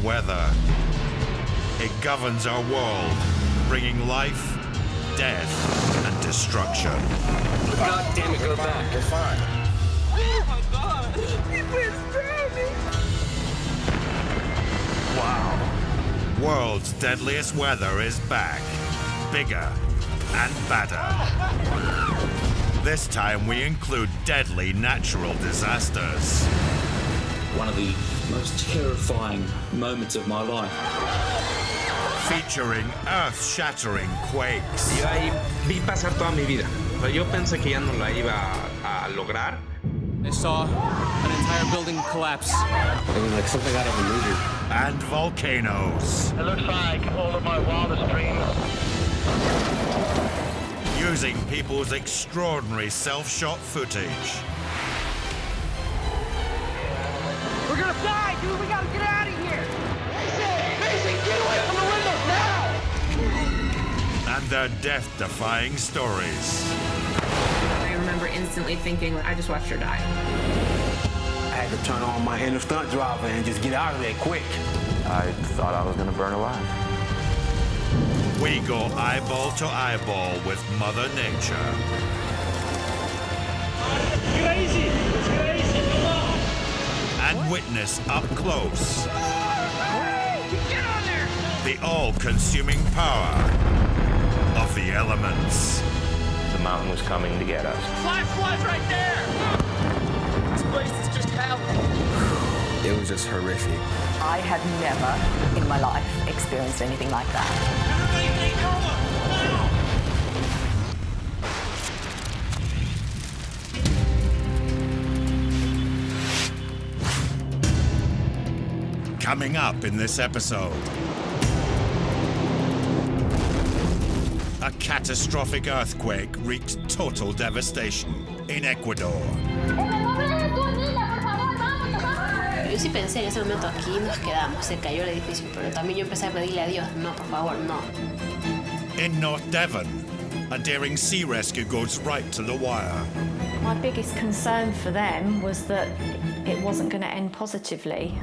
weather. It governs our world, bringing life, death, and destruction. God damn it, go back. We're fine. Oh my God! It's drowning! Wow. World's deadliest weather is back. Bigger and badder. This time we include deadly natural disasters. One of the most terrifying moments of my life. Featuring earth-shattering quakes. Yo ahí vi pasar toda mi vida. Pero yo pensé que ya no la iba a lograr. I saw an entire building collapse. It was like something out of a movie. And volcanoes. It looks like all of my wildest dreams. Using people's extraordinary self-shot footage. We're gonna die, dude! We gotta get out of here! Mason, get away from the windows now! And their death-defying stories. I remember instantly thinking, I just watched her die. I had to turn on my inner stunt driver and just get out of there quick. I thought I was gonna burn alive. We go eyeball to eyeball with Mother Nature. It's crazy! It's crazy! Come on! And witness up close Get on there! the all-consuming power of the elements. The mountain was coming to get us. Flash right there! This place is just hell. It was just horrific. I had never in my life experienced anything like that. Everybody take cover! Now! Coming up in this episode, a catastrophic earthquake wreaked total devastation in Ecuador. Yo sí pensé en ese momento, aquí nos quedamos, se cayó el edificio, pero también yo empecé a pedirle a Dios, no, por favor, no. In North Devon, a daring sea rescue goes right to the wire. My biggest concern for them was that it wasn't going to end positively.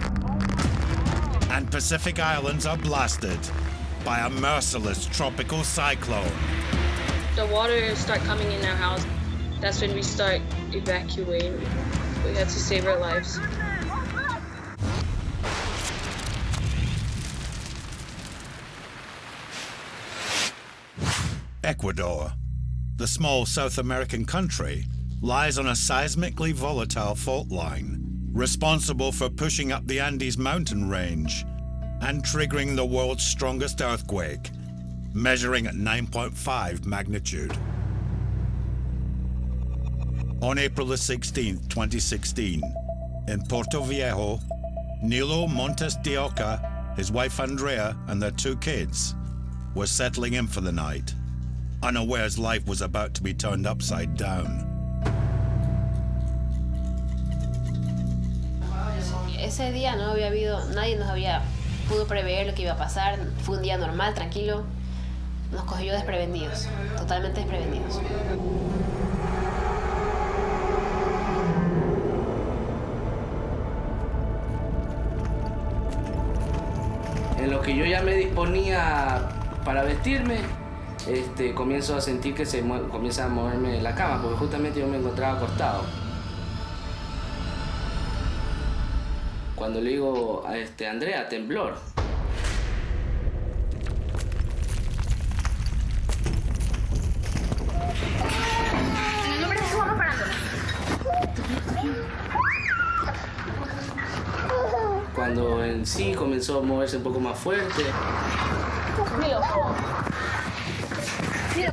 And Pacific Islands are blasted by a merciless tropical cyclone. The water start coming in our house. That's when we start evacuating. We had to save our lives. Ecuador, the small South American country, lies on a seismically volatile fault line, responsible for pushing up the Andes mountain range and triggering the world's strongest earthquake, measuring at 9.5 magnitude. On April the 16th, 2016, in Puerto Viejo, Nilo Montes de Oca, his wife Andrea, and their 2 kids were settling in for the night, unawares life was about to be turned upside down. Ese día no había habido, nadie pudo prever lo que iba a pasar. Fue un día normal, tranquilo. Nos cogió desprevenidos, totalmente desprevenidos. En lo que yo ya me disponía para vestirme, comienzo a sentir que comienza a moverme la cama, porque justamente yo me encontraba acostado. Cuando le digo a Andrea, temblor. Cuando en sí comenzó a moverse un poco más fuerte. Milo,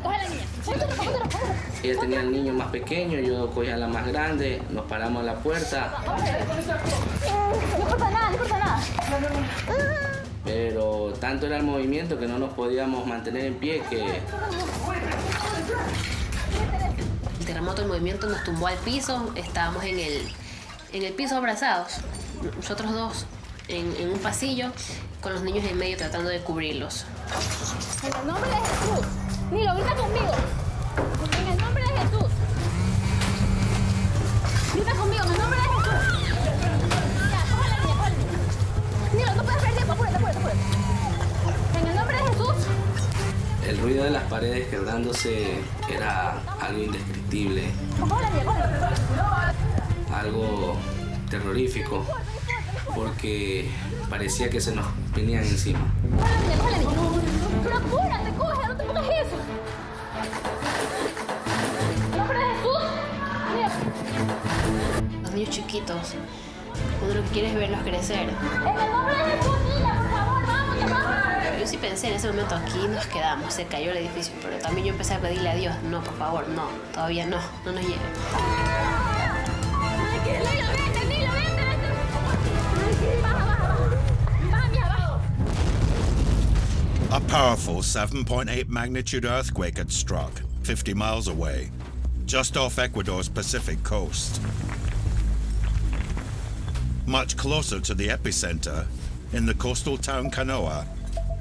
coge a la niña. Ella tenía el niño más pequeño, yo cogía a la más grande, nos paramos en la puerta. No importa nada. Pero tanto era el movimiento que no nos podíamos mantener en pie que... El terremoto, el movimiento nos tumbó al piso, estábamos en el piso abrazados, nosotros dos en un pasillo, con los niños en medio tratando de cubrirlos. En el nombre de Jesús. Nilo, grita conmigo. En el nombre de Jesús. Grita conmigo, en el nombre de Jesús. Ya, coge la niña. Nilo, no puedes perder tiempo, apúrate. moviéndose era algo indescriptible, algo terrorífico, porque parecía que se nos venían encima. ¡Pero apúrate, coge! ¡No te pongas eso! ¡En nombre de Jesús! Los niños chiquitos, uno lo que quiere es verlos crecer. ¡En el nombre de Jesús, niña, por favor, vamos, vamos! Yo sí pensé en ese momento, aquí nos quedamos, se cayó el edificio, pero también yo empecé a pedirle a Dios, no, por favor, no, todavía no, no nos lleven. Tranquilo, vente, baja, mija, baja. A powerful 7.8 magnitude earthquake had struck 50 miles away, just off Ecuador's Pacific coast. Much closer to the epicenter, in the coastal town Kanoa,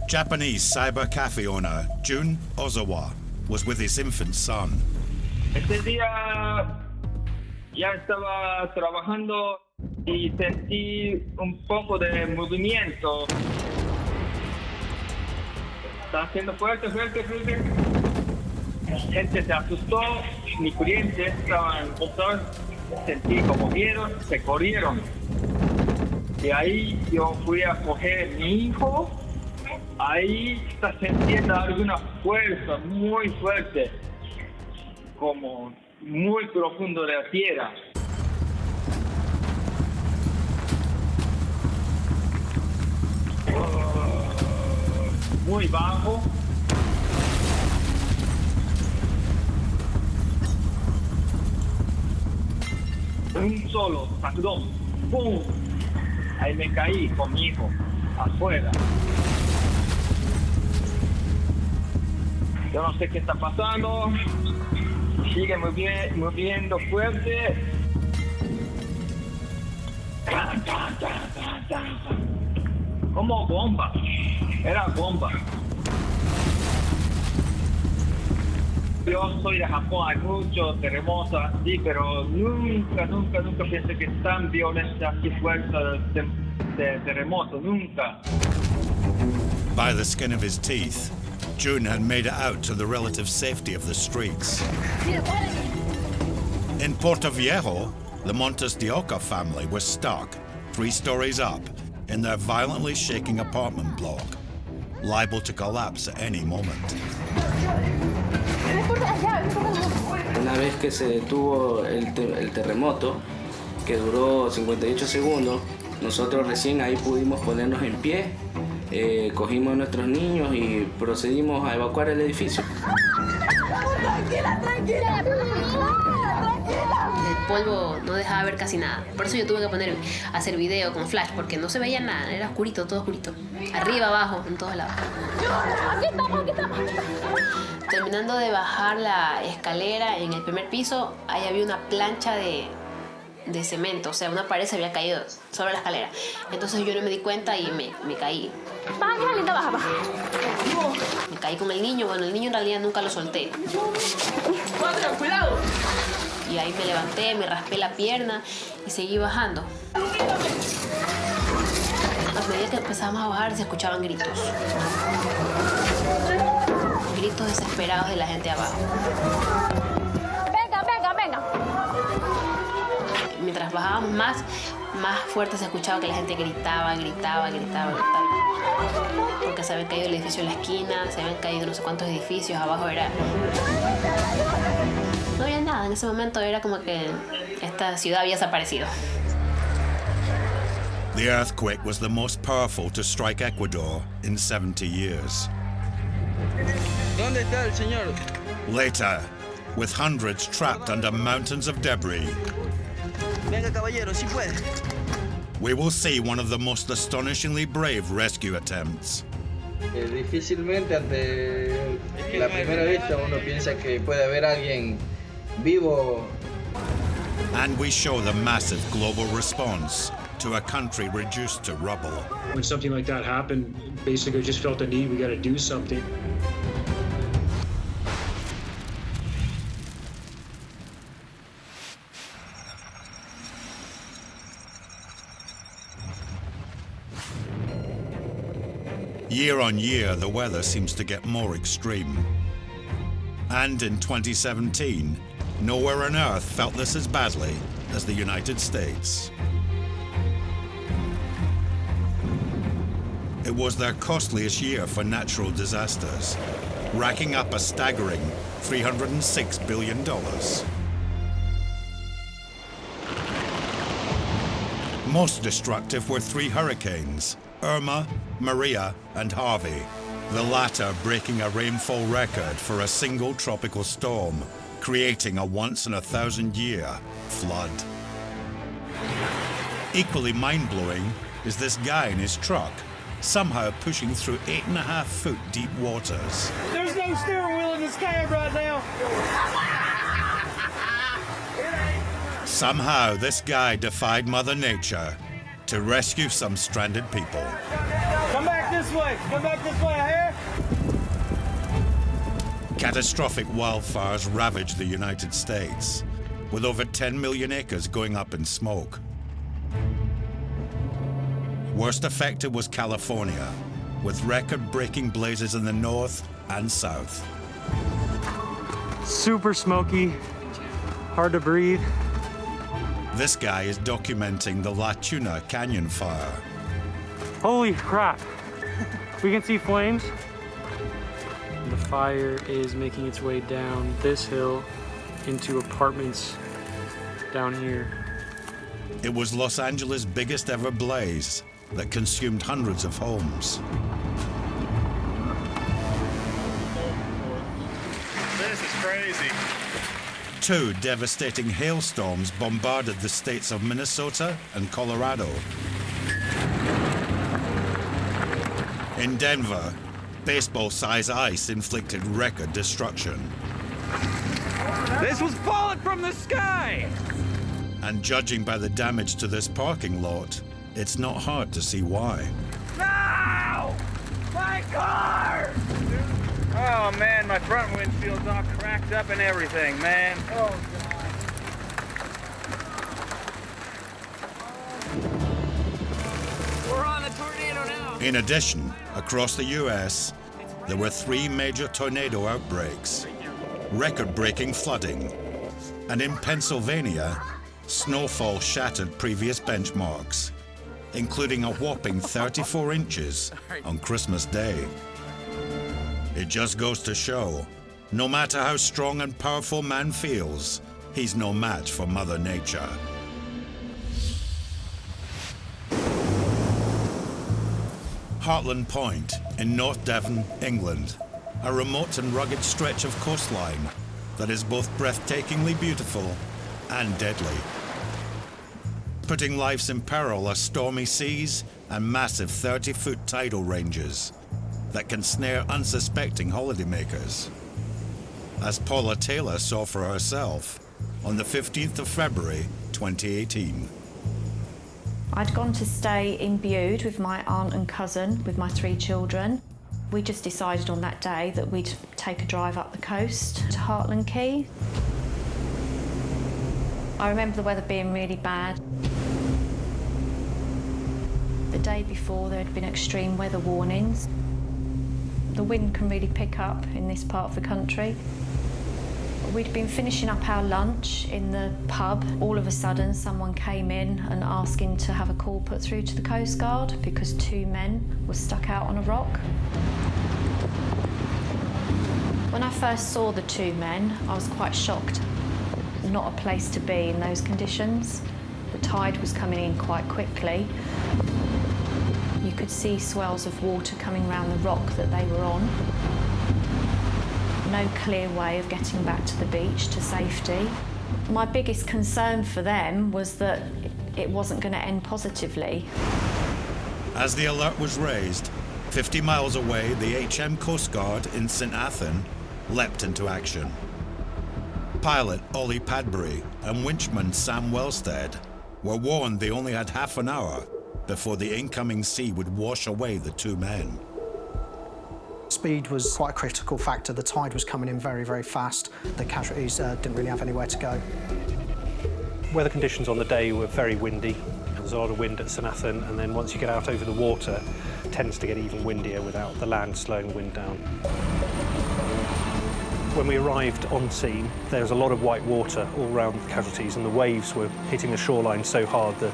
Japanese cyber cafe owner Jun Ozawa was with his infant son. Este día ya estaba trabajando y sentí un poco de movimiento. Está haciendo fuerte. La gente se asustó, mis clientes estaban asustados, sentí como vieron, se corrieron. Y ahí yo fui a coger a mi hijo, ahí está sintiendo alguna fuerza muy fuerte, como muy profundo de la tierra. Muy bajo. Un solo sacudón, ¡pum! Ahí me caí con mi hijo, afuera. Yo no sé qué está pasando. Sigue moviendo fuerte. Como bomba. Era bomba. Yo soy de Japón, hay muchos terremotos así, pero nunca pensé que tan violenta y fuerza de terremoto, nunca. By the skin of his teeth, Jun had made it out to the relative safety of the streets. In Puerto Viejo, the Montes de Oca family was stuck 3 stories up in their violently shaking apartment block, liable to collapse at any moment. Una vez que se detuvo el terremoto, que duró 58 segundos, nosotros recién ahí pudimos ponernos en pie, cogimos a nuestros niños y procedimos a evacuar el edificio. Tranquila. El polvo no dejaba ver casi nada. Por eso yo tuve que hacer video con flash, porque no se veía nada, era oscurito, todo oscurito. Arriba, abajo, en todos lados. Aquí estamos. Terminando de bajar la escalera en el primer piso, ahí había una plancha de cemento, o sea, una pared se había caído sobre la escalera. Entonces yo no me di cuenta y me caí. Baja, hija linda, baja. Me caí con el niño, bueno, el niño en realidad nunca lo solté. Cuidado. Y ahí me levanté, me raspé la pierna y seguí bajando. A medida que empezábamos a bajar se escuchaban gritos. Gritos desesperados de la gente abajo. Venga. Mientras bajábamos más fuerte se escuchaba que la gente gritaba. Porque se había caído el edificio en la esquina, se habían caído no sé cuántos edificios, abajo no había nada, en ese momento era como que esta ciudad había desaparecido. The earthquake was the most powerful to strike Ecuador in 70 years. ¿Dónde está el señor? Later, with hundreds trapped under mountains of debris, Venga, caballero, si puede. we will see one of the most astonishingly brave rescue attempts. Difícilmente ante la primera vista uno piensa que puede haber alguien vivo. And we show the massive global response to a country reduced to rubble. When something like that happened, basically I just felt the need, we got to do something. Year on year, the weather seems to get more extreme. And in 2017, nowhere on Earth felt this as badly as the United States. It was their costliest year for natural disasters, racking up a staggering $306 billion. Most destructive were three hurricanes, Irma, Maria, and Harvey, the latter breaking a rainfall record for a single tropical storm, creating a once-in-a-thousand-year flood. Equally mind-blowing is this guy in his truck, somehow pushing through 8.5-foot deep waters. There's no steering wheel in this cab right now. Somehow, this guy defied Mother Nature to rescue some stranded people. Come back this way. Come back this way, I hear. Catastrophic wildfires ravaged the United States, with over 10 million acres going up in smoke. Worst affected was California, with record-breaking blazes in the north and south. Super smoky, hard to breathe. This guy is documenting the La Tuna Canyon fire. Holy crap! We can see flames. The fire is making its way down this hill into apartments down here. It was Los Angeles' biggest ever blaze that consumed hundreds of homes. This is crazy. 2 devastating hailstorms bombarded the states of Minnesota and Colorado. In Denver, baseball-size ice inflicted record destruction. This was falling from the sky! And judging by the damage to this parking lot, it's not hard to see why. No! My car! Oh man, my front windshield's all cracked up and everything, man. Oh God. We're on a tornado now. In addition, across the US, there were 3 major tornado outbreaks, record-breaking flooding, and in Pennsylvania, snowfall shattered previous benchmarks, including a whopping 34 inches on Christmas Day. It just goes to show, no matter how strong and powerful man feels, he's no match for Mother Nature. Hartland Point in North Devon, England, a remote and rugged stretch of coastline that is both breathtakingly beautiful and deadly. Putting lives in peril are stormy seas and massive 30-foot tidal ranges that can snare unsuspecting holidaymakers. As Paula Taylor saw for herself on the 15th of February, 2018. I'd gone to stay in Bude with my aunt and cousin with my 3 children. We just decided on that day that we'd take a drive up the coast to Hartland Quay. I remember the weather being really bad. The day before there had been extreme weather warnings. The wind can really pick up in this part of the country. We'd been finishing up our lunch in the pub. All of a sudden, someone came in and asking to have a call put through to the Coast Guard because 2 men were stuck out on a rock. When I first saw the 2 men, I was quite shocked. Not a place to be in those conditions. The tide was coming in quite quickly. You could see swells of water coming around the rock that they were on. No clear way of getting back to the beach to safety. My biggest concern for them was that it wasn't going to end positively. As the alert was raised, 50 miles away, the HM Coast Guard in St. Athan leapt into action. Pilot Ollie Padbury and winchman Sam Wellstead were warned they only had half an hour before the incoming sea would wash away the 2 men. Speed was quite a critical factor. The tide was coming in very, very fast. The casualties didn't really have anywhere to go. Weather conditions on the day were very windy. There's a lot of wind at St. Athan, and then once you get out over the water, it tends to get even windier without the land slowing the wind down. When we arrived on scene, there was a lot of white water all around the casualties, and the waves were hitting the shoreline so hard that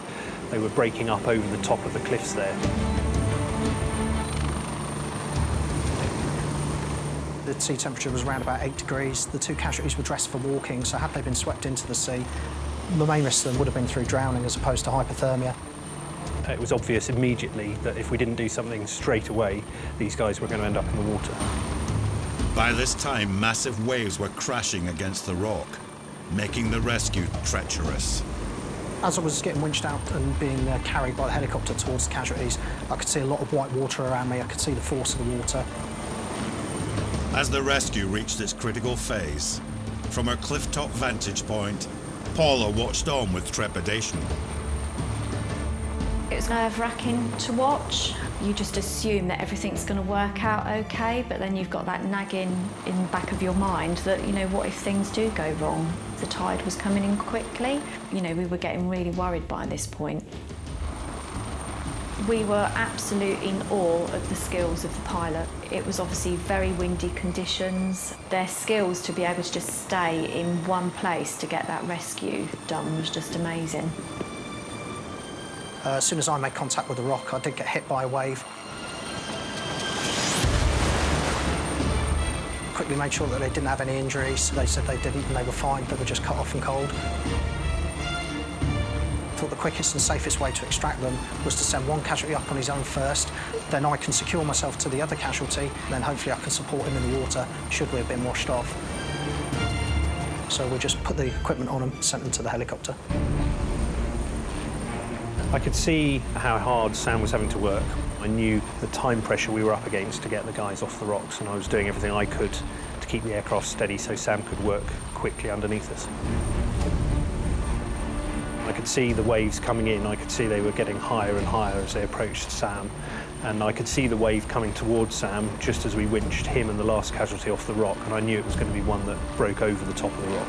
they were breaking up over the top of the cliffs there. The sea temperature was around about 8 degrees. The two casualties were dressed for walking, so had they been swept into the sea, the main risk to them would have been through drowning as opposed to hypothermia. It was obvious immediately that if we didn't do something straight away, these guys were going to end up in the water. By this time, massive waves were crashing against the rock, making the rescue treacherous. As I was getting winched out and being carried by the helicopter towards the casualties, I could see a lot of white water around me. I could see the force of the water. As the rescue reached its critical phase, from her cliff-top vantage point, Paula watched on with trepidation. It was nerve-wracking to watch. You just assume that everything's going to work out okay, but then you've got that nagging in the back of your mind that, you know, what if things do go wrong? The tide was coming in quickly. You know, we were getting really worried by this point. We were absolute in awe of the skills of the pilot. It was obviously very windy conditions. Their skills to be able to just stay in one place to get that rescue done was just amazing. As soon as I made contact with the rock, I did get hit by a wave. Quickly made sure that they didn't have any injuries. They said they didn't and they were fine, they were just cut off and cold. I thought the quickest and safest way to extract them was to send one casualty up on his own first, then I can secure myself to the other casualty, and then hopefully I can support him in the water should we have been washed off. So we just put the equipment on them, sent them to the helicopter. I could see how hard Sam was having to work. I knew the time pressure we were up against to get the guys off the rocks, and I was doing everything I could to keep the aircraft steady so Sam could work quickly underneath us. I could see the waves coming in. I could see they were getting higher and higher as they approached Sam, and I could see the wave coming towards Sam just as we winched him and the last casualty off the rock, and I knew it was going to be one that broke over the top of the rock.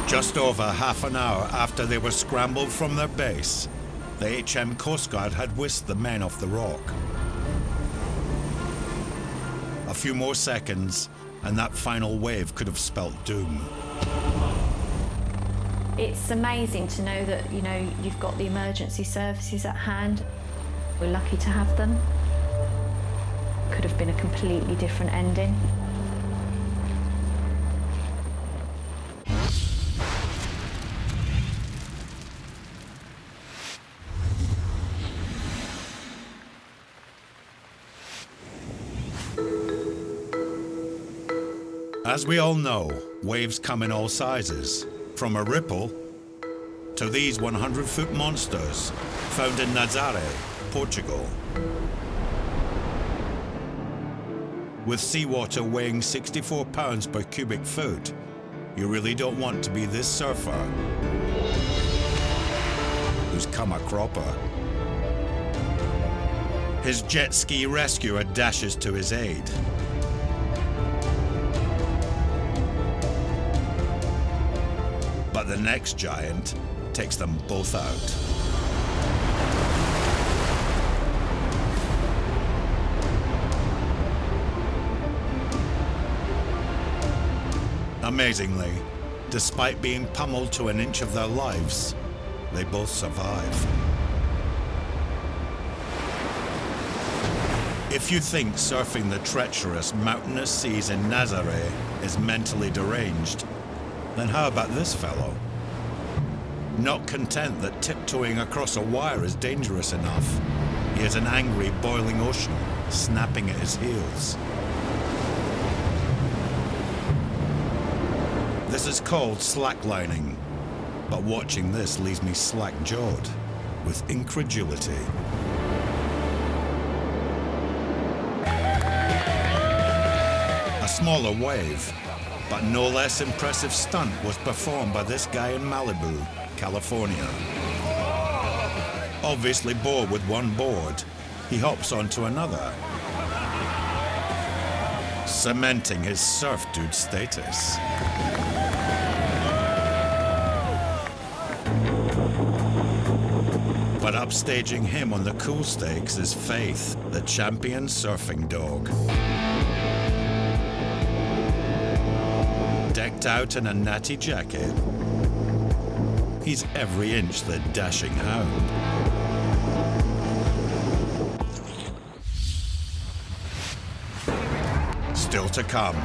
Just over half an hour after they were scrambled from their base, the HM Coast Guard had whisked the men off the rock. A few more seconds, and that final wave could have spelt doom. It's amazing to know that, you know, you've got the emergency services at hand. We're lucky to have them. Could have been a completely different ending. As we all know, waves come in all sizes, from a ripple to these 100-foot monsters found in Nazaré, Portugal. With seawater weighing 64 pounds per cubic foot, you really don't want to be this surfer who's come a cropper. His jet ski rescuer dashes to his aid. But the next giant takes them both out. Amazingly, despite being pummeled to an inch of their lives, they both survive. If you think surfing the treacherous mountainous seas in Nazaré is mentally deranged, then how about this fellow? Not content that tiptoeing across a wire is dangerous enough, he has an angry, boiling ocean snapping at his heels. This is called slacklining, but watching this leaves me slack-jawed with incredulity. A smaller wave, but no less impressive stunt was performed by this guy in Malibu, California. Obviously bored with one board, he hops onto another, cementing his surf dude status. But upstaging him on the cool stakes is Faith, the champion surfing dog. Decked out in a natty jacket, he's every inch the dashing hound. Still to come,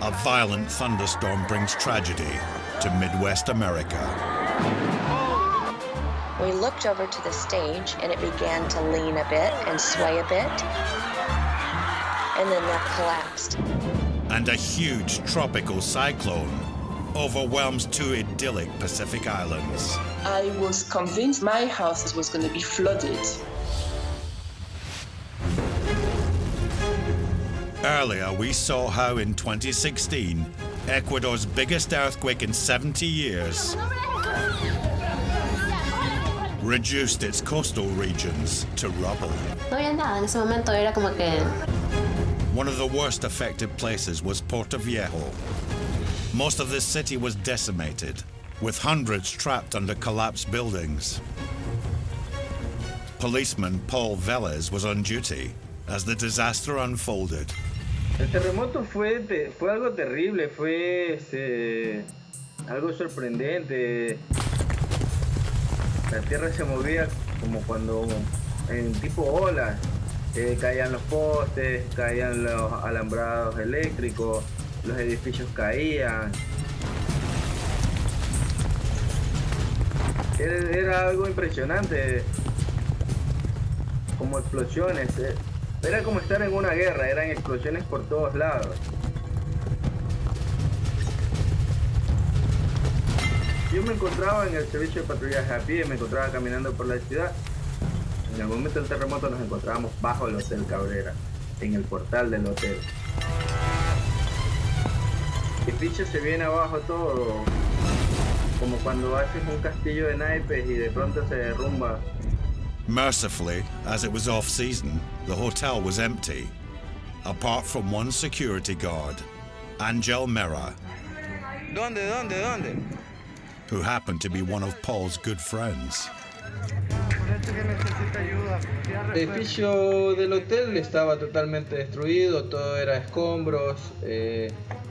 a violent thunderstorm brings tragedy to Midwest America. We looked over to the stage and it began to lean a bit and sway a bit, and then that collapsed. And a huge tropical cyclone overwhelms two idyllic Pacific islands. I was convinced my house was going to be flooded. Earlier, we saw how in 2016, Ecuador's biggest earthquake in 70 years reduced its coastal regions to rubble. No había nada en ese momento, era como que... One of the worst affected places was Puerto Viejo. Most of this city was decimated, with hundreds trapped under collapsed buildings. Policeman Pulverises was on duty as the disaster unfolded. El terremoto fue algo terrible, fue algo sorprendente. La tierra se movía como cuando en tipo olas. Caían los postes, caían los alambrados eléctricos, los edificios caían. Era algo impresionante, como explosiones. Era como estar en una guerra, eran explosiones por todos lados. Yo me encontraba en el servicio de patrullaje a pie, me encontraba caminando por la ciudad. En el momento del terremoto nos encontrábamos bajo el Hotel Cabrera, en el portal del hotel. El edificio se viene abajo todo, como cuando haces un castillo de naipes y de pronto se derrumba. Mercifully, as it was off-season, the hotel was empty, apart from one security guard, Angel Mera, ¿Dónde? who happened to be one of Paul's good friends. El edificio del hotel estaba totalmente destruido, todo era escombros,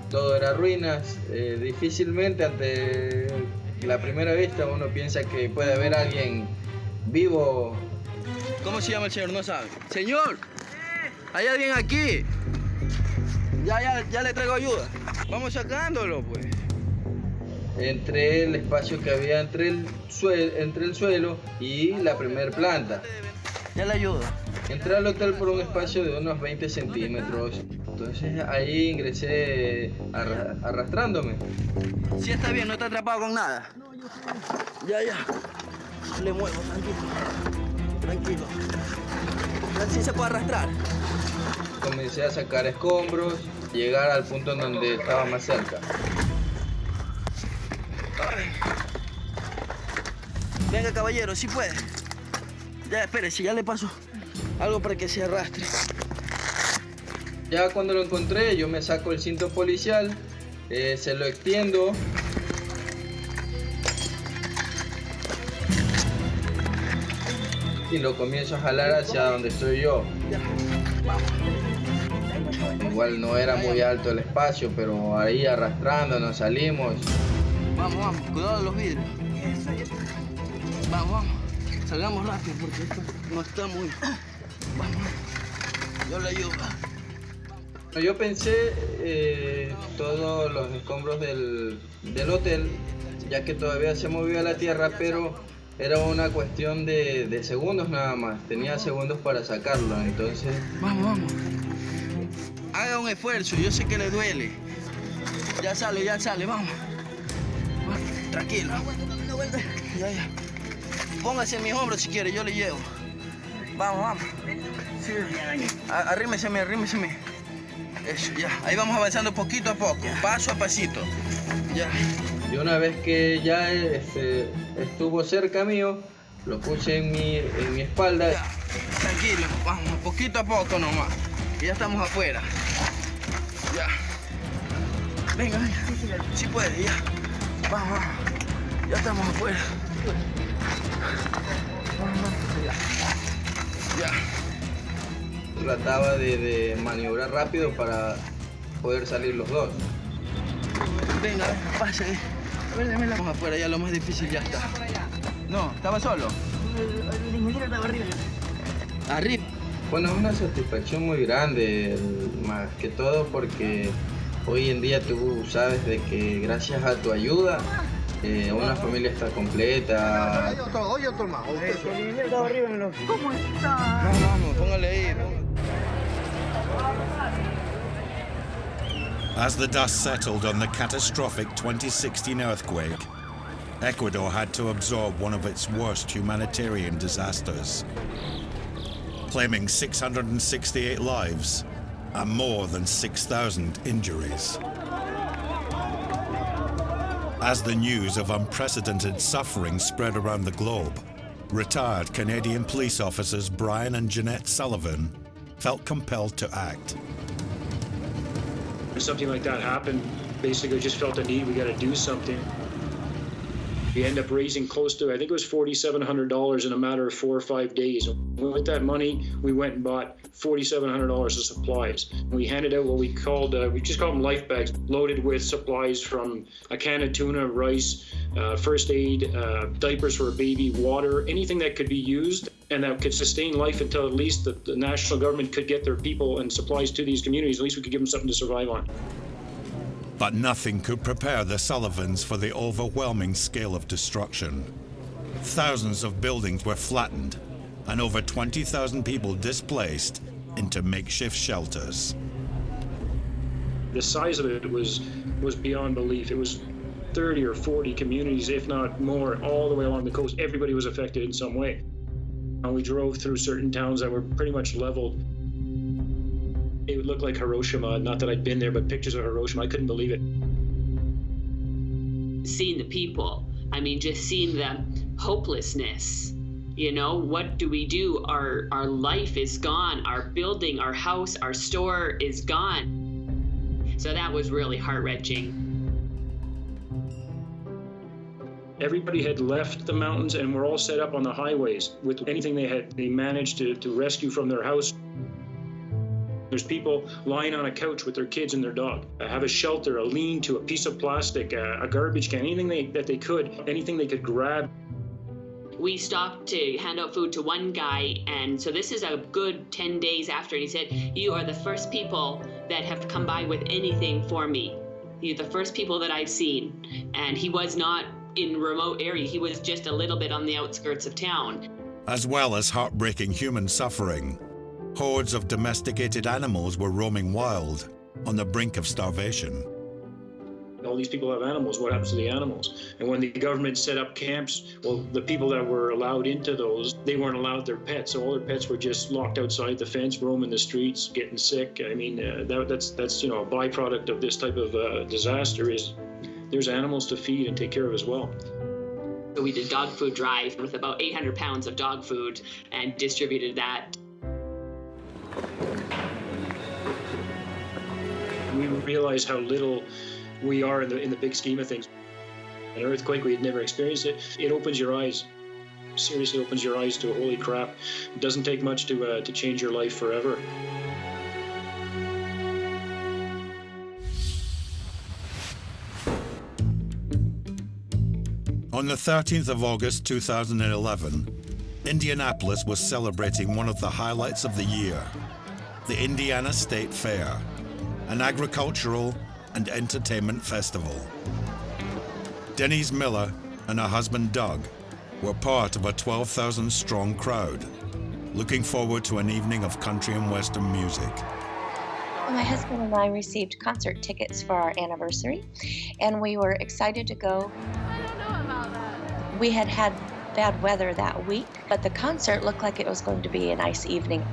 todo era ruinas. Difícilmente ante la primera vista uno piensa que puede haber alguien vivo. ¿Cómo se llama el señor? No sabe. ¡Señor! ¿Hay alguien aquí? Ya le traigo ayuda. Vamos sacándolo, pues. Entre el espacio que había entre el suelo y la primera planta. Ya le ayudo. Entré al hotel por un espacio de unos 20 centímetros. Entonces ahí ingresé arrastrándome. Sí, está bien, no está atrapado con nada. Ya. Le muevo, tranquilo. Así se puede arrastrar. Comencé a sacar escombros, llegar al punto en donde estaba más cerca. Venga, caballero, si puede. Ya, espérese, ya le paso algo para que se arrastre. Ya cuando lo encontré, yo me saco el cinto policial, se lo extiendo. Y lo comienzo a jalar hacia donde estoy yo. Igual no era muy alto el espacio, pero ahí arrastrando nos salimos. Vamos, cuidado de los vidrios. Vamos, salgamos rápido porque esto no está muy... Vamos, yo le ayudo. Yo pensé todos los escombros del hotel, ya que todavía se movía la tierra, pero era una cuestión de segundos nada más. Tenía segundos para sacarlo, entonces... Vamos. Haga un esfuerzo, yo sé que le duele. Ya sale, vamos. Tranquilo. Ya. Póngase en mis hombros si quiere, yo le llevo. Vamos. Sí. Arrímeseme. Eso, ya. Ahí vamos avanzando poquito a poco, paso a pasito. Ya. Y una vez que ya estuvo cerca mío, lo puse en mi espalda. Ya. Tranquilo, vamos, poquito a poco nomás. Ya estamos afuera. Ya. Venga. Si puede, ya. Vamos. Ya estamos afuera. Ya. Trataba de maniobrar rápido para poder salir los dos. Venga, pase. A ver, démela. Vamos afuera, ya lo más difícil ya está. No, estaba solo. El ingeniero estaba arriba. Arriba. Bueno, es una satisfacción muy grande, más que todo porque hoy en día tú sabes de que gracias a tu ayuda una familia está completa. Hoy otro más. El ingeniero estaba arriba. ¿Cómo está? Vamos, póngale ahí. As the dust settled on the catastrophic 2016 earthquake, Ecuador had to absorb one of its worst humanitarian disasters, claiming 668 lives and more than 6,000 injuries. As the news of unprecedented suffering spread around the globe, retired Canadian police officers Brian and Jeanette Sullivan felt compelled to act. When something like that happened, basically just felt the need, we got to do something. We ended up raising close to, I think it was $4,700 in a matter of 4 or 5 days. With that money, we went and bought $4,700 of supplies. We handed out what we called, we just called them life bags, loaded with supplies from a can of tuna, rice, first aid, diapers for a baby, water, anything that could be used and that could sustain life until at least the national government could get their people and supplies to these communities. At least we could give them something to survive on. But nothing could prepare the Sullivans for the overwhelming scale of destruction. Thousands of buildings were flattened and over 20,000 people displaced into makeshift shelters. The size of it was beyond belief. It was 30 or 40 communities, if not more, all the way along the coast. Everybody was affected in some way. And we drove through certain towns that were pretty much leveled. It would look like Hiroshima. Not that I'd been there, but pictures of Hiroshima, I couldn't believe it. Seeing the people, I mean, just seeing the hopelessness. You know, what do we do? Our life is gone. Our building, our house, our store is gone. So that was really heart-wrenching. Everybody had left the mountains and were all set up on the highways with anything they managed to rescue from their house. There's people lying on a couch with their kids and their dog. Have a shelter, a lean-to, a piece of plastic, a garbage can, anything that they could, anything they could grab. We stopped to hand out food to one guy, and so this is a good 10 days after, and he said, "You are the first people that have come by with anything for me. You're the first people that I've seen." And he was not in remote area. He was just a little bit on the outskirts of town. As well as heartbreaking human suffering, hordes of domesticated animals were roaming wild on the brink of starvation. All these people have animals. What happens to the animals? And when the government set up camps, well, the people that were allowed into those, they weren't allowed their pets. So all their pets were just locked outside the fence, roaming the streets, getting sick. I mean, that's a byproduct of this type of disaster is there's animals to feed and take care of as well. So we did dog food drive with about 800 pounds of dog food and distributed that. We realize how little we are in the big scheme of things. An earthquake, we had never experienced it. It opens your eyes, seriously opens your eyes to holy crap. It doesn't take much to change your life forever. On the 13th of August 2011, Indianapolis was celebrating one of the highlights of the year, the Indiana State Fair, an agricultural and entertainment festival. Denise Miller and her husband Doug were part of a 12,000-strong crowd, looking forward to an evening of country and western music. My husband and I received concert tickets for our anniversary, and we were excited to go. We had had bad weather that week, but the concert looked like it was going to be a nice evening.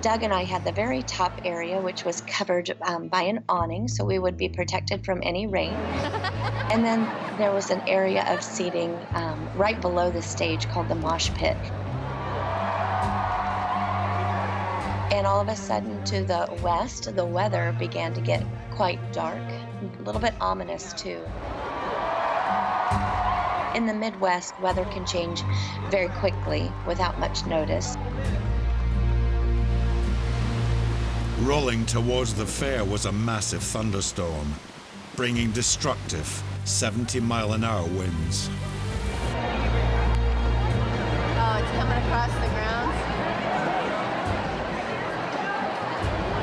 Doug and I had the very top area, which was covered by an awning, so we would be protected from any rain. And then there was an area of seating right below the stage called the mosh pit. And all of a sudden, to the west, the weather began to get quite dark, a little bit ominous too. In the Midwest, weather can change very quickly without much notice. Rolling towards the fair was a massive thunderstorm, bringing destructive 70-mile-an-hour winds. Oh, it's coming across the ground.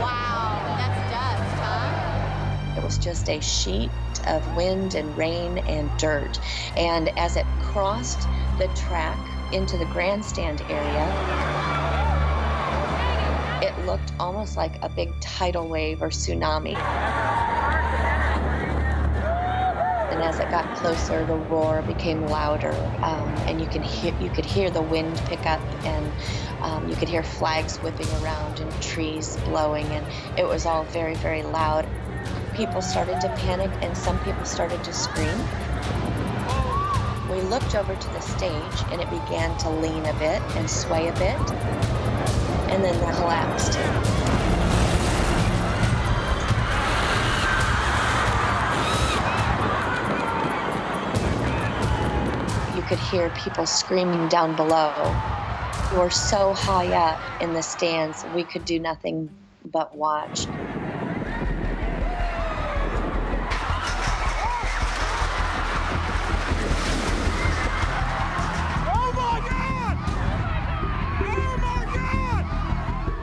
Wow, that's dust, huh? It was just a sheet of wind and rain and dirt. And as it crossed the track into the grandstand area, it looked almost like a big tidal wave or tsunami. And as it got closer, the roar became louder, and you could hear the wind pick up, and you could hear flags whipping around and trees blowing, and it was all very, very loud. People started to panic, and some people started to scream. We looked over to the stage, and it began to lean a bit and sway a bit, and then it collapsed. You could hear people screaming down below. We were so high up in the stands, we could do nothing but watch.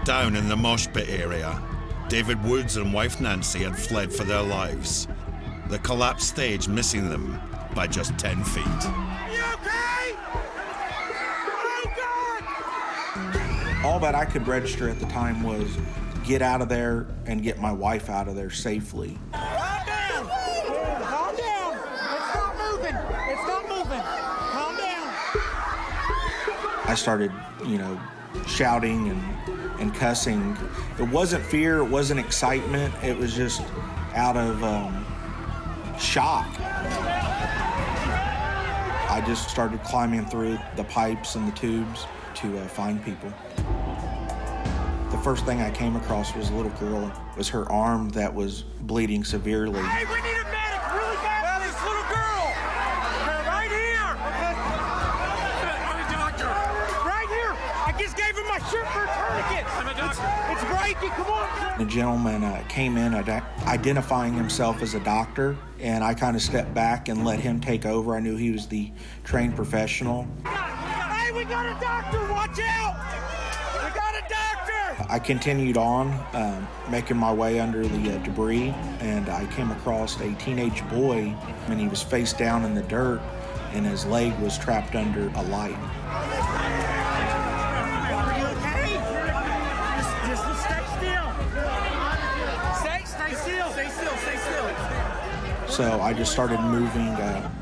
Down in the mosh pit area, David Woods and wife Nancy had fled for their lives, the collapsed stage missing them by just 10 feet. You okay? Oh, God! All that I could register at the time was get out of there and get my wife out of there safely. Calm down! Calm down! It's not moving! It's not moving! Calm down! I started, shouting and cussing. It wasn't fear, it wasn't excitement, it was just out of shock. I just started climbing through the pipes and the tubes to find people. The first thing I came across was a little girl. It was her arm that was bleeding severely. Hey, we need a medic really bad for this little girl! Right here! I'm a doctor. Right here! I just gave him my shirt for a tourniquet! I'm a doctor. It's breaking, come on! The gentleman came in identifying himself as a doctor, and I kind of stepped back and let him take over. I knew he was the trained professional. Hey, we got a doctor! Watch out! We got a doctor! I continued on, making my way under the debris, and I came across a teenage boy, and he was face down in the dirt, and his leg was trapped under a light. Are you okay? Just stay still. Stay still. Stay still. Stay still. So I just started moving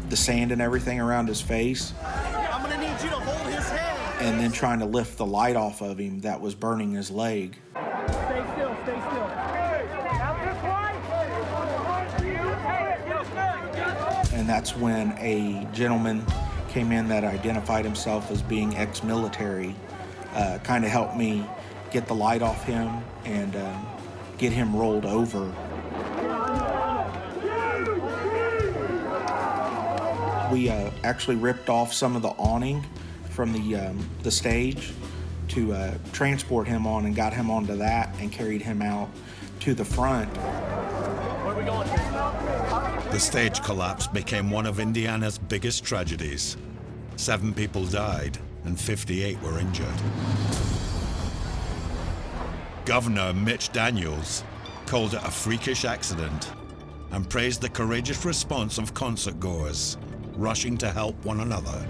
the sand and everything around his face, I'm gonna need you to hold his head. and then trying to lift the light off of him that was burning his leg. Stay still. Stay still. Out this way. And that's when a gentleman came in that identified himself as being ex-military, kind of helped me get the light off him and get him rolled over. We actually ripped off some of the awning from the stage to transport him on, and got him onto that and carried him out to the front. Where are we going? The stage collapse became one of Indiana's biggest tragedies. 7 people died and 58 were injured. Governor Mitch Daniels called it a freakish accident and praised the courageous response of concertgoers rushing to help one another.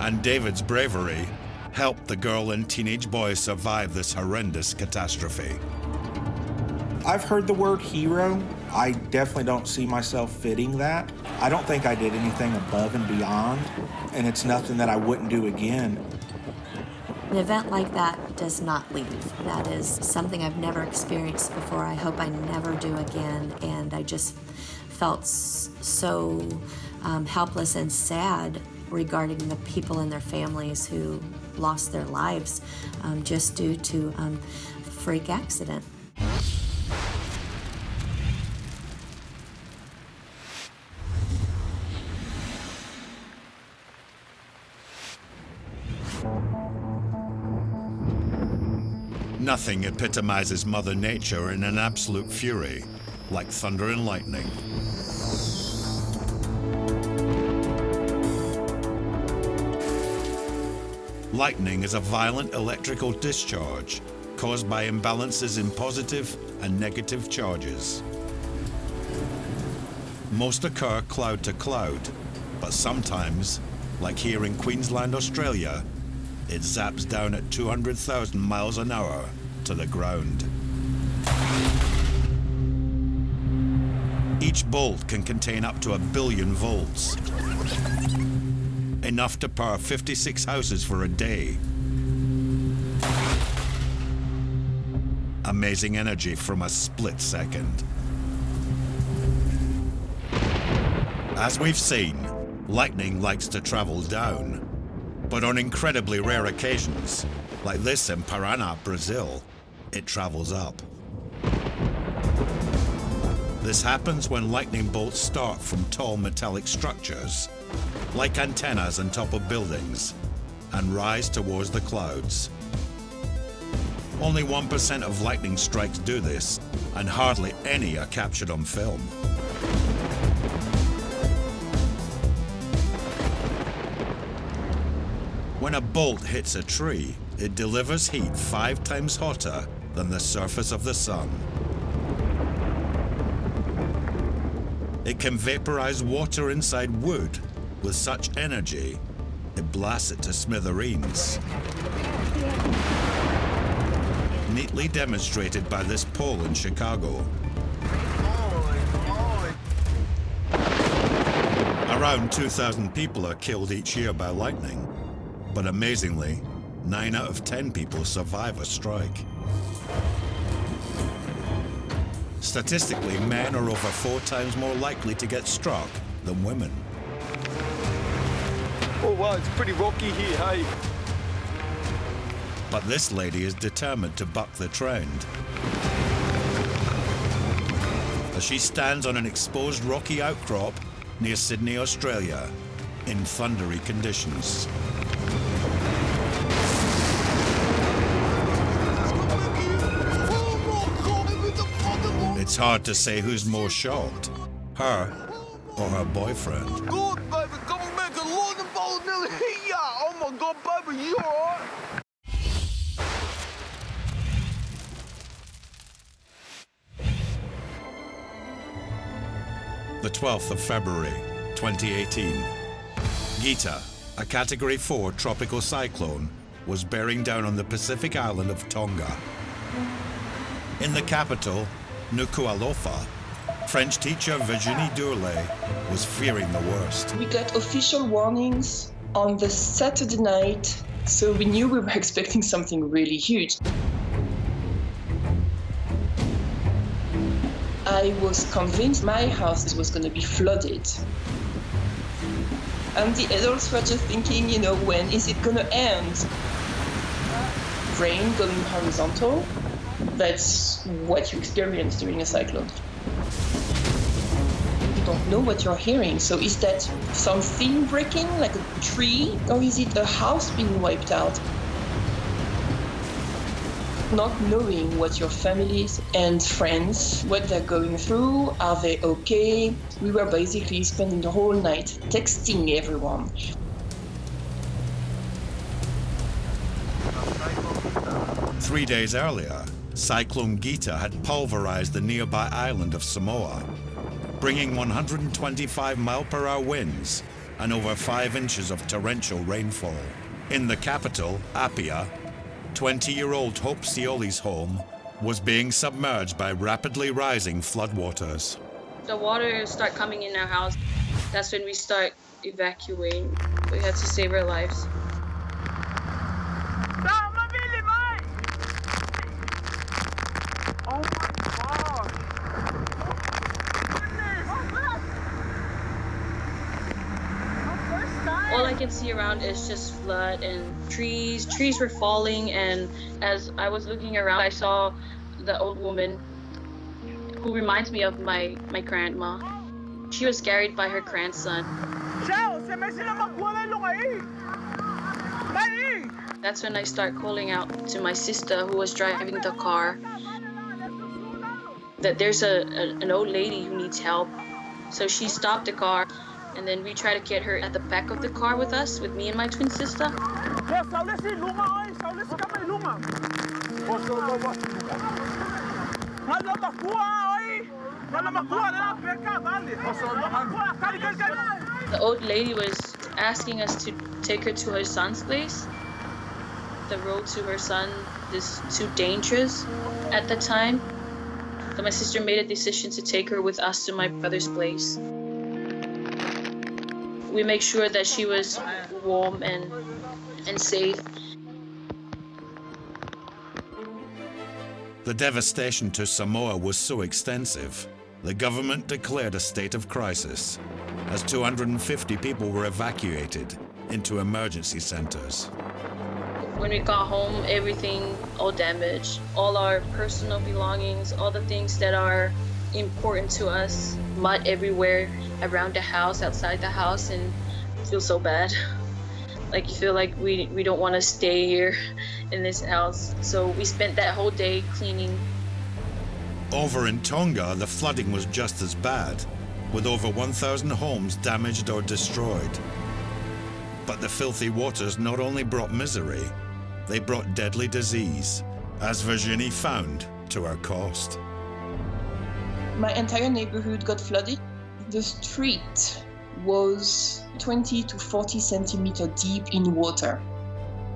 And David's bravery helped the girl and teenage boy survive this horrendous catastrophe. I've heard the word hero. I definitely don't see myself fitting that. I don't think I did anything above and beyond, and it's nothing that I wouldn't do again. An event like that does not leave. That is something I've never experienced before. I hope I never do again, and I just felt so helpless and sad regarding the people and their families who lost their lives just due to a freak accident. Nothing epitomizes Mother Nature in an absolute fury like thunder and lightning. Lightning is a violent electrical discharge caused by imbalances in positive and negative charges. Most occur cloud to cloud, but sometimes, like here in Queensland, Australia, it zaps down at 200,000 miles an hour to the ground. Each bolt can contain up to 1 billion volts, enough to power 56 houses for a day. Amazing energy from a split second. As we've seen, lightning likes to travel down, but on incredibly rare occasions, like this in Paraná, Brazil, it travels up. This happens when lightning bolts start from tall metallic structures, like antennas on top of buildings, and rise towards the clouds. Only 1% of lightning strikes do this, and hardly any are captured on film. When a bolt hits a tree, it delivers heat 5 times hotter than the surface of the sun. It can vaporize water inside wood with such energy, it blasts it to smithereens. Neatly demonstrated by this pole in Chicago. Around 2,000 people are killed each year by lightning, but amazingly, 9 out of 10 people survive a strike. Statistically, men are over 4 times more likely to get struck than women. Oh wow, it's pretty rocky here, hey? But this lady is determined to buck the trend. As she stands on an exposed rocky outcrop near Sydney, Australia, in thundery conditions. It's hard to say who's more shocked, her or her boyfriend. Good, baby, come on, man, 'cause Lord and Paul nearly hit ya. Oh my God, baby, you alright? The 12th of February, 2018. Gita, a Category 4 tropical cyclone, was bearing down on the Pacific island of Tonga. In the capital, Nuku'alofa, French teacher Virginie Durley was fearing the worst. We got official warnings on the Saturday night, so we knew we were expecting something really huge. I was convinced my house was going to be flooded. And the adults were just thinking, you know, when is it going to end? Rain going horizontal. That's what you experience during a cyclone. You don't know what you're hearing. So is that something breaking, like a tree? Or is it a house being wiped out? Not knowing what your families and friends, what they're going through, are they okay? We were basically spending the whole night texting everyone. Three days earlier, Cyclone Gita had pulverized the nearby island of Samoa, bringing 125-mile-per-hour winds and over 5 inches of torrential rainfall. In the capital, Apia, 20-year-old Hope Sioli's home was being submerged by rapidly rising floodwaters. The water start coming in our house. That's when we start evacuating. We had to save our lives. Oh my God! All I can see around is just flood and trees. Trees were falling, and as I was looking around, I saw the old woman who reminds me of my grandma. She was carried by her grandson. Chao, se me sila magwala nung ay. Ay! That's when I start calling out to my sister who was driving the car that there's an old lady who needs help. So she stopped the car, and then we try to get her at the back of the car with us, with me and my twin sister. The old lady was asking us to take her to her son's place. The road to her son is too dangerous at the time. So my sister made a decision to take her with us to my brother's place. We make sure that she was warm and safe. The devastation to Samoa was so extensive, the government declared a state of crisis as 250 people were evacuated into emergency centers. When we got home, everything all damaged. All our personal belongings, all the things that are important to us. Mud everywhere, around the house, outside the house, and it feels so bad. Like you feel like we don't want to stay here in this house. So we spent that whole day cleaning. Over in Tonga, the flooding was just as bad, with over 1,000 homes damaged or destroyed. But the filthy waters not only brought misery, they brought deadly disease, as Virginie found to her cost. My entire neighborhood got flooded. The street was 20 to 40 centimeters deep in water.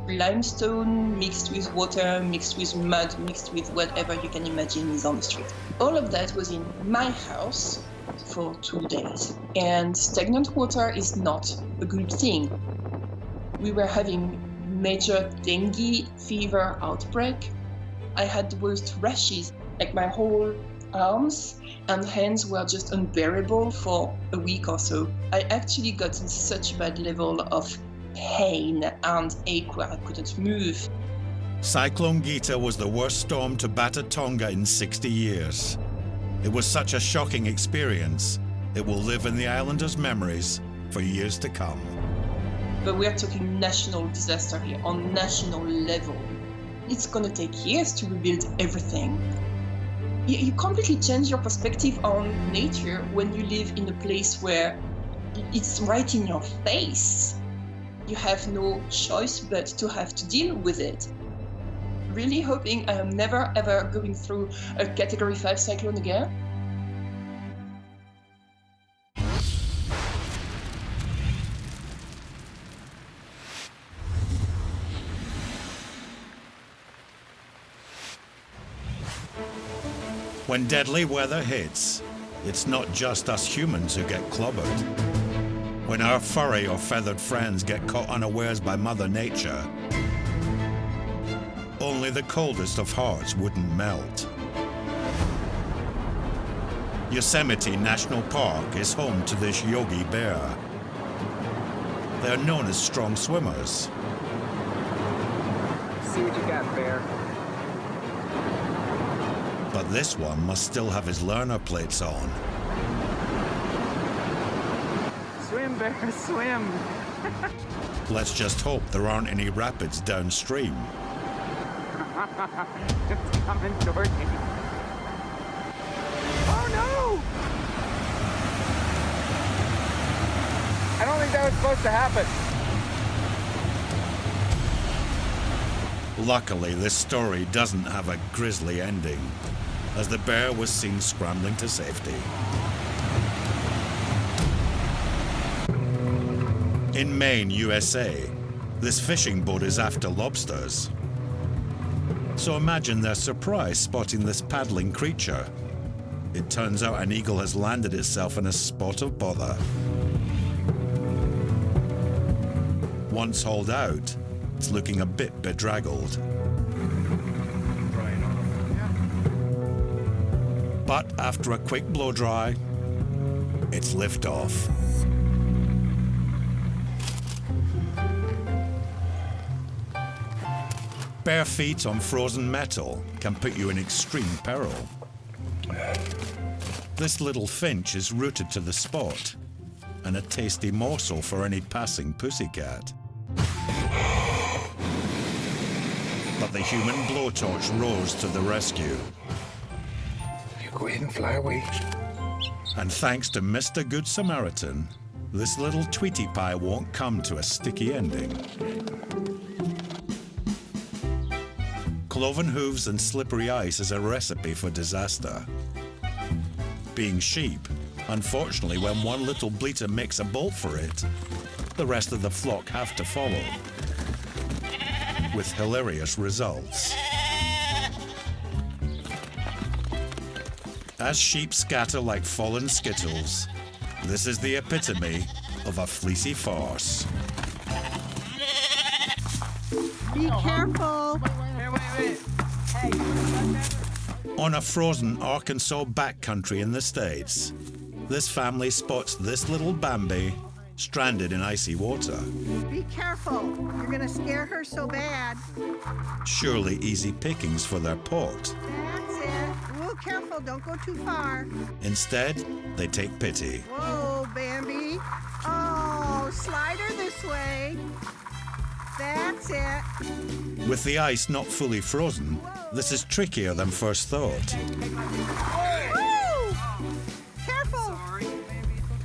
Limestone mixed with water, mixed with mud, mixed with whatever you can imagine is on the street. All of that was in my house for 2 days. And stagnant water is not a good thing. We were having major dengue fever outbreak. I had the worst rashes, like my whole arms and hands were just unbearable for a week or so. I actually got in such bad level of pain and ache where I couldn't move. Cyclone Gita was the worst storm to batter Tonga in 60 years. It was such a shocking experience, it will live in the islanders' memories for years to come. But we are talking national disaster here, on national level. It's gonna take years to rebuild everything. You completely change your perspective on nature when you live in a place where it's right in your face. You have no choice but to have to deal with it. Really hoping I am never ever going through a Category 5 cyclone again. When deadly weather hits, it's not just us humans who get clobbered. When our furry or feathered friends get caught unawares by Mother Nature, only the coldest of hearts wouldn't melt. Yosemite National Park is home to this yogi bear. They're known as strong swimmers. See what you got, bear. But this one must still have his learner plates on. Swim, bear, swim. Let's just hope there aren't any rapids downstream. It's coming toward me. Oh no! I don't think that was supposed to happen. Luckily, this story doesn't have a grisly ending, as the bear was seen scrambling to safety. In Maine, USA, this fishing boat is after lobsters. So imagine their surprise spotting this paddling creature. It turns out an eagle has landed itself in a spot of bother. Once hauled out, it's looking a bit bedraggled. But after a quick blow dry, it's liftoff. Bare feet on frozen metal can put you in extreme peril. This little finch is rooted to the spot, and a tasty morsel for any passing pussycat. But the human blowtorch rose to the rescue. You go ahead and fly away. And thanks to Mr. Good Samaritan, this little Tweety Pie won't come to a sticky ending. Cloven hooves and slippery ice is a recipe for disaster. Being sheep, unfortunately, when one little bleater makes a bolt for it, the rest of the flock have to follow, with hilarious results. As sheep scatter like fallen skittles, this is the epitome of a fleecy farce. Be careful. Wait. Hey. On a frozen Arkansas backcountry in the States, this family spots this little Bambi stranded in icy water. Be careful. You're gonna scare her so bad. Surely easy pickings for their pot. That's it. Whoa, careful. Don't go too far. Instead, they take pity. Whoa, Bambi. Oh, slide her this way. That's it. With the ice not fully frozen, this is trickier than first thought. Woo! Careful.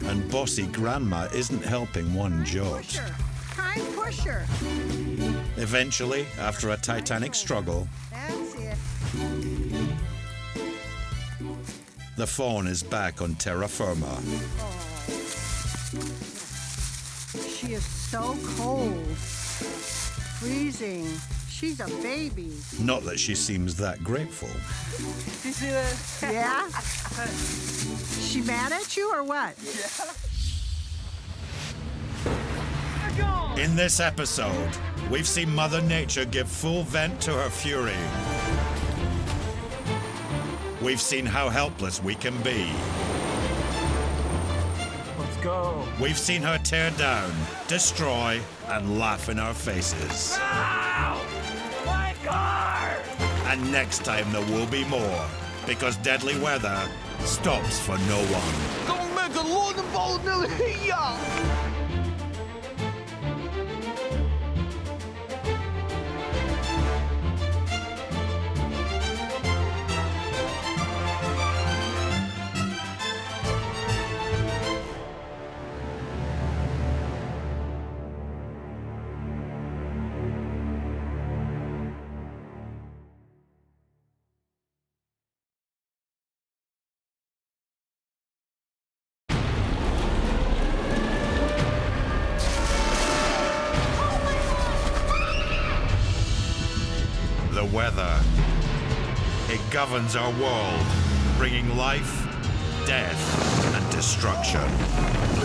And bossy grandma isn't helping one jot. Try and push her. Eventually, after a titanic struggle, That's it. the fawn is back on terra firma. She is so cold. Freezing. She's a baby. Not that she seems that grateful. Did you see that? Yeah? She mad at you or what? In this episode, we've seen Mother Nature give full vent to her fury. We've seen how helpless we can be. Let's go. We've seen her tear down, destroy, and laugh in our faces. Ow! My car! And next time there will be more, because deadly weather stops for no one. Gonna make a lot of volatility here. The weather. It governs our world, bringing life, death, and destruction.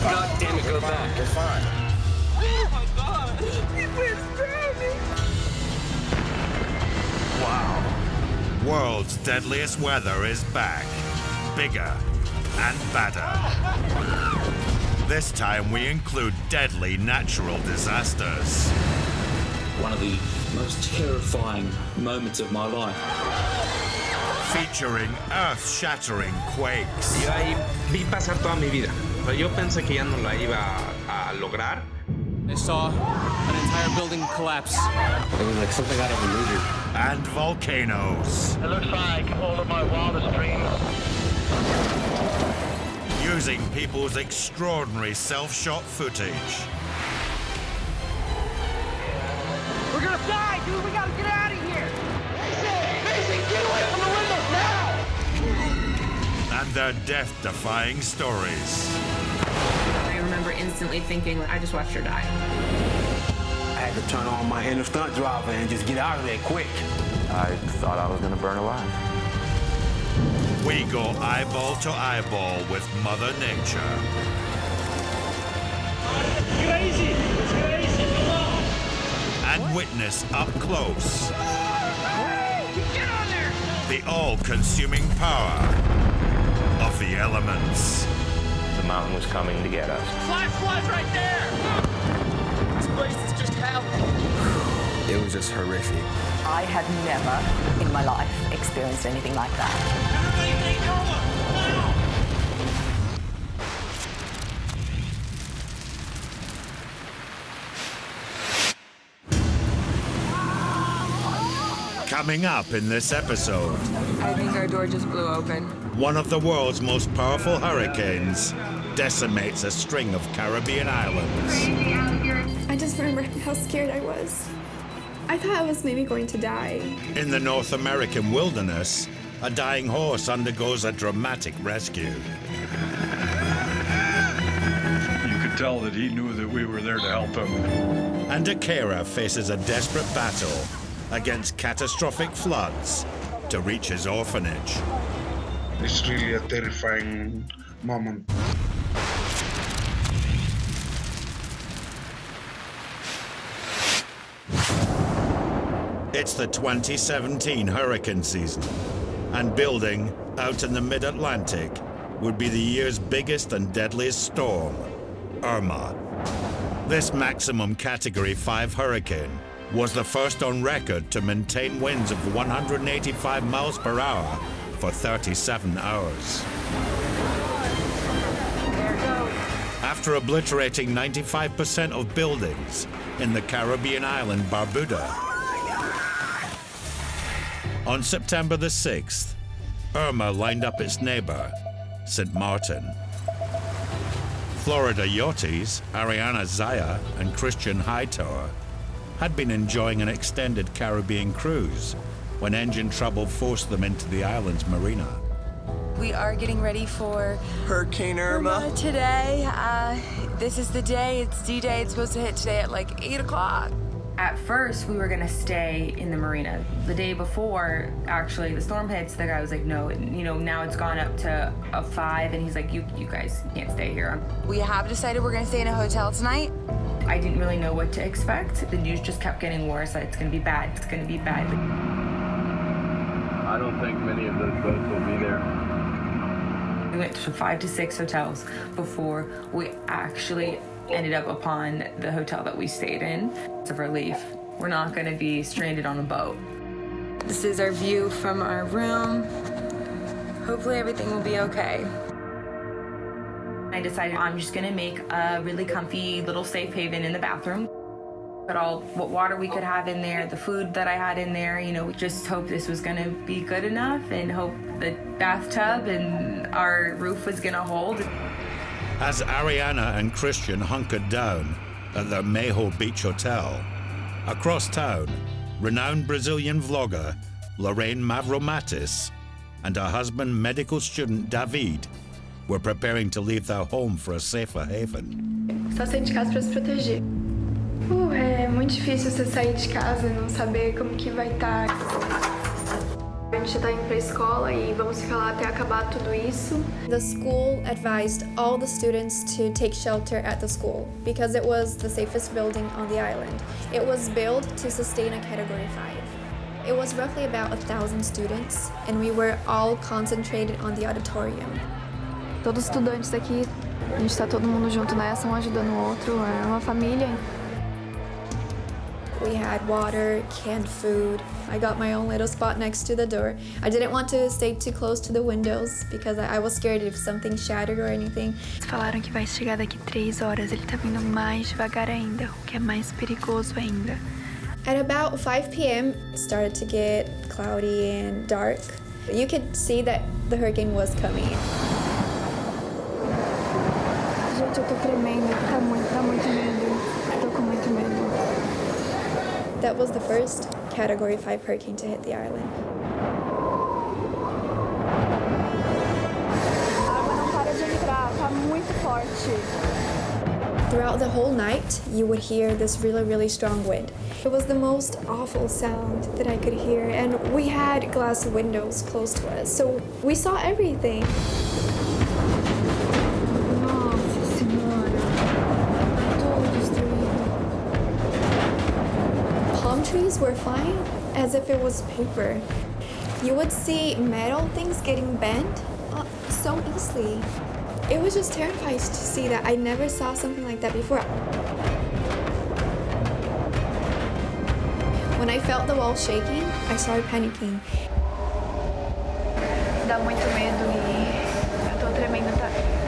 God damn it, go back. You're fine. Oh my God! He went drowning. Wow. World's deadliest weather is back. Bigger and badder. This time we include deadly natural disasters. One of the most terrifying moments of my life. Featuring earth-shattering quakes. Yo ahí vi pasar toda mi vida. Pero yo pensé que ya no la iba a lograr. I saw an entire building collapse. It was like something out of a movie. And volcanoes. It looks like all of my wildest dreams. Using people's extraordinary self-shot footage. We're gonna die, dude. We gotta get out of here. Mason, get away from the windows now! And their death-defying stories. I remember instantly thinking, I just watched her die. I had to turn on my inner stunt driver and just get out of there quick. I thought I was gonna burn alive. We go eyeball to eyeball with Mother Nature. Crazy! It's crazy! Come on! And witness up close Get on there! the all-consuming power of the elements. The mountain was coming to get us. Flash floods right there! This place is just hell. It was just horrific. I had never in my life experienced anything like that. Everybody take cover! Now! Coming up in this episode, I think our door just blew open. one of the world's most powerful hurricanes decimates a string of Caribbean islands. I just remember how scared I was. I thought I was maybe going to die. In the North American wilderness, a dying horse undergoes a dramatic rescue. You could tell that he knew that we were there to help him. And a carer faces a desperate battle against catastrophic floods to reach his orphanage. It's really a terrifying moment. It's the 2017 hurricane season, and building out in the mid-Atlantic would be the year's biggest and deadliest storm, Irma. This maximum Category 5 hurricane was the first on record to maintain winds of 185 miles per hour for 37 hours. After obliterating 95% of buildings in the Caribbean island Barbuda, on September the 6th, Irma lined up its neighbor, St. Martin. Florida yachties Ariana Zaya and Christian Hightower had been enjoying an extended Caribbean cruise when engine trouble forced them into the island's marina. We are getting ready for Hurricane Irma today. This is the day. It's D-Day. It's supposed to hit today at like 8 o'clock. At first, we were gonna stay in the marina. The day before, actually, the storm hits, the guy was like, no, now it's gone up to a 5, and he's like, you guys can't stay here. We have decided we're gonna stay in a hotel tonight. I didn't really know what to expect. The news just kept getting worse. It's gonna be bad, it's gonna be bad. I don't think many of those boats will be there. We went to 5 to 6 hotels before we actually ended up upon the hotel that we stayed in. It's a relief. We're not gonna be stranded on a boat. This is our view from our room. Hopefully everything will be okay. I decided I'm just gonna make a really comfy little safe haven in the bathroom. Put all what water we could have in there, the food that I had in there, we just hoped this was gonna be good enough and hope the bathtub and our roof was gonna hold. As Ariana and Christian hunkered down at their Mejo Beach Hotel, across town, renowned Brazilian vlogger Lorraine Mavromatis and her husband, medical student David, were preparing to leave their home for a safer haven. Só sair de casa para se proteger. É muito difícil você sair de casa e não saber como que vai estar. A gente tá indo pra escola e vamos ficar lá até acabar tudo isso. The school advised all the students to take shelter at the school because it was the safest building on the island. It was built to sustain a Category 5. It was roughly about 1,000 students, and we were all concentrated on the auditorium. Todos os estudantes aqui, a gente tá todo mundo junto nessa, um ajudando o outro, é uma família. We had water, canned food. I got my own little spot next to the door. I didn't want to stay too close to the windows because I was scared if something shattered or anything. Falaram que vai chegar daqui 3 horas. Ele tá vindo mais devagar ainda, o que é mais perigoso ainda. At about 5 p.m., it started to get cloudy and dark. You could see that the hurricane was coming. Gente, eu tô tremendo, dá muito medo. Tô com muito medo. That was the first Category 5 hurricane to hit the island. A água não para de entrar, tá muito forte. Throughout the whole night, you would hear this really, really strong wind. It was the most awful sound that I could hear, and we had glass windows close to us, so we saw everything. Trees were flying as if it was paper. You would see metal things getting bent so easily. It was just terrifying to see that. I never saw something like that before. When I felt the wall shaking, I started panicking. Dá muito medo e eu tô tremendo.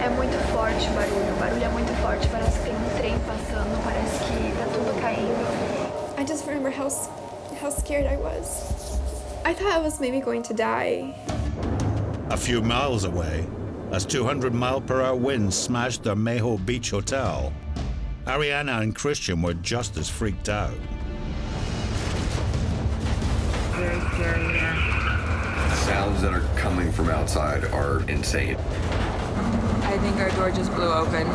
É muito forte o barulho é muito forte. Parece que tem um trem passando, parece que tá tudo caindo. I just remember how scared I was. I thought I was maybe going to die. A few miles away, as 200-mile-per-hour winds smashed their Mayho Beach hotel, Ariana and Christian were just as freaked out. Very scary, yeah. The sounds that are coming from outside are insane. I think our door just blew open.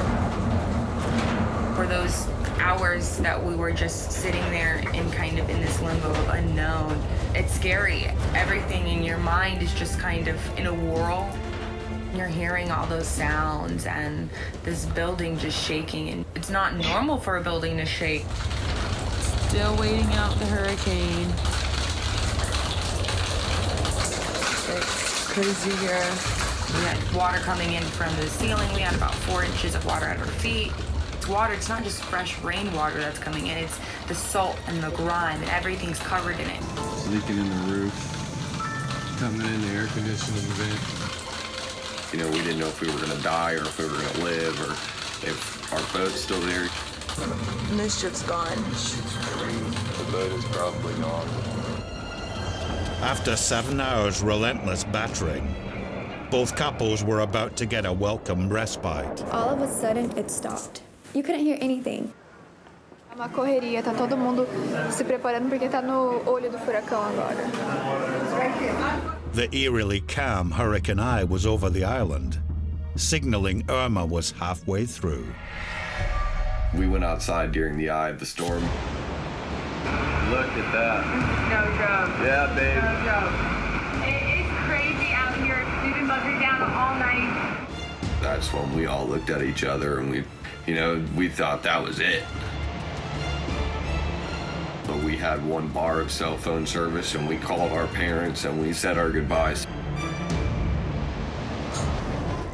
For those hours that we were just sitting there and kind of in this limbo of unknown, it's scary. Everything in your mind is just kind of in a whirl. You're hearing all those sounds and this building just shaking, and it's not normal for a building to shake. Still waiting out the hurricane. It's crazy here. We had water coming in from the ceiling. We had about 4 inches of water at our feet. It's water, it's not just fresh rainwater that's coming in, it's the salt and the grime, and everything's covered in it. It's leaking in the roof, coming in the air conditioning vent. You know, we didn't know if we were gonna die or if we were gonna live or if our boat's still there. Mischief's gone. The boat is probably gone. After 7 hours relentless battering, both couples were about to get a welcome respite. All of a sudden, it stopped. You couldn't hear anything. É uma correria, tá todo mundo se preparando porque tá no olho do furacão agora. The eerily calm Hurricane I was over the island, signaling Irma was halfway through. We went outside during the eye of the storm. Look at that. No joke. Yeah, babe. No joke. It's crazy out here. We've been bunkered down all night. That's when we all looked at each other and we thought that was it. But we had 1 bar of cell phone service and we called our parents and we said our goodbyes.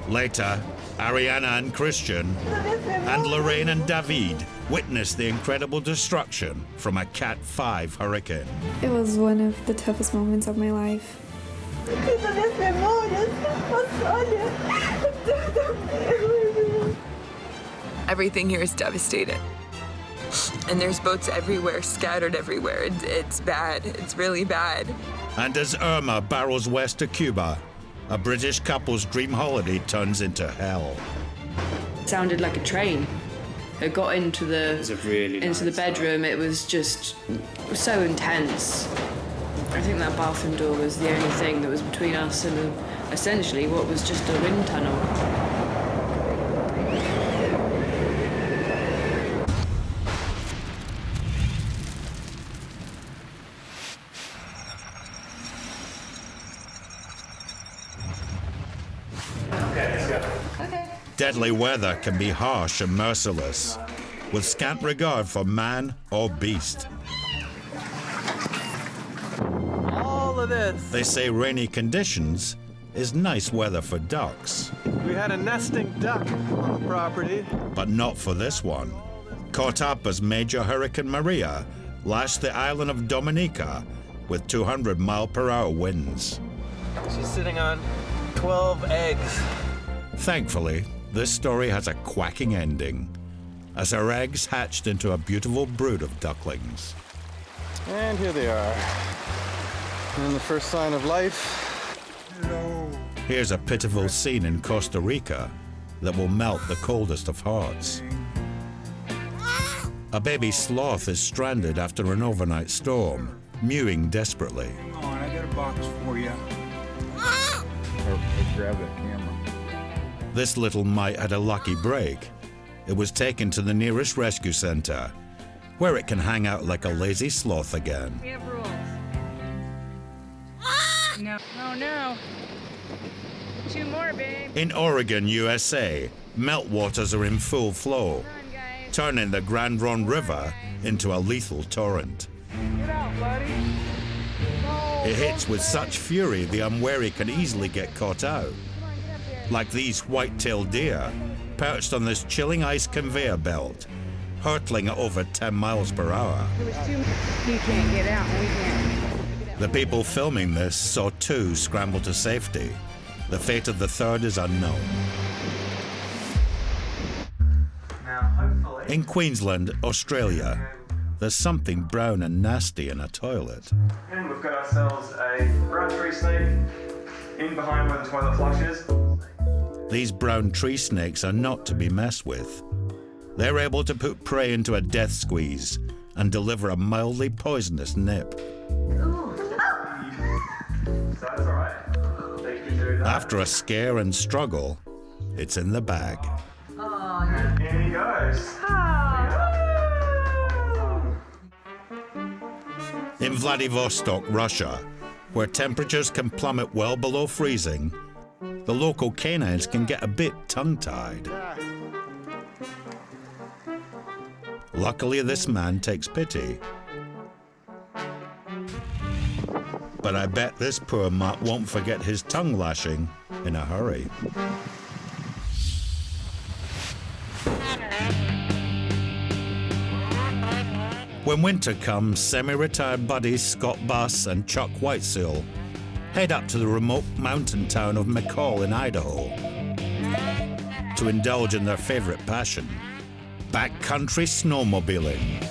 Later, Ariana and Christian and Lorraine and David witnessed the incredible destruction from a Cat 5 hurricane. It was one of the toughest moments of my life. Everything here is devastated. And there's boats everywhere, scattered everywhere. It's bad. It's really bad. And as Irma barrels west to Cuba, a British couple's dream holiday turns into hell. It sounded like a train. It got into the bedroom. It was just so intense. I think that bathroom door was the only thing that was between us and essentially what was just a wind tunnel. Deadly weather can be harsh and merciless, with scant regard for man or beast. All of this. They say rainy conditions is nice weather for ducks. We had a nesting duck on the property. But not for this one. Caught up as Major Hurricane Maria lashed the island of Dominica with 200-mile-per-hour winds. She's sitting on 12 eggs. Thankfully, this story has a quacking ending, as her eggs hatched into a beautiful brood of ducklings. And here they are. And the first sign of life. Here's a pitiful scene in Costa Rica that will melt the coldest of hearts. A baby sloth is stranded after an overnight storm, mewing desperately. Come on, I got a box for you. Or grab that camera. This little mite had a lucky break. It was taken to the nearest rescue center, where it can hang out like a lazy sloth again. We have rules. No. Oh, no. 2 more, babe. In Oregon, USA, meltwaters are in full flow, turning the Grand Ronde River into a lethal torrent. Get out, buddy. It hits with such fury the unwary can easily get caught out. Like these white-tailed deer, perched on this chilling ice conveyor belt, hurtling at over 10 miles per hour. He can't get out, and we can't. The people filming this saw 2 scramble to safety. The fate of the third is unknown. In Queensland, Australia, there's something brown and nasty in a toilet. And we've got ourselves a brown tree snake in behind where the toilet flush is. These brown tree snakes are not to be messed with. They're able to put prey into a death squeeze and deliver a mildly poisonous nip. So that's all right. They can do that. After a scare and struggle, it's in the bag. And in he goes. In Vladivostok, Russia, where temperatures can plummet well below freezing, the local canines can get a bit tongue-tied. Luckily, this man takes pity. But I bet this poor mutt won't forget his tongue lashing in a hurry. When winter comes, semi-retired buddies Scott Buss and Chuck Whitesill head up to the remote mountain town of Macao in Idaho to indulge in their favorite passion, backcountry snowmobiling.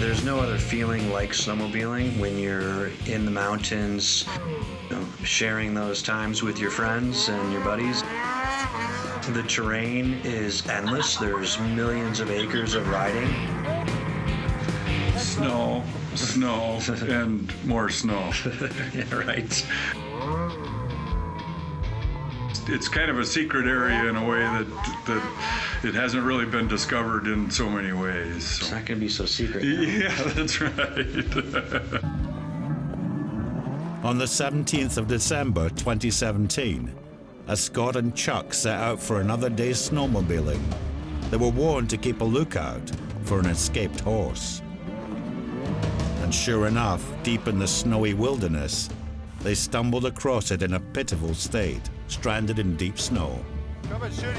There's no other feeling like snowmobiling when you're in the mountains, sharing those times with your friends and your buddies. The terrain is endless. There's millions of acres of riding. Snow, and more snow. Yeah, right. It's kind of a secret area in a way that it hasn't really been discovered in so many ways. So. It's not going to be so secret now. Yeah, that's right. On the 17th of December 2017, as Scott and Chuck set out for another day's snowmobiling, they were warned to keep a lookout for an escaped horse. And sure enough, deep in the snowy wilderness, they stumbled across it in a pitiful state, stranded in deep snow.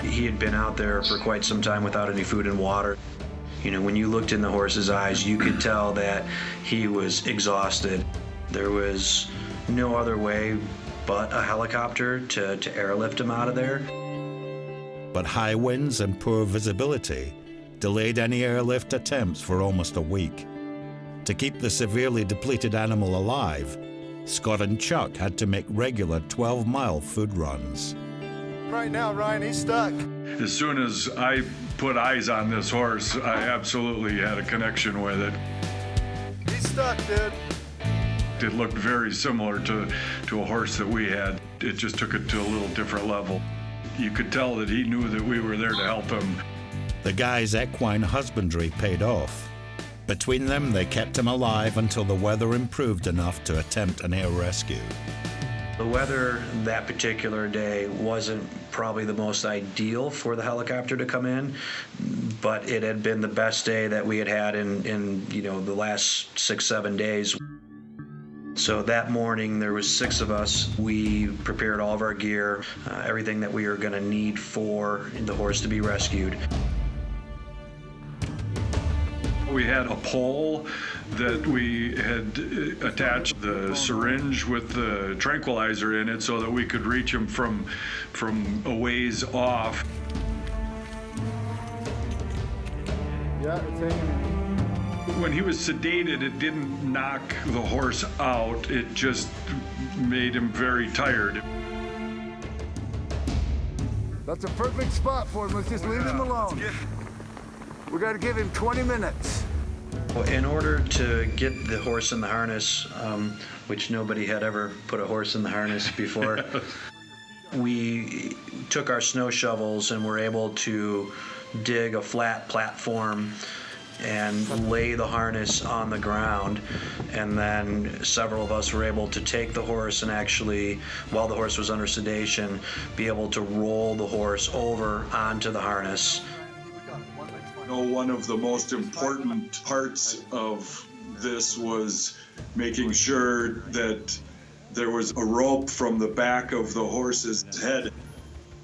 He had been out there for quite some time without any food and water. You know, when you looked in the horse's eyes, you could tell that he was exhausted. There was no other way but a helicopter to airlift him out of there. But high winds and poor visibility delayed any airlift attempts for almost a week. To keep the severely depleted animal alive, Scott and Chuck had to make regular 12-mile food runs. Right now, Ryan, he's stuck. As soon as I put eyes on this horse, I absolutely had a connection with it. He's stuck, dude. It looked very similar to a horse that we had. It just took it to a little different level. You could tell that he knew that we were there to help him. The guy's equine husbandry paid off. Between them, they kept him alive until the weather improved enough to attempt an air rescue. The weather that particular day wasn't probably the most ideal for the helicopter to come in, but it had been the best day that we had had in the last 6-7 days. So that morning, there was 6 of us. We prepared all of our gear, everything that we were going to need for the horse to be rescued. We had a pole that we had attached the syringe with the tranquilizer in it so that we could reach him from a ways off. Yeah, it's hanging. When he was sedated, it didn't knock the horse out. It just made him very tired. That's a perfect spot for him. Let's just leave him alone. We got to give him 20 minutes. In order to get the horse in the harness, which nobody had ever put a horse in the harness before, we took our snow shovels and were able to dig a flat platform and lay the harness on the ground. And then several of us were able to take the horse and actually, while the horse was under sedation, be able to roll the horse over onto the harness. One of the most important parts of this was making sure that there was a rope from the back of the horse's head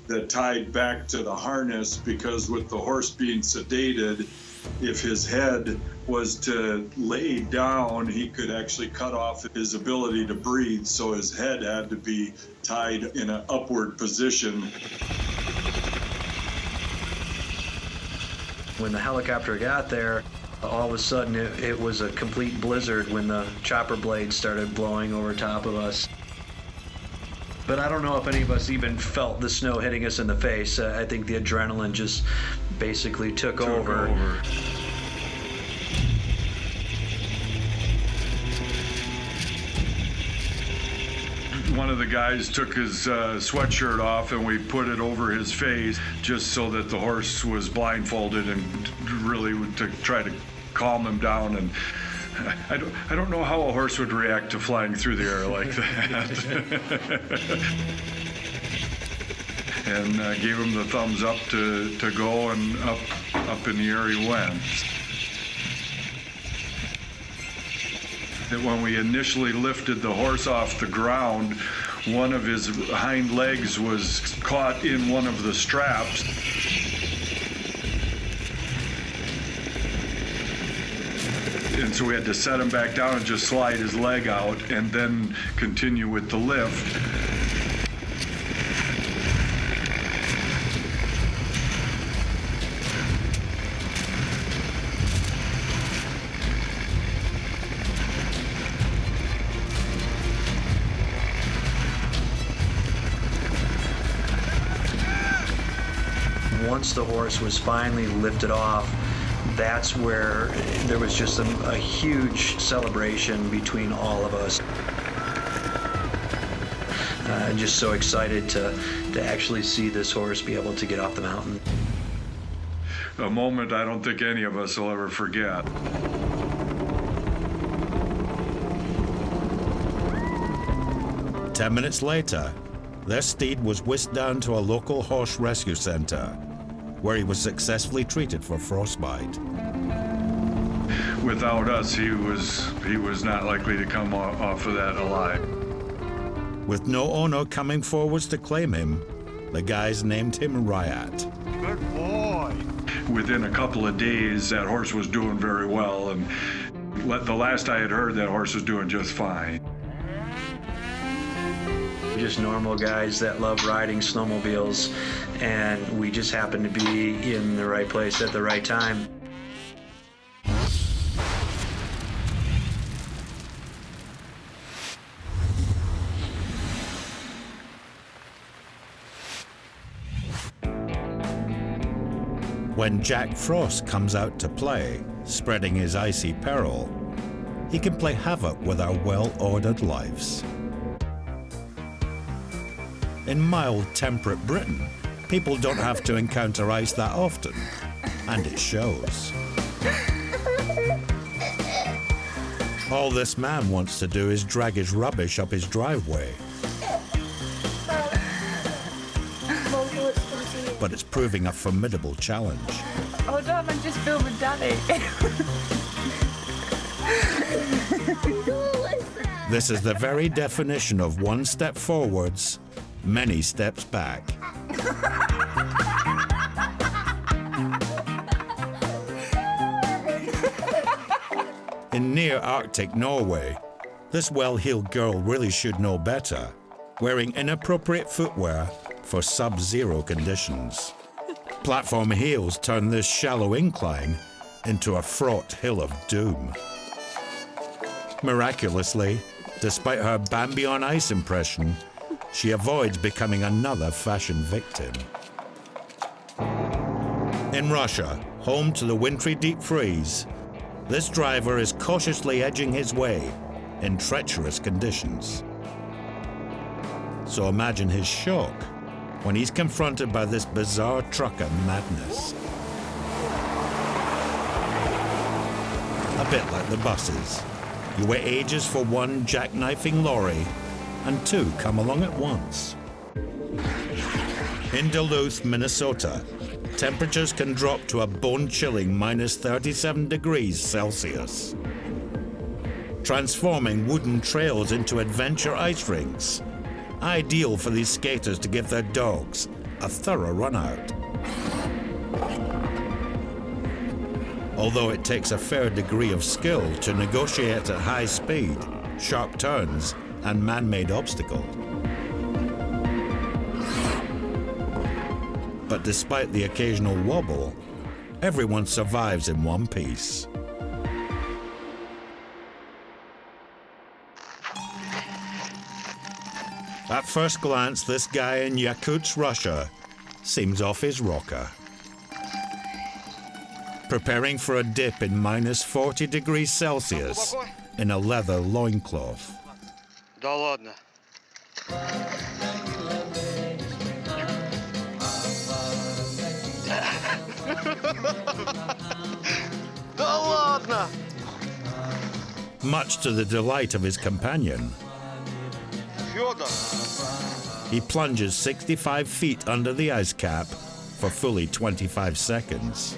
that tied back to the harness, because with the horse being sedated, if his head was to lay down, he could actually cut off his ability to breathe, so his head had to be tied in an upward position. When the helicopter got there, all of a sudden it was a complete blizzard when the chopper blades started blowing over top of us. But I don't know if any of us even felt the snow hitting us in the face. I think the adrenaline just basically took over. One of the guys took his sweatshirt off and we put it over his face just so that the horse was blindfolded and really to try to calm him down. And I don't know how a horse would react to flying through the air like that. And gave him the thumbs up to go, and up in the air he went. That when we initially lifted the horse off the ground, one of his hind legs was caught in one of the straps. And so we had to set him back down and just slide his leg out and then continue with the lift. Once the horse was finally lifted off, that's where there was just a huge celebration between all of us. I'm just so excited to actually see this horse be able to get off the mountain. A moment I don't think any of us will ever forget. Ten minutes later, their steed was whisked down to a local horse rescue center, where he was successfully treated for frostbite. Without us, he was not likely to come off of that alive. With no owner coming forwards to claim him, the guys named him Riot. Good boy. Within a couple of days, that horse was doing very well, and the last I had heard, that horse was doing just fine. Just normal guys that love riding snowmobiles, and we just happened to be in the right place at the right time. When Jack Frost comes out to play, spreading his icy peril, he can play havoc with our well-ordered lives. In mild, temperate Britain, people don't have to encounter ice that often, and it shows. All this man wants to do is drag his rubbish up his driveway. But it's proving a formidable challenge. Hold on, I'm just filming Danny. This is the very definition of one step forwards, many steps back. In near Arctic Norway, this well-heeled girl really should know better, wearing inappropriate footwear for sub-zero conditions. Platform heels turn this shallow incline into a fraught hill of doom. Miraculously, despite her Bambi on ice impression, she avoids becoming another fashion victim. In Russia, home to the wintry deep freeze, this driver is cautiously edging his way in treacherous conditions. So imagine his shock when he's confronted by this bizarre trucker madness. A bit like the buses. You wait ages for one jackknifing lorry, and two come along at once. In Duluth, Minnesota, temperatures can drop to a bone-chilling minus 37 degrees Celsius, transforming wooden trails into adventure ice rinks, ideal for these skaters to give their dogs a thorough run-out. Although it takes a fair degree of skill to negotiate at high speed, sharp turns, and man-made obstacles. But despite the occasional wobble, everyone survives in one piece. At first glance, this guy in Yakutsk, Russia, seems off his rocker. Preparing for a dip in minus 40 degrees Celsius in a leather loincloth. Да ладно. Да ладно. Much to the delight of his companion, he plunges 65 feet under the ice cap for fully 25 seconds.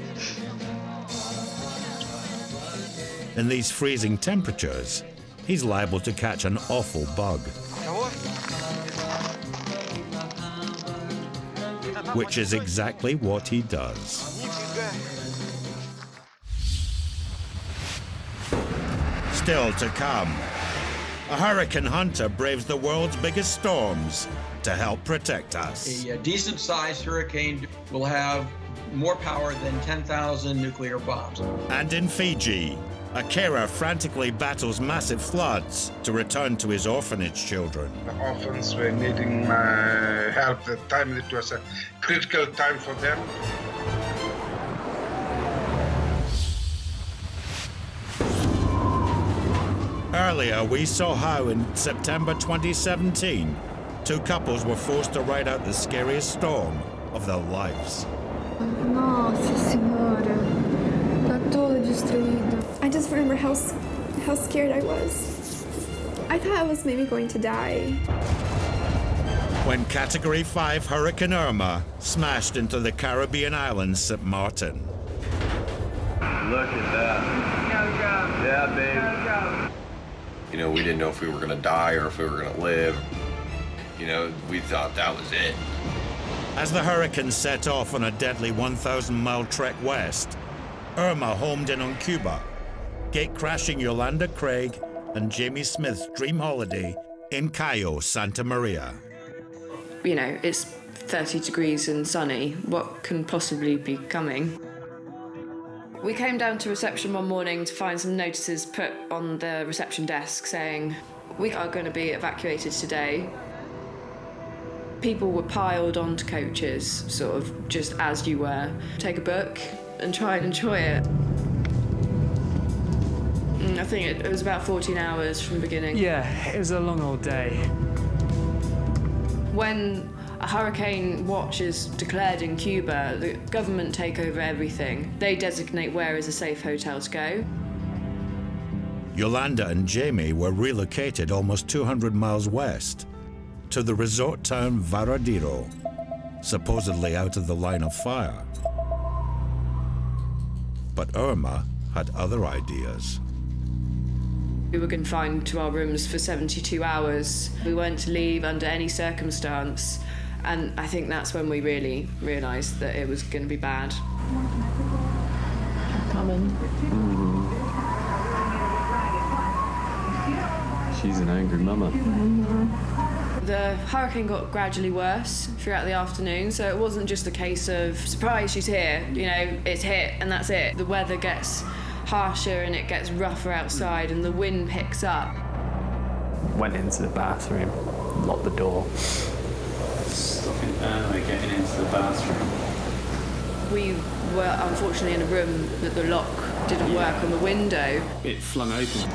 In these freezing temperatures, he's liable to catch an awful bug, which is exactly what he does. Still to come, a hurricane hunter braves the world's biggest storms to help protect us. A decent-sized hurricane will have more power than 10,000 nuclear bombs. And in Fiji, a carer frantically battles massive floods to return to his orphanage children. The orphans were needing my help at the time. It was a critical time for them. Earlier, we saw how in September 2017, two couples were forced to ride out the scariest storm of their lives. Nossa Senhora, tá todo destruído. I just remember how scared I was. I thought I was maybe going to die. When Category 5 Hurricane Irma smashed into the Caribbean island St. Martin. Look at that. No joke. Yeah, babe. No joke. You know, we didn't know if we were gonna die or if we were gonna live. You know, we thought that was it. As the hurricane set off on a deadly 1,000-mile trek west, Irma homed in on Cuba, gate-crashing Yolanda Craig and Jamie Smith's dream holiday in Cayo, Santa Maria. You know, it's 30 degrees and sunny. What can possibly be coming? We came down to reception one morning to find some notices put on the reception desk saying, we are going to be evacuated today. People were piled onto coaches, sort of just as you were. Take a book and try and enjoy it. I think it was about 14 hours from the beginning. Yeah, it was a long old day. When a hurricane watch is declared in Cuba, the government take over everything. They designate where is a safe hotel to go. Yolanda and Jamie were relocated almost 200 miles west to the resort town Varadero, supposedly out of the line of fire. But Irma had other ideas. We were confined to our rooms for 72 hours. We weren't to leave under any circumstance. And I think that's when we really realised that it was going to be bad. Coming. She's an angry mama. The hurricane got gradually worse throughout the afternoon, so it wasn't just a case of, surprise, she's here, you know, it's hit and that's it. The weather gets harsher and it gets rougher outside and the wind picks up. Went into the bathroom, locked the door. Stopping early getting into the bathroom. We were unfortunately in a room that the lock didn't work on the window. It flung open.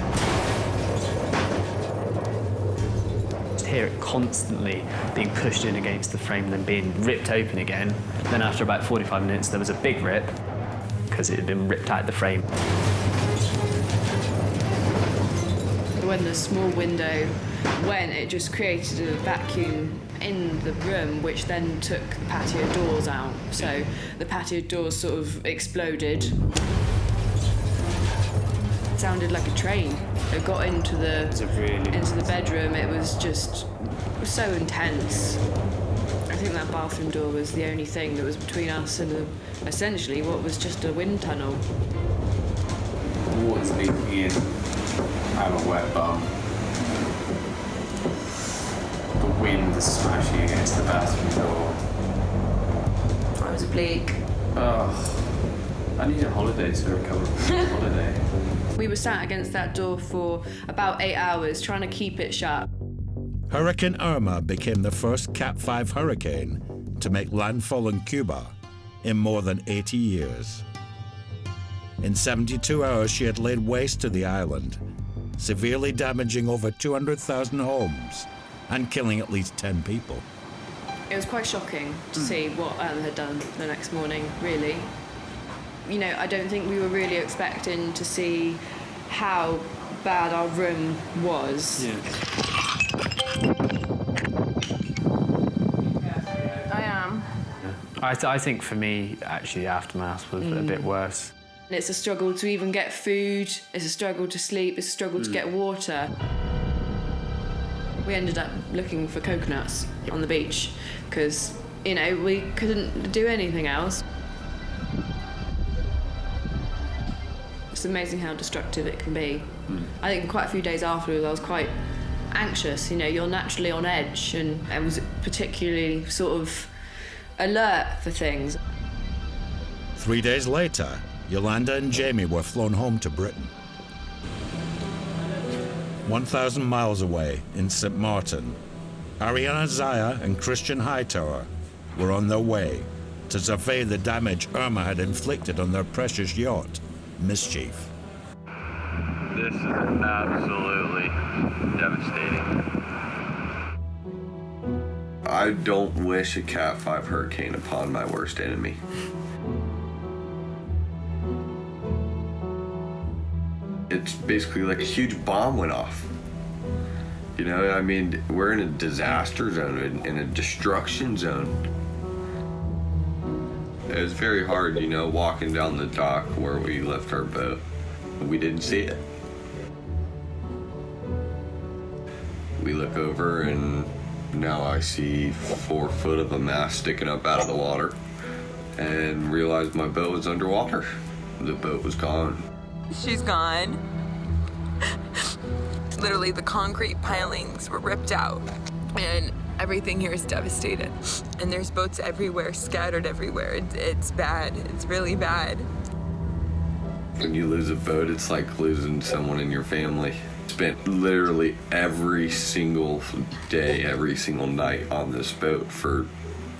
Hear it constantly being pushed in against the frame, then being ripped open again. Then after about 45 minutes, there was a big rip because it had been ripped out of the frame. When the small window went, it just created a vacuum in the room, which then took the patio doors out. So the patio doors sort of exploded. It sounded like a train. It got into the bedroom. It was just so intense. I think that bathroom door was the only thing that was between us and essentially what was just a wind tunnel. The water's leaking in. I have a wet bum. The wind is smashing against the bathroom door. I was bleak. Oh. I need a holiday to recover from a holiday. We were sat against that door for about 8 hours trying to keep it shut. Hurricane Irma became the first Cat 5 hurricane to make landfall in Cuba in more than 80 years. In 72 hours, she had laid waste to the island, severely damaging over 200,000 homes and killing at least 10 people. It was quite shocking to see what Anne had done the next morning, really. You know, I don't think we were really expecting to see how bad our room was. Yeah. I am. I think for me, actually, the aftermath was a bit worse. It's a struggle to even get food, it's a struggle to sleep, it's a struggle to get water. We ended up looking for coconuts on the beach because, you know, we couldn't do anything else. It's amazing how destructive it can be. I think quite a few days afterwards I was quite anxious, you know, you're naturally on edge, and I was particularly sort of alert for things. 3 days later, Yolanda and Jamie were flown home to Britain. 1,000 miles away in St. Martin, Ariana Zaya and Christian Hightower were on their way to survey the damage Irma had inflicted on their precious yacht, Mischief. This is absolutely devastating. I don't wish a Cat 5 hurricane upon my worst enemy. It's basically like a huge bomb went off. You know, I mean, we're in a disaster zone, in a destruction zone. It was very hard, you know, walking down the dock where we left our boat. We didn't see it. We look over and now I see 4 foot of a mast sticking up out of the water and realized my boat was underwater. The boat was gone. She's gone. Literally, the concrete pilings were ripped out, and everything here is devastated. And there's boats everywhere, scattered everywhere. It's bad. It's really bad. When you lose a boat, it's like losing someone in your family. Spent literally every single day, every single night on this boat for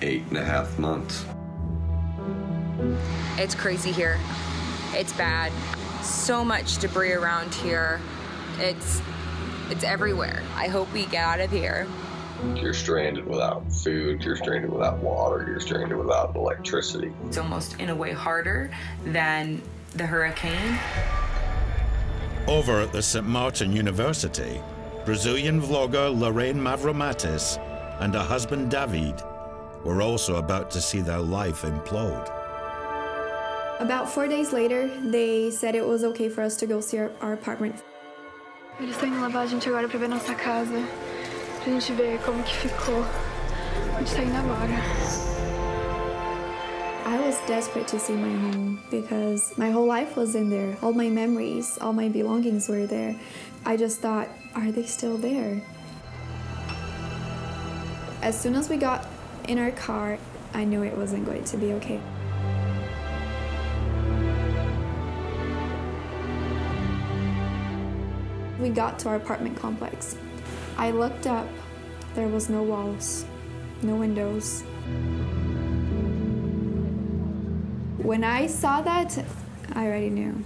8.5 months. It's crazy here. It's bad. So much debris around here. It's everywhere. I hope we get out of here. You're stranded without food, you're stranded without water, you're stranded without electricity. It's almost in a way harder than the hurricane. Over at the St. Martin University, Brazilian vlogger Lorraine Mavromatis and her husband David were also about to see their life implode. About 4 days later, they said it was okay for us to go see our apartment. Eles estão indo levar a gente agora pra ver nossa casa, pra gente ver como que ficou. A gente tá indo agora. I was desperate to see my home because my whole life was in there. All my memories, all my belongings were there. I just thought, are they still there? As soon as we got in our car, I knew it wasn't going to be okay. We got to our apartment complex. I looked up, there was no walls, no windows. When I saw that, I already knew.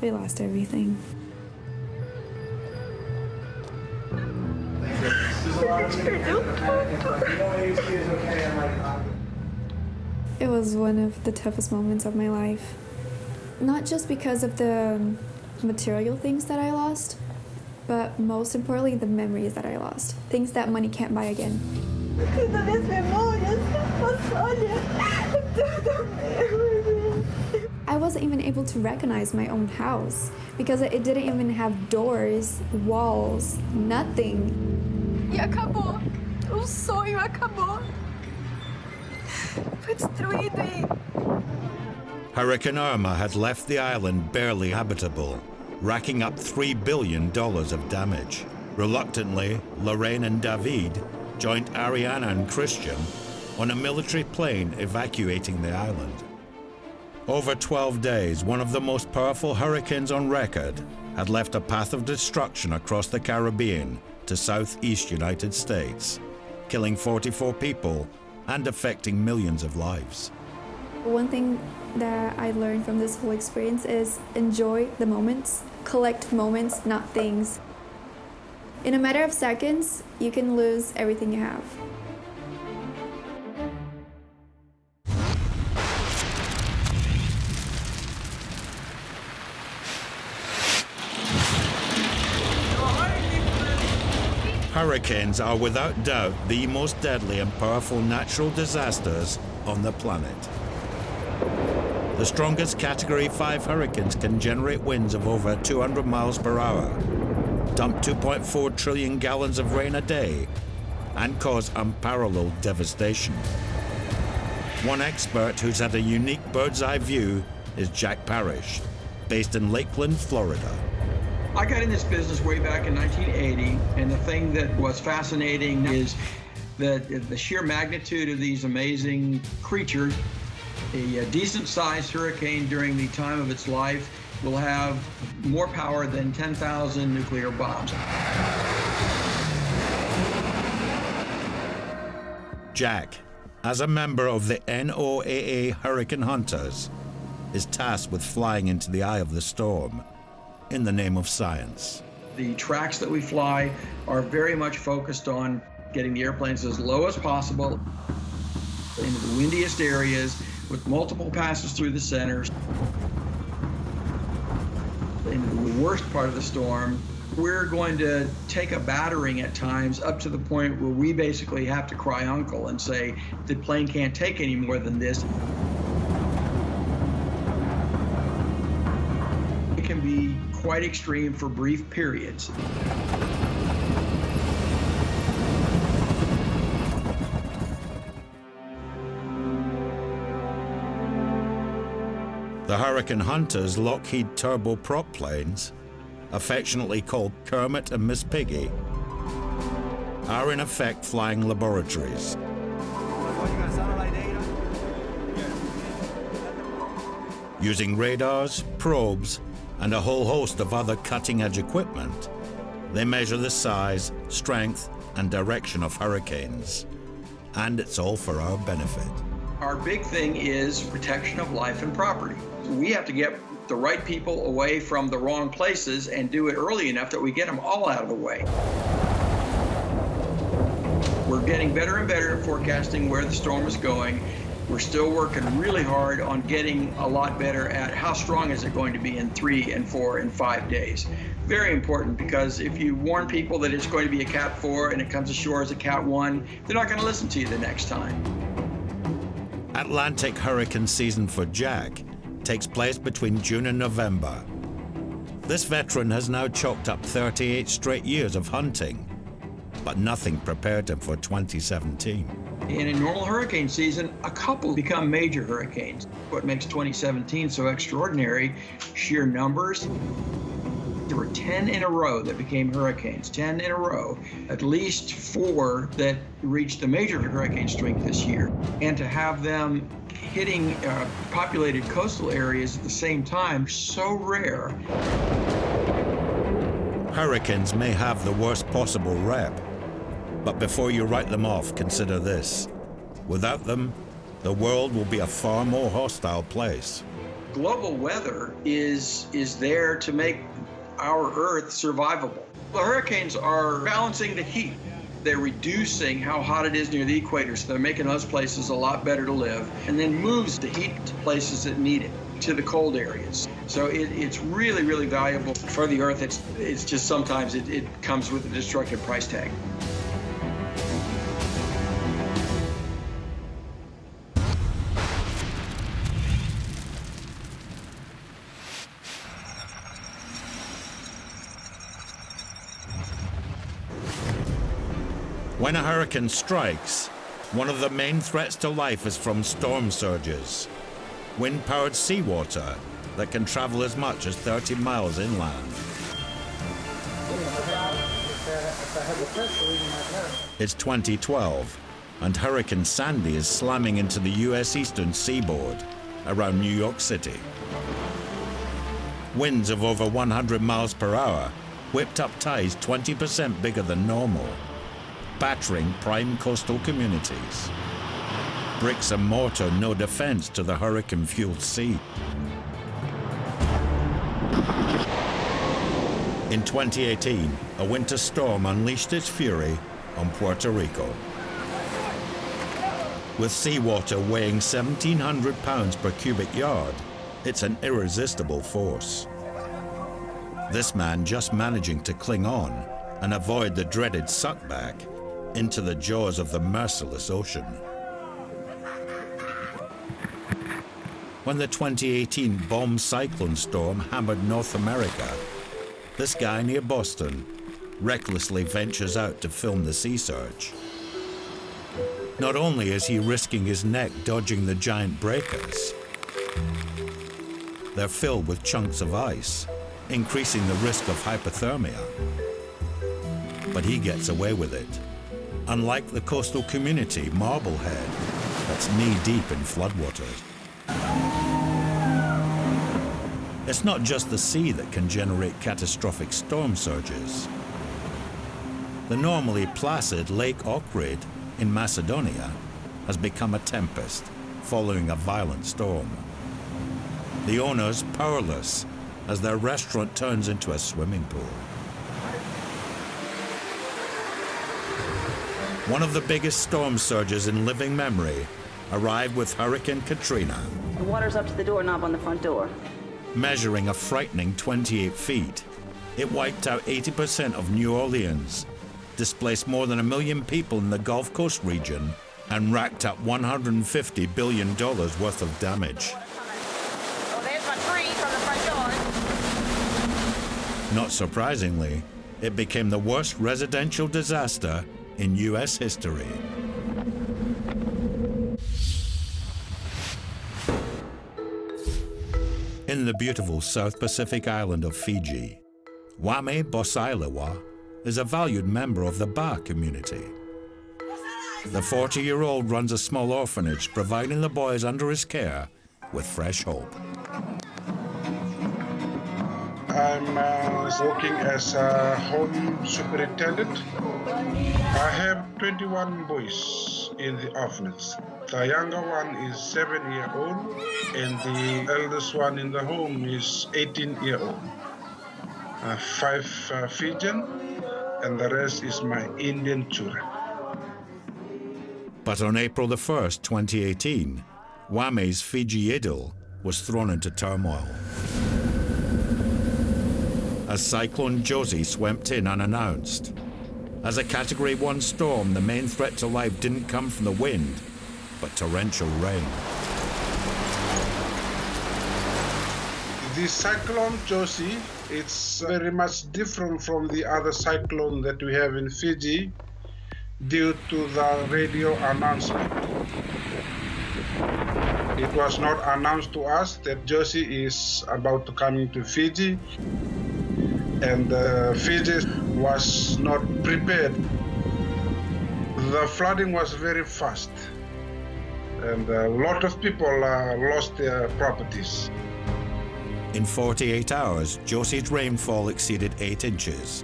We lost everything. It was one of the toughest moments of my life. Not just because of the material things that I lost, but most importantly, the memories that I lost. Things that money can't buy again. I wasn't even able to recognize my own house because it didn't even have doors, walls, nothing. E acabou. O sonho acabou. Foi destruído e... Hurricane Irma had left the island barely habitable, racking up $3 billion of damage. Reluctantly, Lorraine and David joined Ariana and Christian on a military plane evacuating the island. Over 12 days, one of the most powerful hurricanes on record had left a path of destruction across the Caribbean to southeast United States, killing 44 people and affecting millions of lives. One thing that I learned from this whole experience is enjoy the moments, collect moments, not things. In a matter of seconds, you can lose everything you have. Hurricanes are without doubt the most deadly and powerful natural disasters on the planet. The strongest Category 5 hurricanes can generate winds of over 200 miles per hour, dump 2.4 trillion gallons of rain a day, and cause unparalleled devastation. One expert who's had a unique bird's-eye view is Jack Parrish, based in Lakeland, Florida. I got in this business way back in 1980, and the thing that was fascinating is that the sheer magnitude of these amazing creatures. A decent-sized hurricane during the time of its life will have more power than 10,000 nuclear bombs. Jack, as a member of the NOAA Hurricane Hunters, is tasked with flying into the eye of the storm in the name of science. The tracks that we fly are very much focused on getting the airplanes as low as possible into the windiest areas with multiple passes through the centers. In the worst part of the storm, we're going to take a battering at times up to the point where we basically have to cry uncle and say, the plane can't take any more than this. It can be quite extreme for brief periods. The Hurricane Hunters' Lockheed turboprop planes, affectionately called Kermit and Miss Piggy, are in effect flying laboratories. Using radars, probes, and a whole host of other cutting-edge equipment, they measure the size, strength, and direction of hurricanes. And it's all for our benefit. Our big thing is protection of life and property. We have to get the right people away from the wrong places and do it early enough that we get them all out of the way. We're getting better and better at forecasting where the storm is going. We're still working really hard on getting a lot better at how strong is it going to be in 3 and 4 and 5 days. Very important, because if you warn people that it's going to be a Cat 4 and it comes ashore as a Cat 1, they're not going to listen to you the next time. Atlantic hurricane season for Jack takes place between June and November. This veteran has now chalked up 38 straight years of hunting, but nothing prepared him for 2017. In a normal hurricane season, a couple become major hurricanes. What makes 2017 so extraordinary, sheer numbers. There were 10 in a row that became hurricanes, 10 in a row, at least 4 that reached the major hurricane strength this year. And to have them hitting populated coastal areas at the same time, so rare. Hurricanes may have the worst possible rep, but before you write them off, consider this. Without them, the world will be a far more hostile place. Global weather is there to make our Earth survivable. The hurricanes are balancing the heat. They're reducing how hot it is near the equator, so they're making those places a lot better to live, and then moves the heat to places that need it, to the cold areas. So it's really, really valuable for the Earth. It's just sometimes it comes with a destructive price tag. When a hurricane strikes, one of the main threats to life is from storm surges, wind-powered seawater that can travel as much as 30 miles inland. It's 2012, and Hurricane Sandy is slamming into the U.S. eastern seaboard around New York City. Winds of over 100 miles per hour whipped up tides 20% bigger than normal, battering prime coastal communities. Bricks and mortar no defense to the hurricane-fueled sea. In 2018, a winter storm unleashed its fury on Puerto Rico. With seawater weighing 1,700 pounds per cubic yard, it's an irresistible force. This man just managing to cling on and avoid the dreaded suckback into the jaws of the merciless ocean. When the 2018 bomb cyclone storm hammered North America, this guy near Boston recklessly ventures out to film the sea surge. Not only is he risking his neck dodging the giant breakers, they're filled with chunks of ice, increasing the risk of hypothermia. But he gets away with it, unlike the coastal community Marblehead that's knee-deep in floodwaters. It's not just the sea that can generate catastrophic storm surges. The normally placid Lake Ohrid in Macedonia has become a tempest following a violent storm. The owners powerless as their restaurant turns into a swimming pool. One of the biggest storm surges in living memory arrived with Hurricane Katrina. The water's up to the doorknob on the front door. Measuring a frightening 28 feet, it wiped out 80% of New Orleans, displaced more than 1 million people in the Gulf Coast region, and racked up $150 billion worth of damage. Oh, there's my tree from the front yard. Not surprisingly, it became the worst residential disaster in U.S. history. In the beautiful South Pacific island of Fiji, Wame Bosailewa is a valued member of the Ba community. The 40-year-old runs a small orphanage, providing the boys under his care with fresh hope. I'm working as a home superintendent. I have 21 boys in the orphanage. The younger one is 7-year-old, and the eldest one in the home is 18-year-old. 5 Fijian, and the rest is my Indian children. But on April the 1st, 2018, Wame's Fiji idyll was thrown into turmoil. As Cyclone Josie swept in unannounced. As a Category 1 storm, the main threat to life didn't come from the wind, but torrential rain. The cyclone Josie, it's very much different from the other cyclone that we have in Fiji due to the radio announcement. It was not announced to us that Josie is about to come into Fiji, and Fiji was not prepared. The flooding was very fast, and a lot of people lost their properties. In 48 hours, Josie's rainfall exceeded 8 inches.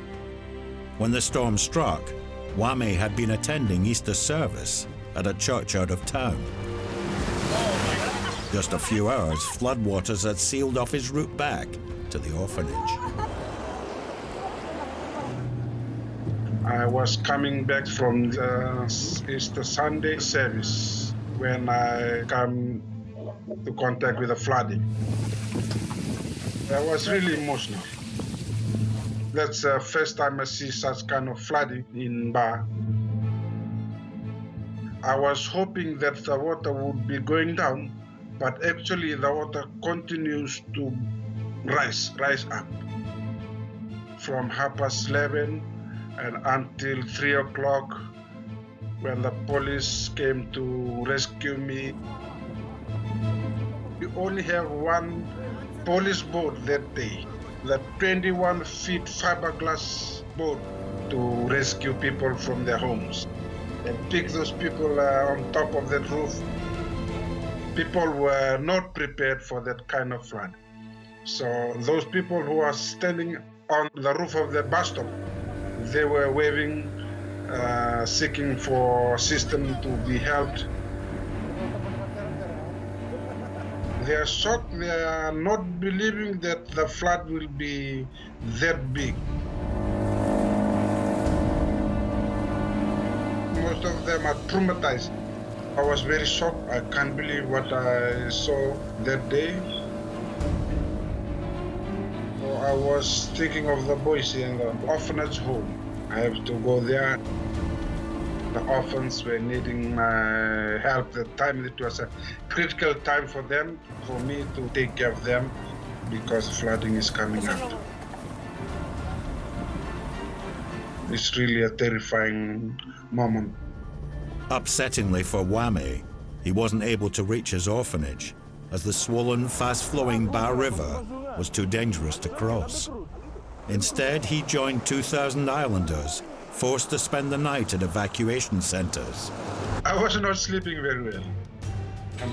When the storm struck, Wame had been attending Easter service at a church out of town. Just a few hours, floodwaters had sealed off his route back to the orphanage. I was coming back from the Easter Sunday service when I come to contact with the flooding. I was really emotional. That's the first time I see such kind of flooding in Ba. I was hoping that the water would be going down, but actually the water continues to rise up. From 11:30 and until 3 o'clock, when the police came to rescue me. We only have one police boat that day, the 21-feet fiberglass boat to rescue people from their homes and pick those people on top of that roof. People were not prepared for that kind of flood. So those people who are standing on the roof of the bus stop, they were waving, seeking for assistance to be helped. They are shocked, they are not believing that the flood will be that big. Most of them are traumatized. I was very shocked. I can't believe what I saw that day. So I was thinking of the boys in the orphanage home. I have to go there. The orphans were needing my help at the time. It was a critical time for them, for me to take care of them because flooding is coming up. It's really a terrifying moment. Upsettingly for Wame, he wasn't able to reach his orphanage as the swollen, fast-flowing Bar River was too dangerous to cross. Instead, he joined 2,000 islanders forced to spend the night at evacuation centers. I was not sleeping very well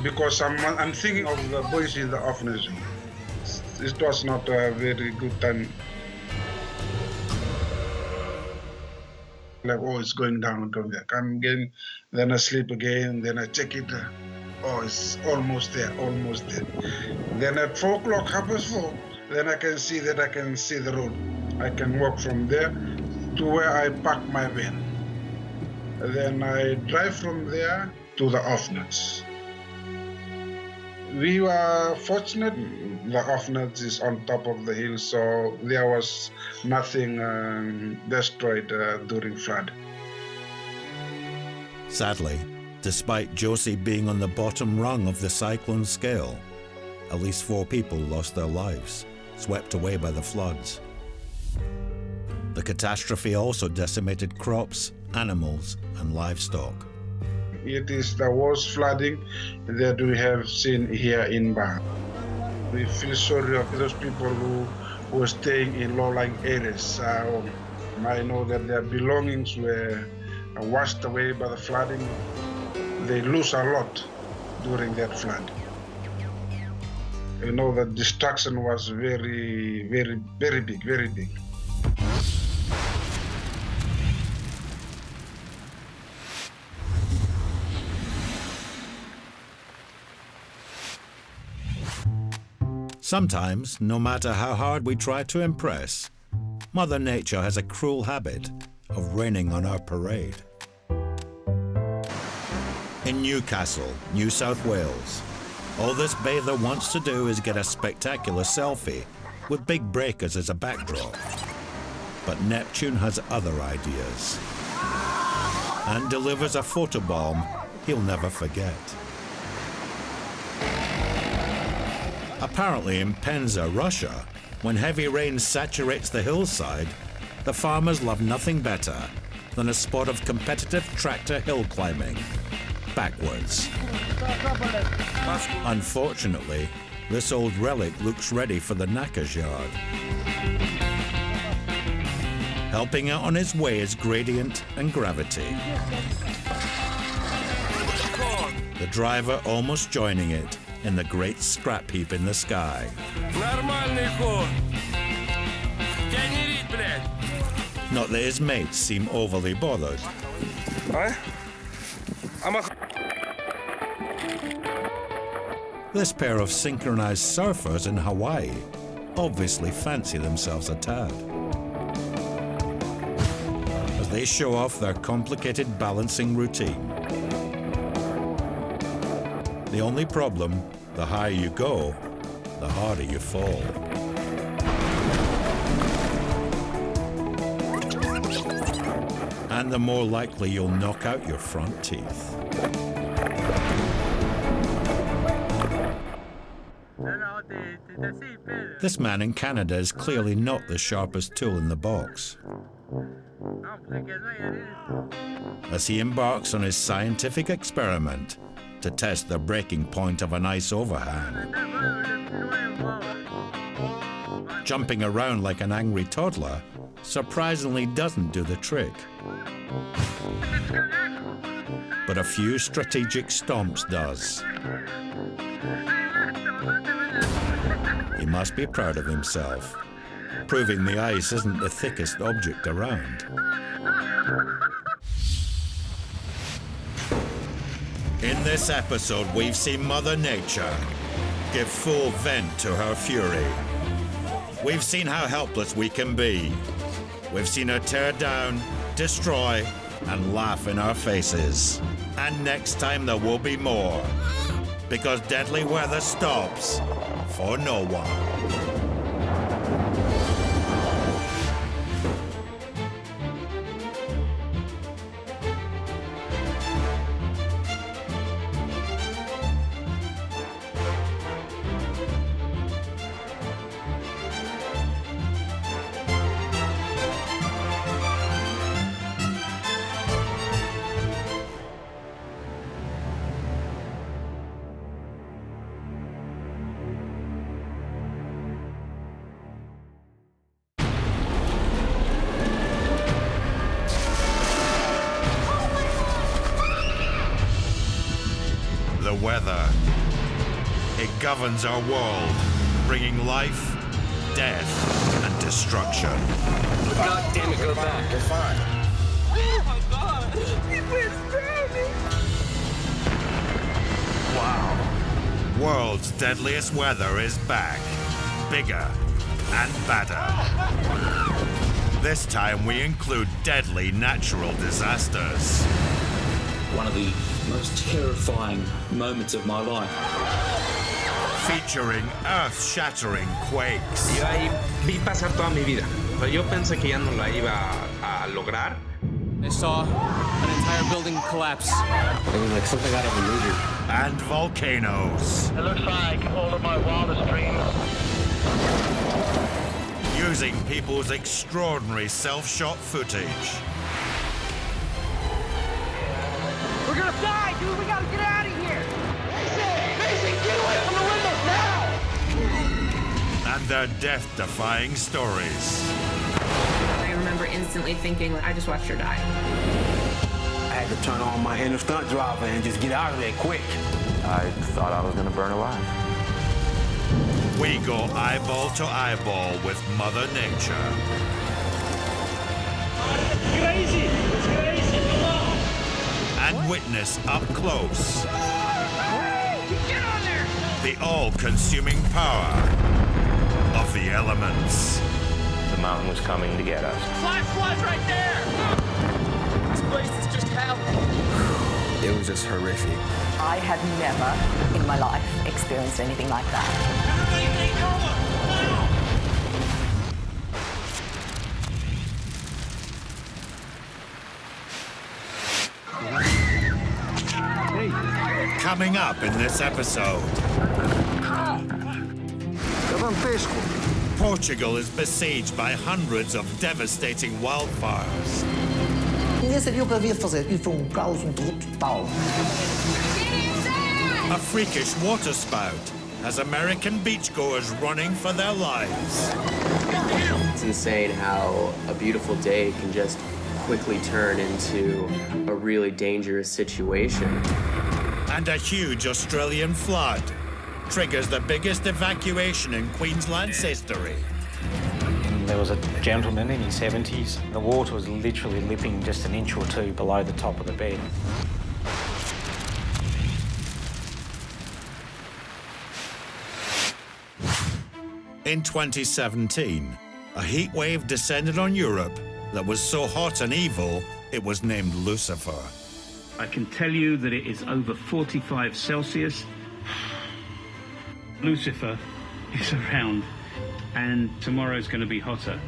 because I'm thinking of the boys in the orphanage. It was not a very good time. Like, oh, it's going down, going back. I'm again, then I sleep again, then I check it. Oh, it's almost there, almost there. Then at 4 o'clock, 4:30, then I can see that I can see the road. I can walk from there to where I park my van. Then I drive from there to the orphanage. We were fortunate. The orphanage is on top of the hill, so there was nothing destroyed during flood. Sadly, despite Josie being on the bottom rung of the cyclone scale, at least 4 people lost their lives, swept away by the floods. The catastrophe also decimated crops, animals, and livestock. It is the worst flooding that we have seen here in Bar. We feel sorry of those people who were staying in low-lying areas. I know that their belongings were washed away by the flooding. They lose a lot during that flood. You know, the destruction was very, very, very big, very big. Sometimes, no matter how hard we try to impress, Mother Nature has a cruel habit of raining on our parade. In Newcastle, New South Wales, all this bather wants to do is get a spectacular selfie with big breakers as a backdrop. But Neptune has other ideas and delivers a photobomb he'll never forget. Apparently in Penza, Russia, when heavy rain saturates the hillside, the farmers love nothing better than a spot of competitive tractor hill climbing, backwards. Unfortunately, this old relic looks ready for the knacker's yard. Helping out on his way is gradient and gravity. The driver almost joining it in the great scrap heap in the sky. Not that his mates seem overly bothered. This pair of synchronized surfers in Hawaii obviously fancy themselves a tad, as they show off their complicated balancing routine. The only problem, the higher you go, the harder you fall. And the more likely you'll knock out your front teeth. This man in Canada is clearly not the sharpest tool in the box, as he embarks on his scientific experiment to test the breaking point of an ice overhang. Jumping around like an angry toddler surprisingly doesn't do the trick. But a few strategic stomps does. He must be proud of himself, proving the ice isn't the thickest object around. In this episode, we've seen Mother Nature give full vent to her fury. We've seen how helpless we can be. We've seen her tear down, destroy, and laugh in our faces. And next time there will be more, because deadly weather stops for no one. The weather. It governs our world, bringing life, death, and destruction. God damn it, go back. We're fine. Oh my God. It's drowning. Wow. World's deadliest weather is back. Bigger and badder. This time we include deadly natural disasters. One of the most terrifying moments of my life. Featuring earth-shattering quakes. Yo ahí vi pasar toda mi vida, pero yo pensé que ya no la iba a lograr. I saw an entire building collapse. It was like something out of a movie. And volcanoes. It looks like all of my wildest dreams. Using people's extraordinary self-shot footage. We're gonna die, dude. We gotta get out of here. Mason, get away from the windows now! And their death-defying stories. I remember instantly thinking, I just watched her die. I had to turn on my inner stunt driver and just get out of there quick. I thought I was gonna burn alive. We go eyeball to eyeball with Mother Nature. It's crazy! It's crazy! Come on! And witness up close Get on there! the all-consuming power of the elements. The mountain was coming to get us. Flash flood's right there! This place is just hell. It was just horrific. I had never in my life experienced anything like that. Everybody take over! Coming up in this episode, Portugal is besieged by hundreds of devastating wildfires. Ninguém sabia o que havia de fazer. E foi caos, terror total. A freakish water spout has American beachgoers running for their lives. It's insane how a beautiful day can just quickly turn into a really dangerous situation. And a huge Australian flood triggers the biggest evacuation in Queensland's history. There was a gentleman in his 70s. The water was literally lipping just an inch or two below the top of the bed. In 2017, a heat wave descended on Europe that was so hot and evil, it was named Lucifer. I can tell you that it is over 45 Celsius. Lucifer is around, and tomorrow's going to be hotter.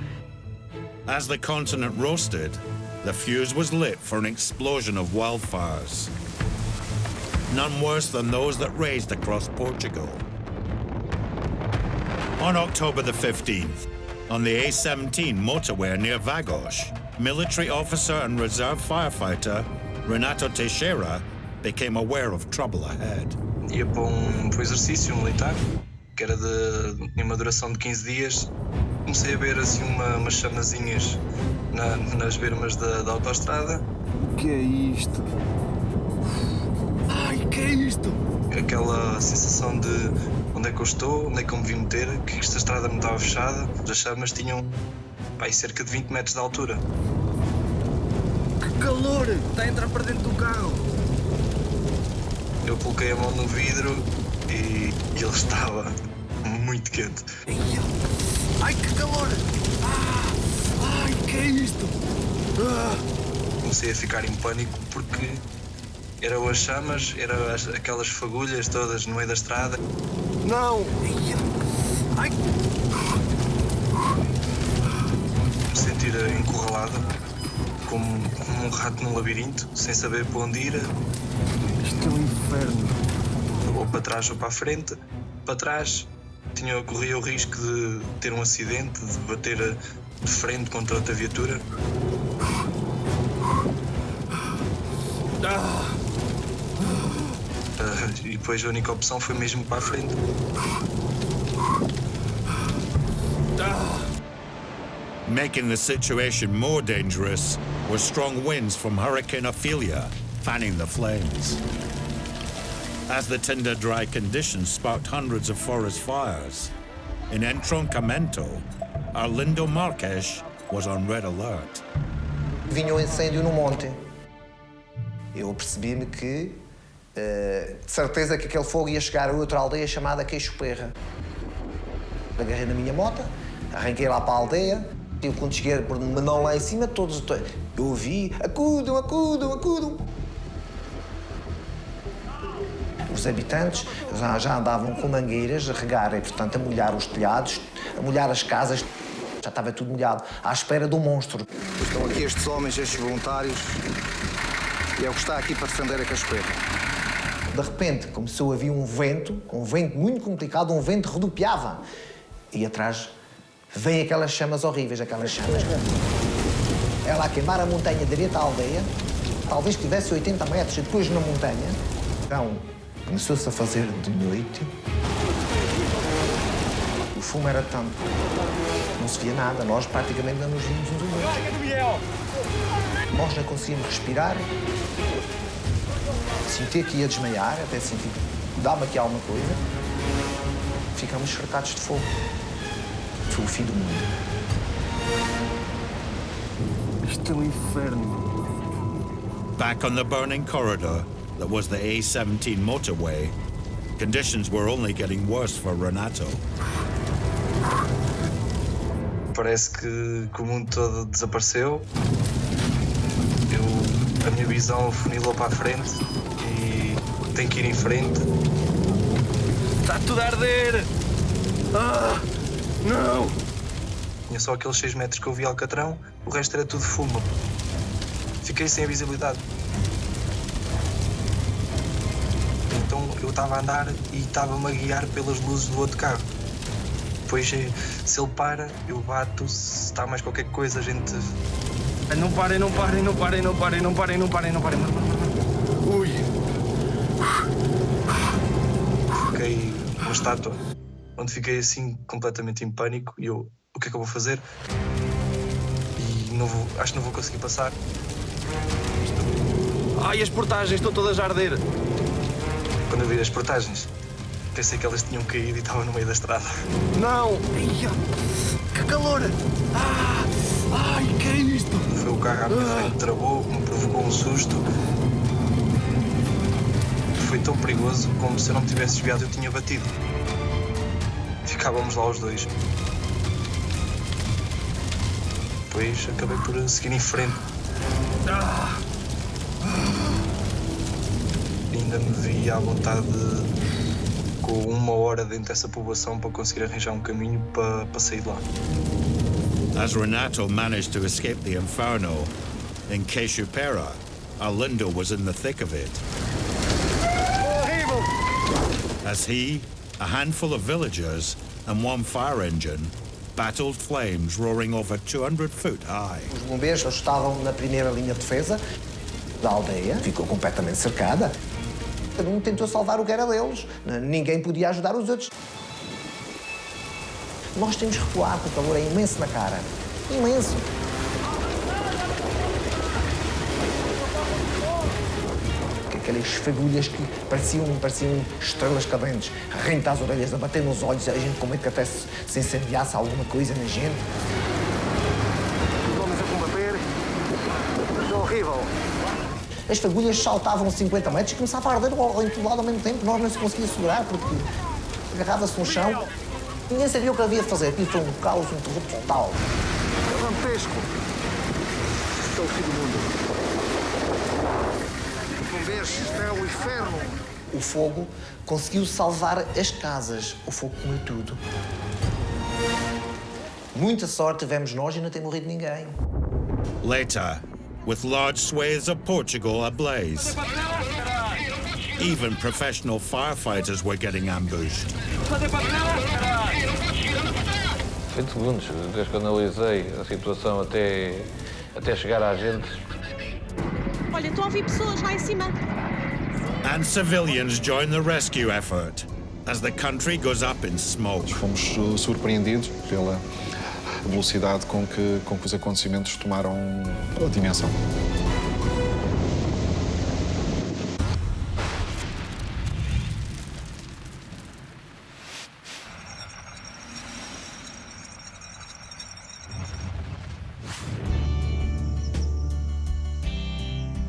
As the continent roasted, the fuse was lit for an explosion of wildfires. None worse than those that raged across Portugal. On October the 15th, on the A17 motorway near Vagos, military officer and reserve firefighter Renato Teixeira became aware of trouble ahead. Ia para exercício militar, que era de uma duração de 15 dias. Comecei a ver assim umas chamazinhas nas bermas da autoestrada. O que é isto? Ai, que é isto? Aquela sensação de onde é que eu estou, onde é que eu me vim meter, que esta estrada não estava fechada. As chamas tinham cerca de 20 metros de altura. Que calor! Está a entrar para dentro do carro. Eu coloquei a mão no vidro e ele estava muito quente. Ai, que calor! Ai, que é isto? Comecei a ficar em pânico porque eram as chamas, eram aquelas fagulhas todas no meio da estrada. Não! Ai! Me sentir encurralado, como um rato num labirinto, sem saber para onde ir. Isto é um inferno. Ou para trás ou para a frente. Para trás corria o risco de ter um acidente, de bater de frente contra outra viatura. E depois a única opção foi mesmo para a frente. Making the situation more dangerous were strong winds from Hurricane Ophelia, fanning the flames. As the tinder-dry conditions sparked hundreds of forest fires, in Entroncamento, Arlindo Marques was on red alert. Vinha um incêndio no monte. Eu percebi-me que, de certeza que aquele fogo ia chegar a outra aldeia chamada Queixo Perra. Agarrei na minha moto, arranquei lá para a aldeia. Eu, quando cheguei por menão lá em cima, todos eu ouvi: acudam, acudam, acudam. Os habitantes já andavam com mangueiras a regar, e, portanto, a molhar os telhados, a molhar as casas. Já estava tudo molhado, à espera do monstro. Estão aqui estes homens, estes voluntários, e é o que está aqui para defender a Caspeira. De repente, começou a vir um vento muito complicado, um vento rodopiava. E atrás veio aquelas chamas horríveis, aquelas chamas. Ela a queimar a montanha direita à aldeia, talvez tivesse 80 metros, e depois na montanha. Então, começou-se a fazer de noite. O fumo era tanto, não se via nada, nós praticamente não nos vimos uns aos outros. Nós não conseguimos respirar. Senti que ia desmaiar, até senti que dá-me aqui alguma coisa. Ficamos cercados de fogo. Foi o fim do mundo. Isto é um inferno. Back on the burning corridor that was the A17 motorway, conditions were only getting worse for Renato. Parece que o mundo todo desapareceu. A minha visão funilou para a frente e tenho que ir em frente. Está tudo a arder! Não! Tinha só aqueles 6 metros que eu vi Alcatrão, o resto era tudo fumo. Fiquei sem a visibilidade. Então eu estava a andar e estava-me a guiar pelas luzes do outro carro. Depois, se ele para, eu bato, se está mais qualquer coisa, a gente... Não parem, não parem, não parem, não parem, não parem, não parem, não parem. Ui! Fiquei uma estátua, onde fiquei assim completamente em pânico e eu, o que é que eu vou fazer? E não vou, acho que não vou conseguir passar. Ai, as portagens estão todas a arder. Quando eu vi as portagens, pensei que elas tinham caído e estavam no meio da estrada. Não! Ai, que calor! Ai, que é isto? Foi o carro à minha frente, travou, me provocou um susto. Foi tão perigoso como se eu não me tivesse desviado eu tinha batido. Ficávamos lá os dois. Depois acabei por seguir em frente. Ainda me vi à vontade com 1 hora dentro dessa povoação para conseguir arranjar um caminho para sair de lá. As Renato managed to escape the inferno, in Queixo-Perra, Arlindo was in the thick of it. As he, a handful of villagers, and 1 fire engine battled flames roaring over 200 feet high. Os bombeiros estavam na primeira linha de defesa da aldeia, ficou completamente cercada. Cada um tentou salvar o que era deles. Ninguém podia ajudar os outros. Nós temos que recuar, porque o calor é imenso na cara. Imenso. aquelas fagulhas que pareciam estrelas cadentes, rente às orelhas, a bater nos olhos, a gente com medo que até se incendiasse alguma coisa na gente. Os homens a combater, é horrível. As fagulhas saltavam 50 metros e começava a arder em todo lado ao mesmo tempo. Nós não se conseguia segurar porque agarrava-se no chão. Ninguém sabia o que havia de fazer. Aquilo foi um caos, um terror total. Dantesco. Isto é o fim do mundo. Não vês, isto é o inferno. O fogo conseguiu salvar as casas. O fogo comeu tudo. Muita sorte tivemos nós e não tem morrido ninguém. Later, with large swathes of Portugal ablaze, even professional firefighters were getting ambushed. 20 segundos, desde que analisei a situação até chegar à gente. Olha, estou a ouvir pessoas lá em cima. And civilians join the rescue effort as the country goes up in smoke. Fomos surpreendidos pela velocidade com que os acontecimentos tomaram a dimensão.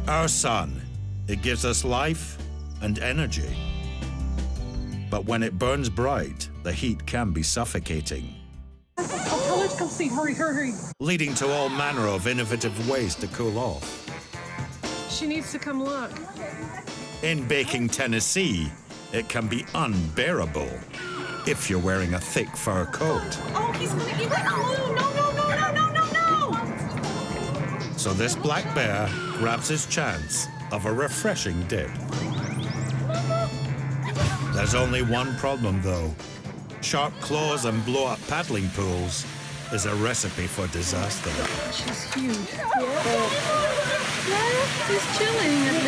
Our sun, it gives us life and energy. But when it burns bright, the heat can be suffocating. Oh, let's come see. Hurry, hurry. Leading to all manner of innovative ways to cool off. She needs to come look. In baking Tennessee, it can be unbearable if you're wearing a thick fur coat. Oh, he's gonna eat the glue. No. So this black bear grabs his chance of a refreshing dip. There's only one problem, though. Sharp claws and blow-up paddling pools is a recipe for disaster. She's huge. Yeah, he's chilling at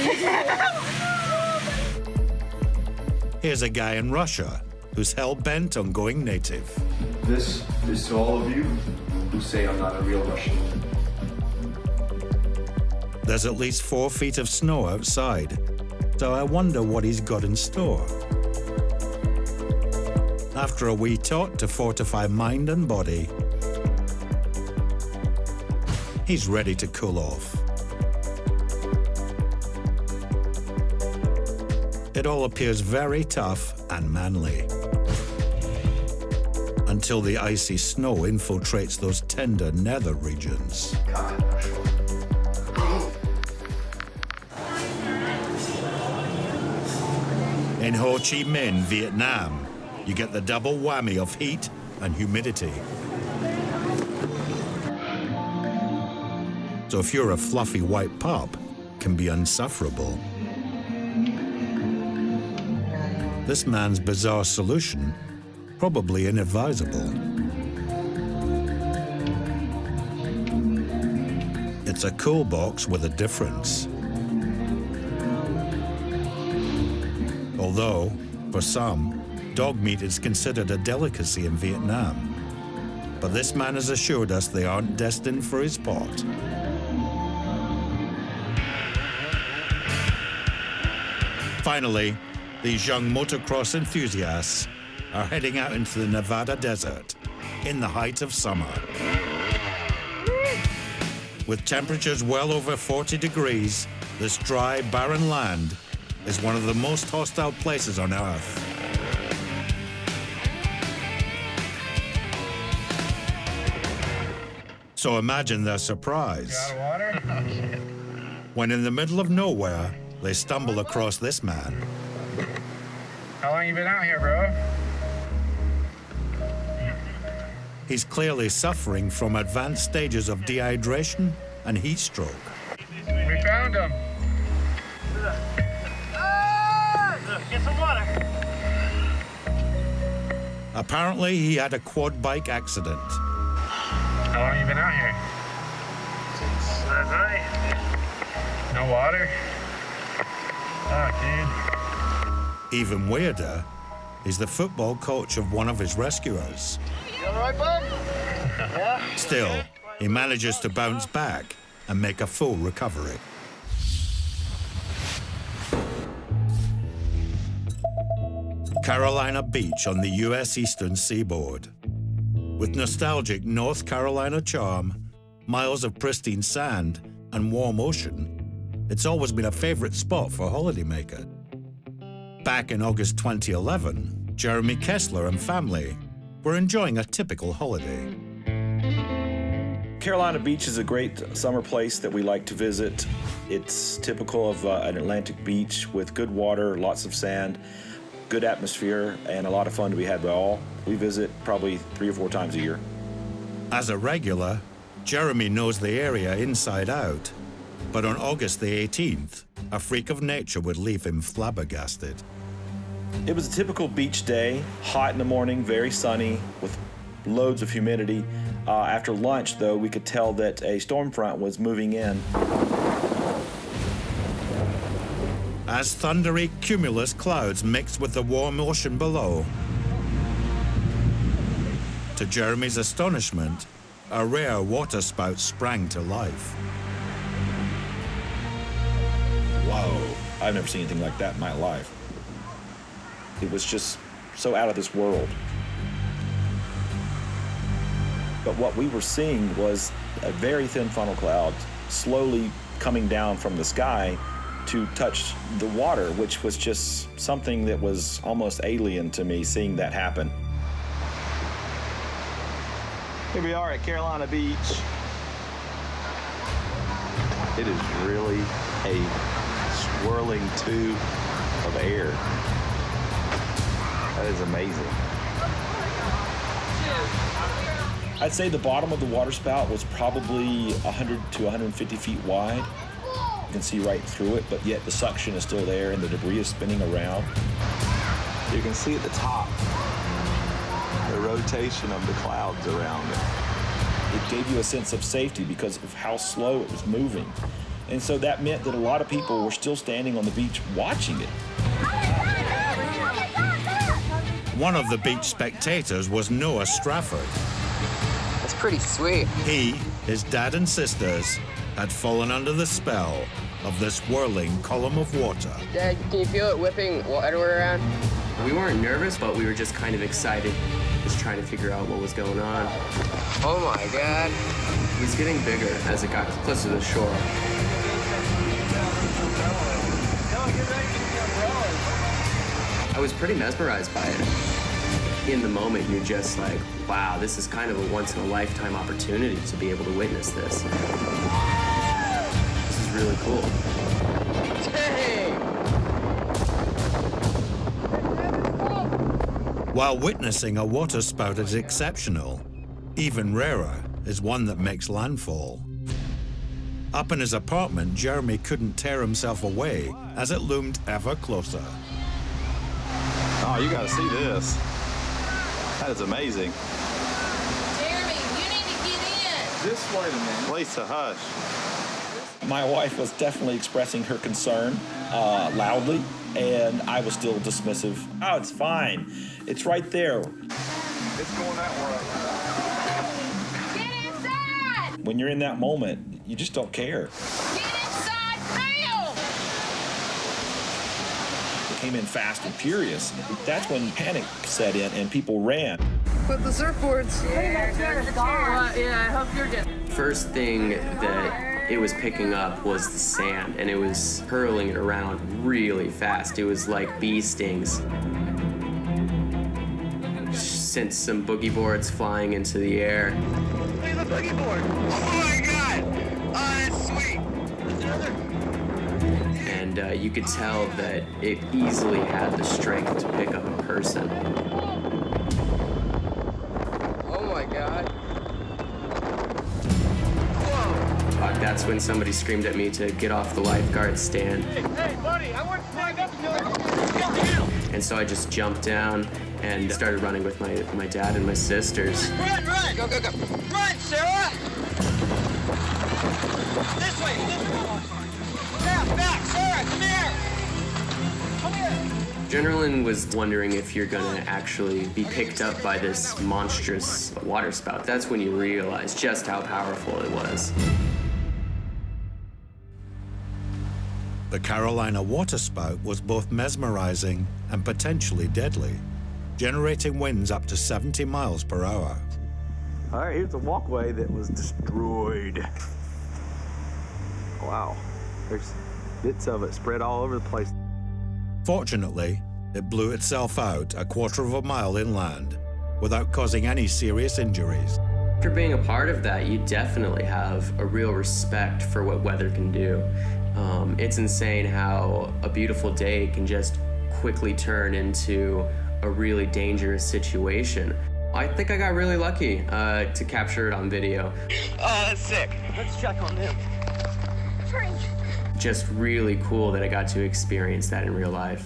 least. Here's a guy in Russia who's hell-bent on going native. This is to all of you who say I'm not a real Russian. There's at least 4 feet of snow outside, so I wonder what he's got in store. After a wee talk to fortify mind and body, he's ready to cool off. It all appears very tough and manly. Until the icy snow infiltrates those tender nether regions. In Ho Chi Minh, Vietnam, you get the double whammy of heat and humidity. So if you're a fluffy white pup, it can be insufferable. This man's bizarre solution, probably inadvisable. It's a cool box with a difference. Although, for some, dog meat is considered a delicacy in Vietnam. But this man has assured us they aren't destined for his pot. Finally, these young motocross enthusiasts are heading out into the Nevada desert in the height of summer. With temperatures well over 40 degrees, this dry, barren land is one of the most hostile places on Earth. So imagine their surprise when in the middle of nowhere, they stumble across this man. How long you been out here, bro? He's clearly suffering from advanced stages of dehydration and heat stroke. We found him. Get some water. Apparently, he had a quad bike accident. How long you been out here? Since last night. No water? Oh, dude. Even weirder, he's the football coach of one of his rescuers. You all right, bud? Yeah? Still, he manages to bounce back and make a full recovery. Carolina Beach on the US eastern seaboard. With nostalgic North Carolina charm, miles of pristine sand, and warm ocean, it's always been a favorite spot for holidaymaker. Back in August 2011, Jeremy Kessler and family were enjoying a typical holiday. Carolina Beach is a great summer place that we like to visit. It's typical of an Atlantic beach with good water, lots of sand, good atmosphere, and a lot of fun to be had by all. We visit probably 3 or 4 times a year. As a regular, Jeremy knows the area inside out. But on August the 18th, a freak of nature would leave him flabbergasted. It was a typical beach day, hot in the morning, very sunny, with loads of humidity. After lunch, though, we could tell that a storm front was moving in. As thundery cumulus clouds mixed with the warm ocean below, to Jeremy's astonishment, a rare waterspout sprang to life. Whoa, I've never seen anything like that in my life. It was just so out of this world. But what we were seeing was a very thin funnel cloud slowly coming down from the sky to touch the water, which was just something that was almost alien to me, seeing that happen. Here we are at Carolina Beach. It is really a swirling tube of air. That is amazing. I'd say the bottom of the water spout was probably 100 to 150 feet wide. You can see right through it, but yet the suction is still there and the debris is spinning around. You can see at the top the rotation of the clouds around it. It gave you a sense of safety because of how slow it was moving. And so that meant that a lot of people were still standing on the beach watching it. One of the beach spectators was Noah Strafford. That's pretty sweet. He, his dad and sisters, had fallen under the spell of this whirling column of water. Dad, can you feel it whipping water around? We weren't nervous, but we were just kind of excited, just trying to figure out what was going on. Oh my God. It was getting bigger as it got closer to the shore. I was pretty mesmerized by it. In the moment, you're just like, wow, this is kind of a once-in-a-lifetime opportunity to be able to witness this. This is really cool. While witnessing a waterspout is exceptional, even rarer is one that makes landfall. Up in his apartment, Jeremy couldn't tear himself away as it loomed ever closer. Oh, you gotta see this. That is amazing. Jeremy, you need to get in. This way a minute. Lisa, hush. My wife was definitely expressing her concern loudly, and I was still dismissive. Oh, it's fine. It's right there. It's going that way. Get inside! When you're in that moment, you just don't care. Get inside now! It came in fast and furious. That's when panic set in and people ran. Put the surfboards. Yeah, I hope you're good. First thing that it was picking up was the sand, and it was hurling it around really fast. It was like bee stings. Sent some boogie boards flying into the air. Look at the boogie board. Oh my God! Oh, that's sweet. And you could tell that it easily had the strength to pick up a person. Oh my God. That's when somebody screamed at me to get off the lifeguard stand. Hey, buddy, I want to flag up until I get down. And so I just jumped down and started running with my dad and my sisters. Run! Go! Run, Sarah! This way! Back! Sarah, come here! Come here! Adrenaline was wondering if you're gonna actually be picked up by this monstrous waterspout. That's when you realize just how powerful it was. The Carolina waterspout was both mesmerizing and potentially deadly, generating winds up to 70 miles per hour. All right, here's a walkway that was destroyed. Wow, there's bits of it spread all over the place. Fortunately, it blew itself out a quarter of a mile inland without causing any serious injuries. After being a part of that, you definitely have a real respect for what weather can do. It's insane how a beautiful day can just quickly turn into a really dangerous situation. I think I got really lucky to capture it on video. Oh, that's sick. Let's check on him. Frank. Just really cool that I got to experience that in real life.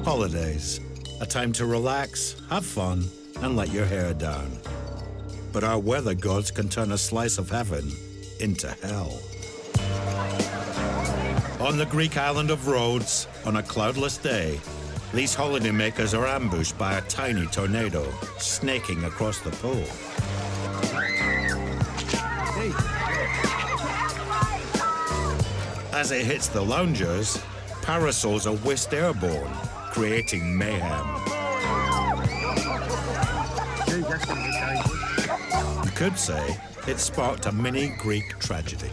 Holidays, a time to relax, have fun, and let your hair down. But our weather gods can turn a slice of heaven into hell. On the Greek island of Rhodes, on a cloudless day, these holidaymakers are ambushed by a tiny tornado snaking across the pool. As it hits the loungers, parasols are whisked airborne, creating mayhem. You could say it sparked a mini Greek tragedy.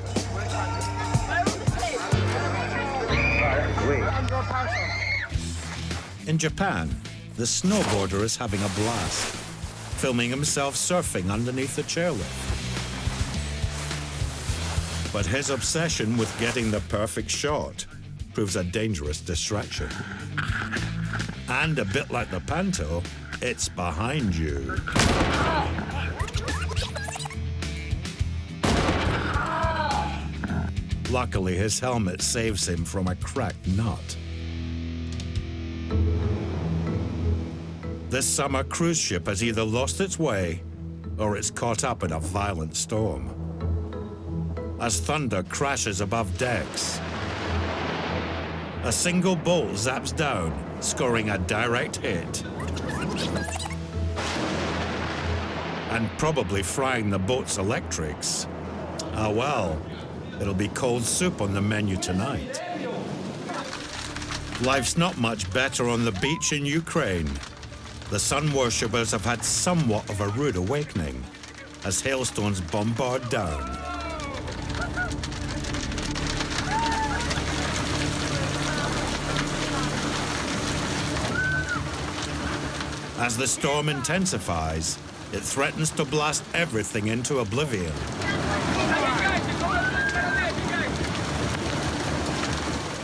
In Japan, the snowboarder is having a blast, filming himself surfing underneath the chairlift. But his obsession with getting the perfect shot proves a dangerous distraction. And a bit like the panto, it's behind you. Luckily, his helmet saves him from a cracked nut. This summer cruise ship has either lost its way or it's caught up in a violent storm. As thunder crashes above decks, a single bolt zaps down, scoring a direct hit. And probably frying the boat's electrics. Ah well, it'll be cold soup on the menu tonight. Life's not much better on the beach in Ukraine. The sun worshippers have had somewhat of a rude awakening as hailstones bombard down. As the storm intensifies, it threatens to blast everything into oblivion.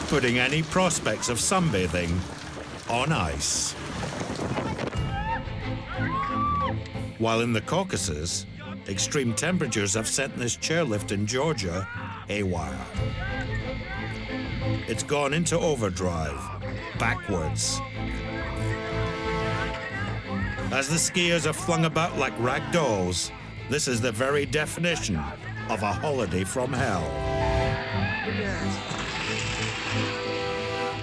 Putting any prospects of sunbathing on ice. While in the Caucasus, extreme temperatures have sent this chairlift in Georgia haywire. It's gone into overdrive, backwards. As the skiers are flung about like rag dolls, this is the very definition of a holiday from hell.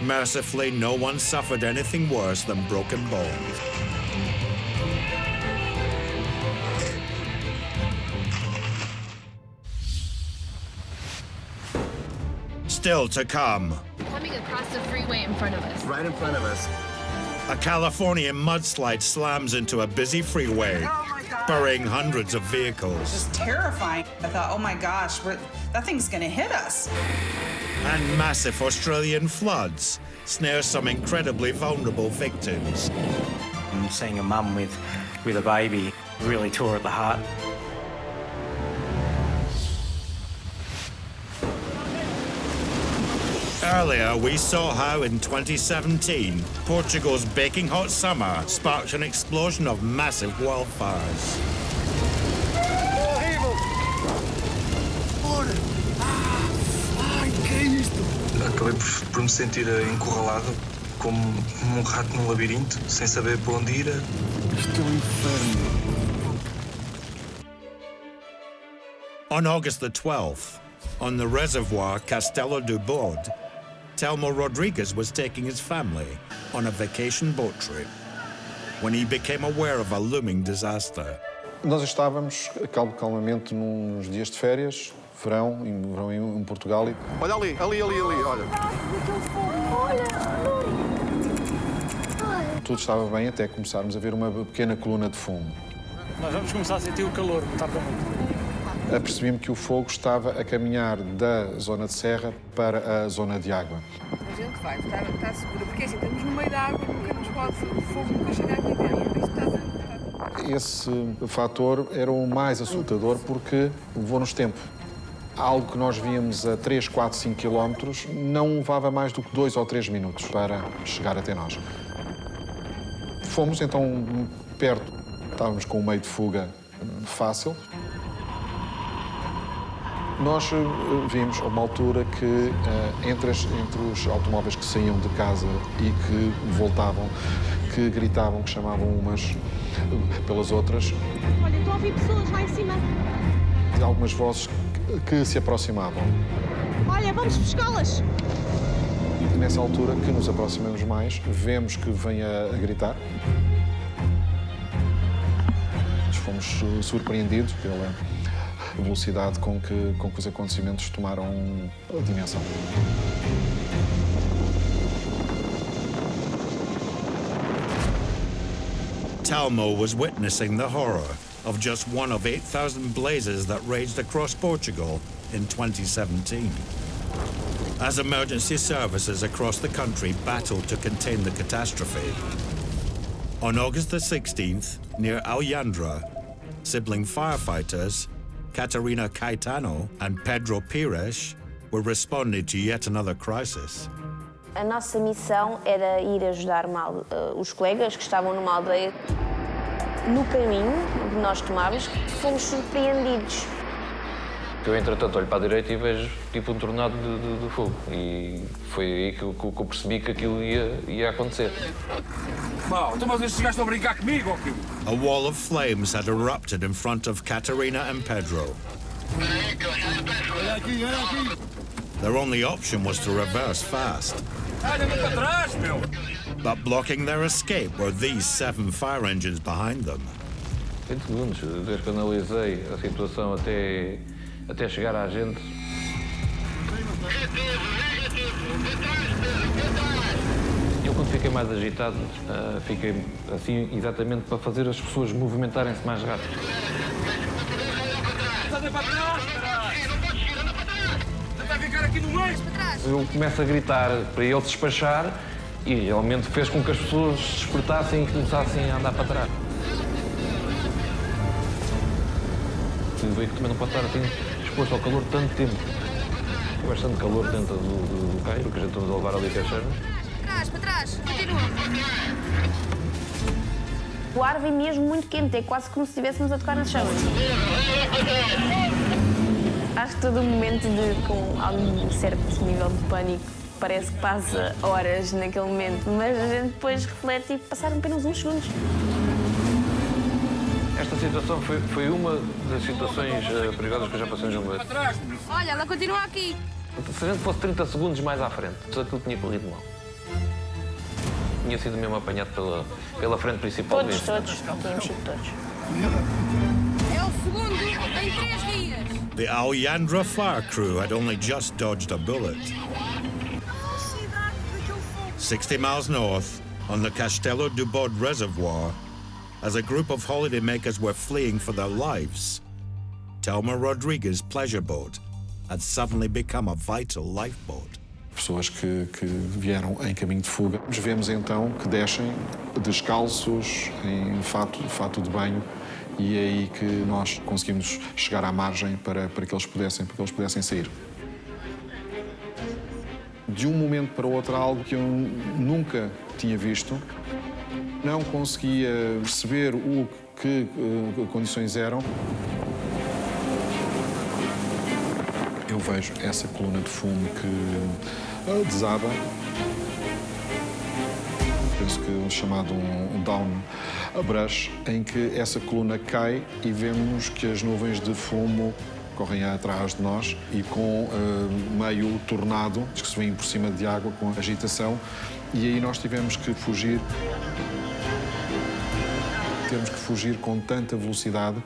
Mercifully, no one suffered anything worse than broken bones. Still to come. Coming across the freeway in front of us. Right in front of us. A California mudslide slams into a busy freeway, burying hundreds of vehicles. Just terrifying. I thought, oh my gosh, that thing's gonna hit us. And massive Australian floods snare some incredibly vulnerable victims. And seeing a mum with a baby really tore at the heart. Earlier, we saw how in 2017, Portugal's baking hot summer sparked an explosion of massive wildfires. Acabei por me sentir encurralado, como rato num labirinto, sem saber para onde ir. Isto é inferno. On August the 12th, on the reservoir Castelo do Bode, Telmo Rodrigues was taking his family on a vacation boat trip when he became aware of a looming disaster. Nós estávamos calmamente nos dias de férias, verão em Portugal. Olha ali, olha. Tudo estava bem até começarmos a ver uma pequena coluna de fumo. Nós vamos começar a sentir o calor, não tarda muito. Apercebi-me que o fogo estava a caminhar da zona de serra para a zona de água. A gente vai estar segura, porque assim, estamos no meio da água, nunca nos pode, o fogo nunca chega aqui dentro. Esse fator era o mais assustador porque levou-nos tempo. Algo que nós víamos a 3, 4, 5 quilómetros não levava mais do que 2 ou 3 minutos para chegar até nós. Fomos então perto, estávamos com um meio de fuga fácil. Nós vimos a uma altura que entre os automóveis que saíam de casa e que voltavam, que gritavam, que chamavam umas pelas outras. Olha, estou a ouvir pessoas lá em cima. Algumas vozes que se aproximavam. Olha, vamos buscá-las. Nessa altura que nos aproximamos mais, vemos que vem a gritar. Fomos surpreendidos pela velocidade com que os acontecimentos tomaram a dimensão. Telmo was witnessing the horror of just one of 8,000 blazes that raged across Portugal in 2017. As emergency services across the country battled to contain the catastrophe, on August the 16th, near Alhandra, sibling firefighters Catarina Caetano and Pedro Pires were responding to yet another crisis. A nossa missão era ir ajudar os colegas que estavam numa aldeia. No caminho que nós tomávamos, fomos surpreendidos. Eu, entretanto, olho para a direita e vejo tipo um tornado de fogo. E foi aí que eu percebi que aquilo ia acontecer. Mal, então mas estes gajos estão a brincar comigo ou quê? A wall of flames had erupted in front of Catarina and Pedro. Olha aqui, olha aqui. Their only option was to reverse fast. Olha-me para trás, meu! But blocking their escape were these 7 fire engines behind them. 20 segundos, desde que analisei a situação até chegar à gente. Eu, quando fiquei mais agitado, fiquei assim exatamente para fazer as pessoas movimentarem-se mais rápido. Anda para trás, caralho! Vai ficar aqui no meio! Eu começo a gritar para ele se despachar e realmente fez com que as pessoas se despertassem e começassem a andar para trás. O veículo também não pode estar assim exposto ao calor tanto tempo. Bastante calor dentro do Cairo, que a gente estamos a levar ali com as chamas. Para trás, continua. O ar vem mesmo muito quente, é quase como se estivéssemos a tocar nas chamas. Acho que todo o momento com algum certo nível de pânico parece que passa horas naquele momento, mas a gente depois reflete e passaram apenas uns segundos. Esta situação foi uma das situações perigosas que eu já passei no jogo. Olha, ela continua aqui. Se a gente fosse 30 segundos mais à frente, tudo aquilo tinha corrido mal. Tinha sido mesmo apanhado pela frente principal. Todos, tínhamos sido todos. É o segundo em 3 dias. The Alhandra fire crew had only just dodged a bullet. 60 miles north, on the Castelo do Bode Reservoir, as a group of holidaymakers were fleeing for their lives, Telmo Rodrigues' pleasure boat had suddenly become a vital lifeboat. Pessoas que vieram em caminho de fuga. Vemos então que descem descalços, em fato de banho, e é aí que nós conseguimos chegar à margem para que eles pudessem sair. De um momento para o outro, algo que eu nunca tinha visto. Não conseguia perceber o que condições eram. Eu vejo essa coluna de fumo que desaba. Penso que é chamado um down brush, em que essa coluna cai e vemos que as nuvens de fumo correm atrás de nós e com meio tornado, que se vem por cima de água com agitação, e aí nós tivemos que fugir. Temos que fugir com tanta velocidade,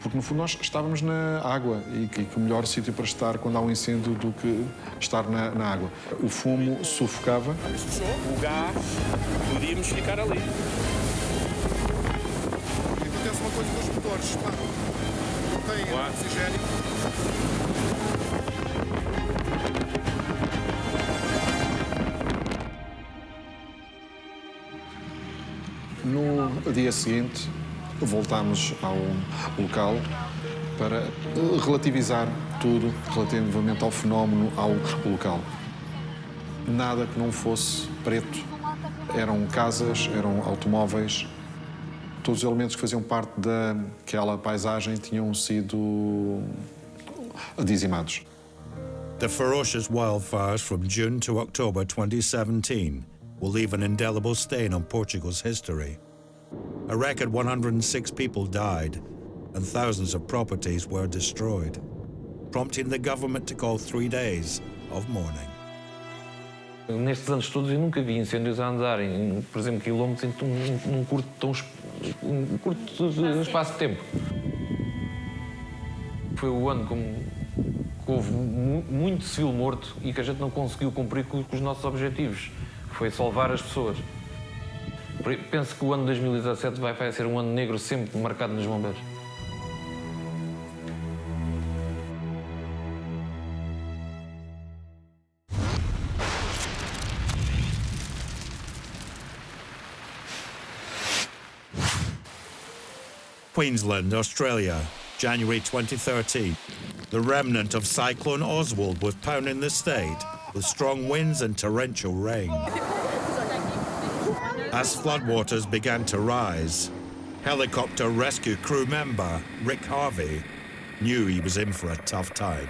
porque no fundo nós estávamos na água e que o melhor sítio para estar quando há um incêndio do que estar na água. O fumo sufocava. O gás, podíamos ficar ali. Acontece uma coisa com os motores, pá. Não tem oxigênio. No dia seguinte, voltámos ao local para relativizar tudo relativamente ao fenómeno, ao local. Nada que não fosse preto. Eram casas, eram automóveis. Todos os elementos que faziam parte daquela paisagem tinham sido dizimados. The ferocious wildfires from June to October 2017 will leave an indelible stain on Portugal's history. A record 106 people died and thousands of properties were destroyed, prompting the government to call 3 days of mourning. Nestes anos todos eu nunca vi incêndios a andarem, por exemplo, quilómetros num curto espaço de tempo. Foi o ano que houve muito civil morto e que a gente não conseguiu cumprir com os nossos objetivos. Foi salvar as pessoas. Penso que o ano 2017 vai ser um ano negro sempre marcado nos bombeiros. Queensland, Australia, January 2013. The remnant of Cyclone Oswald was pounding the state with strong winds and torrential rain. As floodwaters began to rise, helicopter rescue crew member Rick Harvey knew he was in for a tough time.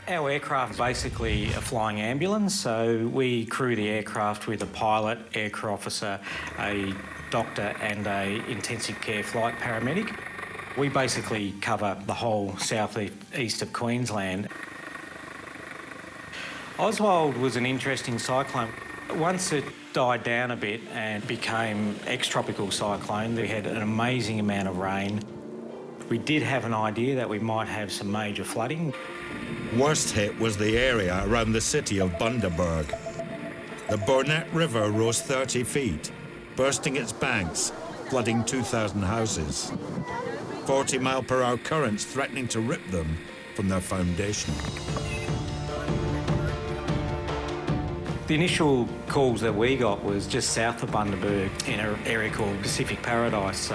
Our aircraft basically a flying ambulance, so we crew the aircraft with a pilot, aircrew officer, a doctor and a intensive care flight paramedic. We basically cover the whole southeast of Queensland. Oswald was an interesting cyclone. Once it died down a bit and became ex-tropical cyclone, we had an amazing amount of rain. We did have an idea that we might have some major flooding. Worst hit was the area around the city of Bundaberg. The Burnett River rose 30 feet, bursting its banks, flooding 2,000 houses. 40-mile-per-hour currents threatening to rip them from their foundation. The initial calls that we got was just south of Bundaberg in an area called Pacific Paradise.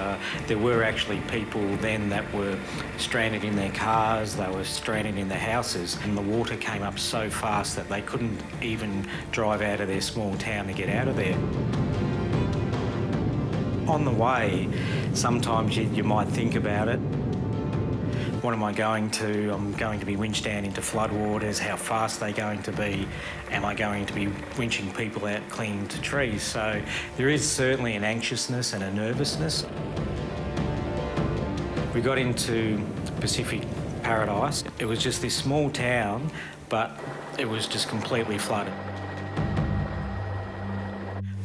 There were actually people then that were stranded in their cars, they were stranded in their houses, and the water came up so fast that they couldn't even drive out of their small town to get out of there. On the way, sometimes you might think about it. What am I going to? I'm going to be winched down into floodwaters. How fast are they going to be? Am I going to be winching people out clinging to trees? So there is certainly an anxiousness and a nervousness. We got into Pacific Paradise. It was just this small town, but it was just completely flooded.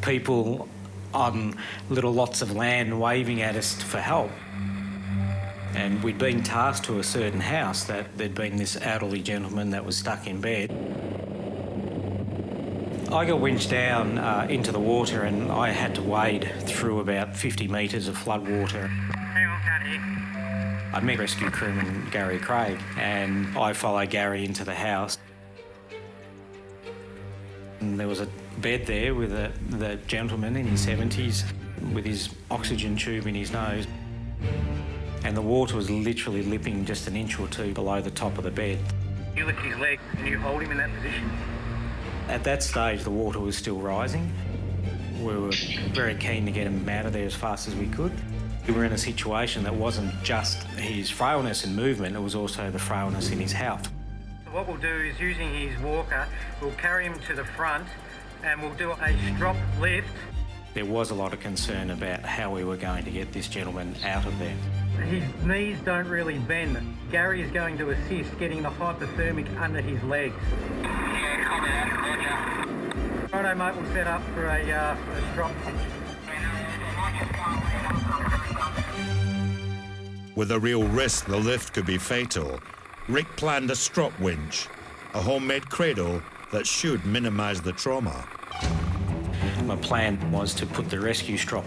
People on little lots of land waving at us for help. And we'd been tasked to a certain house that there'd been this elderly gentleman that was stuck in bed. I got winched down into the water and I had to wade through about 50 metres of flood water. I met rescue crewman Gary Craig and I followed Gary into the house. And there was a bed there with the gentleman in his 70s with his oxygen tube in his nose. And the water was literally lipping just an inch or two below the top of the bed. You lift his leg and you hold him in that position. At that stage, the water was still rising. We were very keen to get him out of there as fast as we could. We were in a situation that wasn't just his frailness and movement, it was also the frailness in his health. So what we'll do is, using his walker, we'll carry him to the front and we'll do a strop lift. There was a lot of concern about how we were going to get this gentleman out of there. His knees don't really bend. Gary is going to assist getting the hypothermic under his legs. Righto, mate, we'll set up for a drop. With a real risk the lift could be fatal, Rick planned a strop winch, a homemade cradle that should minimize the trauma. My plan was to put the rescue strop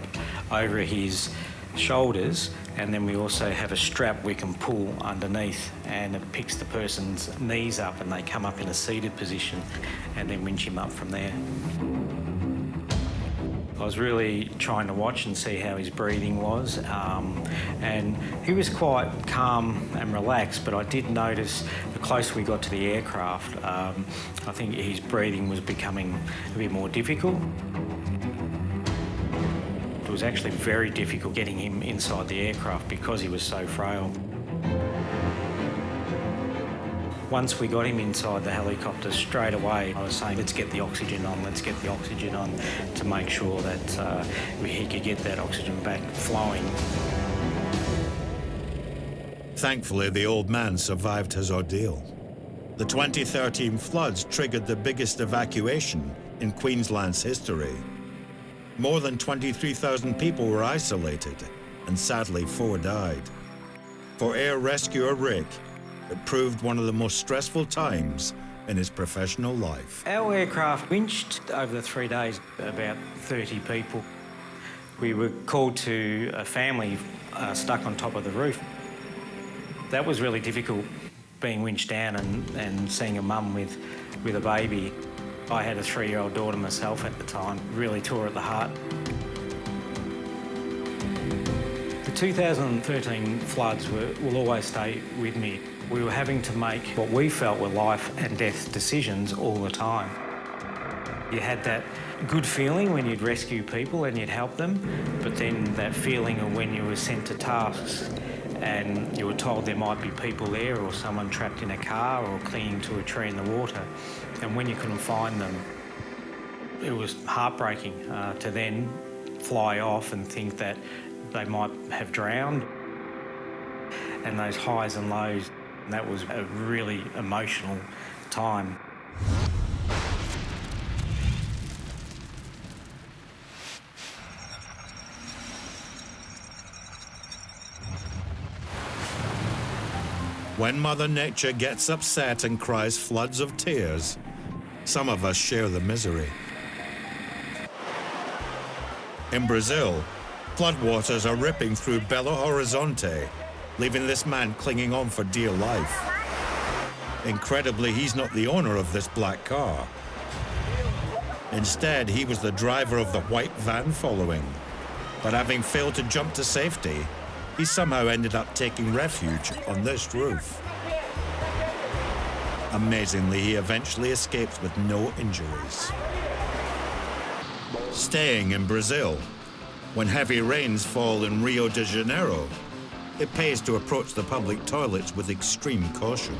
over his shoulders, and then we also have a strap we can pull underneath, and it picks the person's knees up and they come up in a seated position, and then winch him up from there. I was really trying to watch and see how his breathing was, and he was quite calm and relaxed, but I did notice the closer we got to the aircraft, I think his breathing was becoming a bit more difficult. It was actually very difficult getting him inside the aircraft because he was so frail. Once we got him inside the helicopter, straight away I was saying, let's get the oxygen on, to make sure that he could get that oxygen back flowing. Thankfully, the old man survived his ordeal. The 2013 floods triggered the biggest evacuation in Queensland's history. More than 23,000 people were isolated, and sadly 4 died. For air rescuer Rick, it proved one of the most stressful times in his professional life. Our aircraft winched over the 3 days about 30 people. We were called to a family stuck on top of the roof. That was really difficult, being winched down and seeing a mum with a baby. I had a 3-year-old daughter myself at the time, really tore at the heart. The 2013 floods will always stay with me. We were having to make what we felt were life and death decisions all the time. You had that good feeling when you'd rescue people and you'd help them, but then that feeling of when you were sent to tasks and you were told there might be people there or someone trapped in a car or clinging to a tree in the water, and when you couldn't find them, it was heartbreaking to then fly off and think that they might have drowned. And those highs and lows, that was a really emotional time. When Mother Nature gets upset and cries floods of tears, some of us share the misery. In Brazil, floodwaters are ripping through Belo Horizonte, leaving this man clinging on for dear life. Incredibly, he's not the owner of this black car. Instead, he was the driver of the white van following. But having failed to jump to safety, he somehow ended up taking refuge on this roof. Amazingly, he eventually escaped with no injuries. Staying in Brazil, when heavy rains fall in Rio de Janeiro, it pays to approach the public toilets with extreme caution.